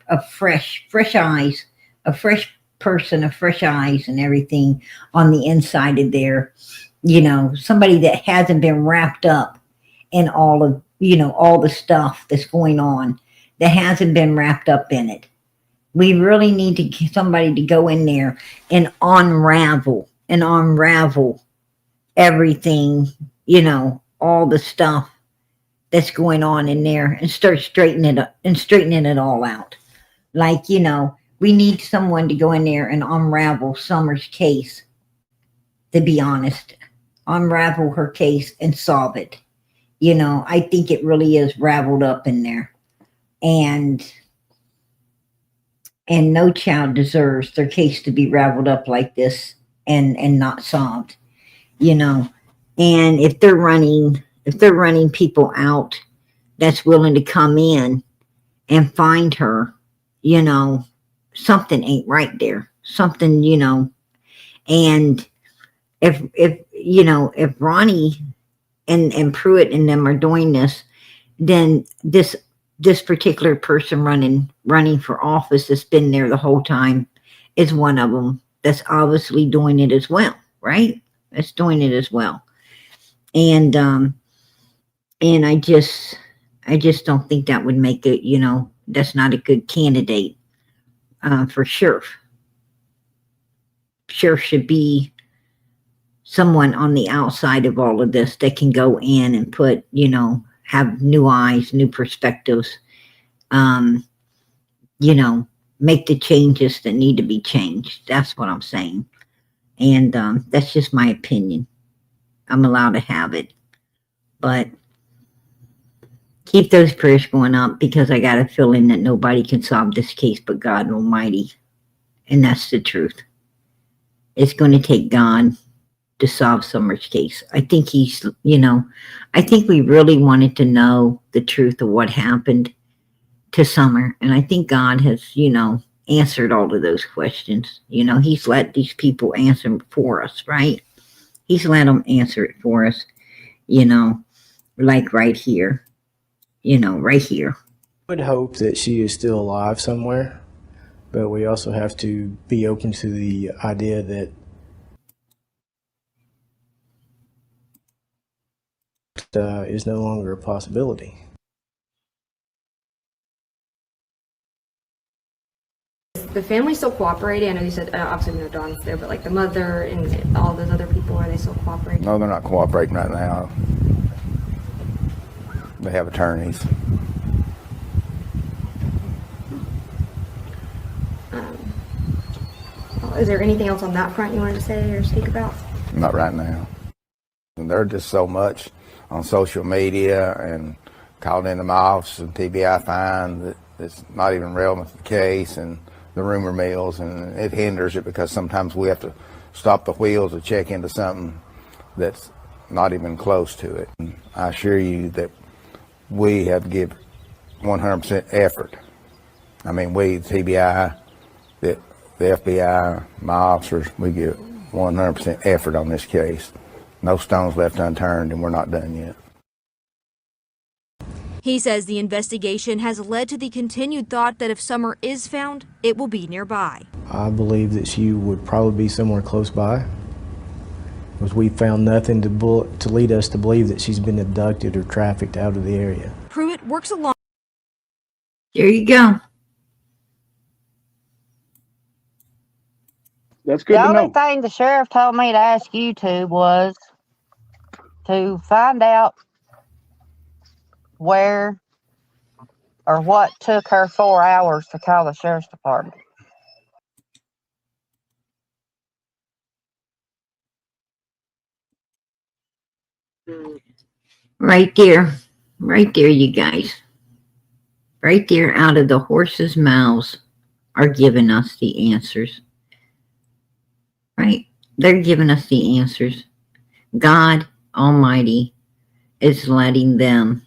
a fresh eyes, a fresh person, a fresh eyes and everything on the inside of there. Somebody that hasn't been wrapped up in all of, all the stuff that's going on. that hasn't been wrapped up in it. We really need to get somebody to go in there and unravel everything, all the stuff that's going on in there and start straightening it all out. Like, we need someone to go in there and unravel Summer's case, to be honest. Unravel her case and solve it. I think it really is raveled up in there. And no child deserves their case to be raveled up like this and not solved. And if they're running people out that's willing to come in and find her, something ain't right there. Something, and if Ronnie and Pruitt and them are doing this, then this particular person running for office that's been there the whole time is one of them that's obviously doing it as well, right? That's doing it as well. And I just don't think that would make it, that's not a good candidate for sheriff. Sheriff should be someone on the outside of all of this that can go in and put, have new eyes, new perspectives, make the changes that need to be changed. That's what I'm saying. And that's just my opinion. I'm allowed to have it. But keep those prayers going up, because I got a feeling that nobody can solve this case but God Almighty. And that's the truth. It's going to take God to solve Summer's case. I think I think we really wanted to know the truth of what happened to Summer. And I think God has, answered all of those questions. He's let these people answer them for us, right? He's let them answer it for us, like right here, right here. I would hope that she is still alive somewhere, but we also have to be open to the idea that is no longer a possibility. The family still cooperating? I know you said obviously no Dawn's there, but like the mother and all those other people, are they still cooperating? No, they're not cooperating right now. They have attorneys. Is there anything else on that front you wanted to say or speak about? Not right now. And they're just so much on social media and calling into my office and TBI fine that it's not even relevant to the case, and the rumor mills, and it hinders it because sometimes we have to stop the wheels to check into something that's not even close to it. And I assure you that we have to give 100% effort. I mean, we, TBI, the FBI, my officers, we give 100% effort on this case. No stones left unturned, and we're not done yet. He says the investigation has led to the continued thought that if Summer is found, it will be nearby. I believe that she would probably be somewhere close by, because we found nothing to lead us to believe that she's been abducted or trafficked out of the area. Pruitt works along. There you go. That's good The to only know. thing the sheriff told me to ask you to was to find out where or what took her 4 hours to call the sheriff's department. Right there, you guys. Right there, out of the horses' mouths are giving us the answers. Right? They're giving us the answers. God Almighty is letting them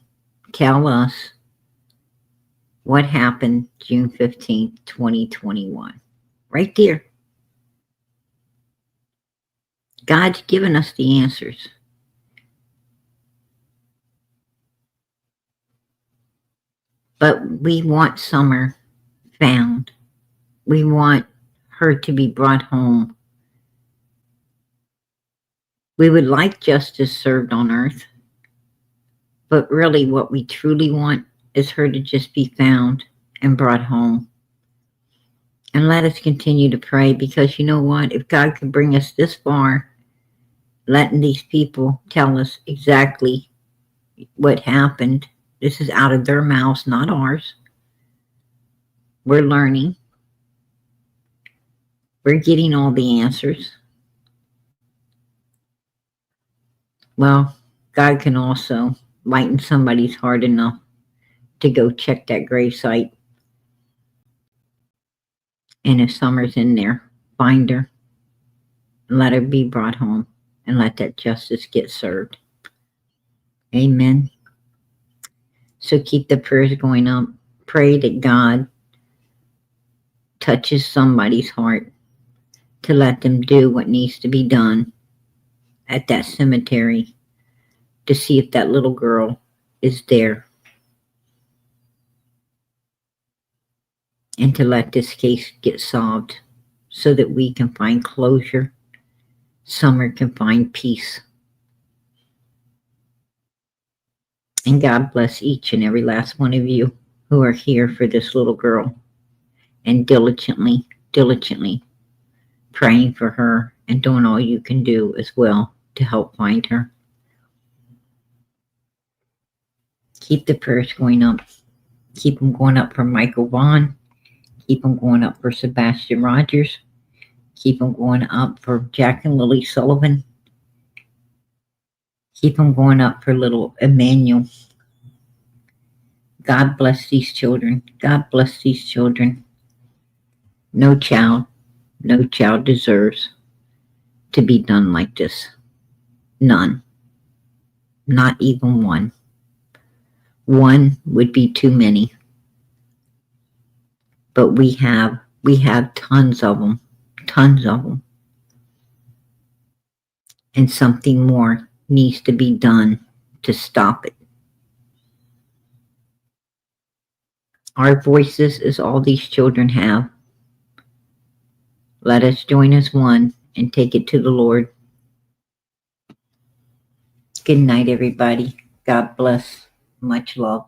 tell us what happened June 15th, 2021. Right there. God's given us the answers. But we want Summer found. We want her to be brought home. We would like justice served on earth. But really what we truly want is her to just be found and brought home. And let us continue to pray, because you know what? If God could bring us this far, letting these people tell us exactly what happened, this is out of their mouths, not ours. We're learning. We're getting all the answers. Well, God can also lighten somebody's heart enough to go check that gravesite. And if Summer's in there, find her, and let her be brought home, and let that justice get served. Amen. So keep the prayers going up. Pray that God touches somebody's heart to let them do what needs to be done at that cemetery to see if that little girl is there, and to let this case get solved so that we can find closure. Summer can find peace. And God bless each and every last one of you who are here for this little girl and diligently praying for her and doing all you can do as well to help find her. Keep the prayers going up. Keep them going up for Michael Vaughn. Keep them going up for Sebastian Rogers. Keep them going up for Jack and Lily Sullivan. Keep them going up for little Emmanuel. God bless these children. God bless these children. No child deserves to be done like this. None. Not even one. One would be too many. But we have tons of them. Tons of them. And something more needs to be done to stop it. Our voices is all these children have. Let us join as one and take it to the Lord. Good night, everybody. God bless. Much love.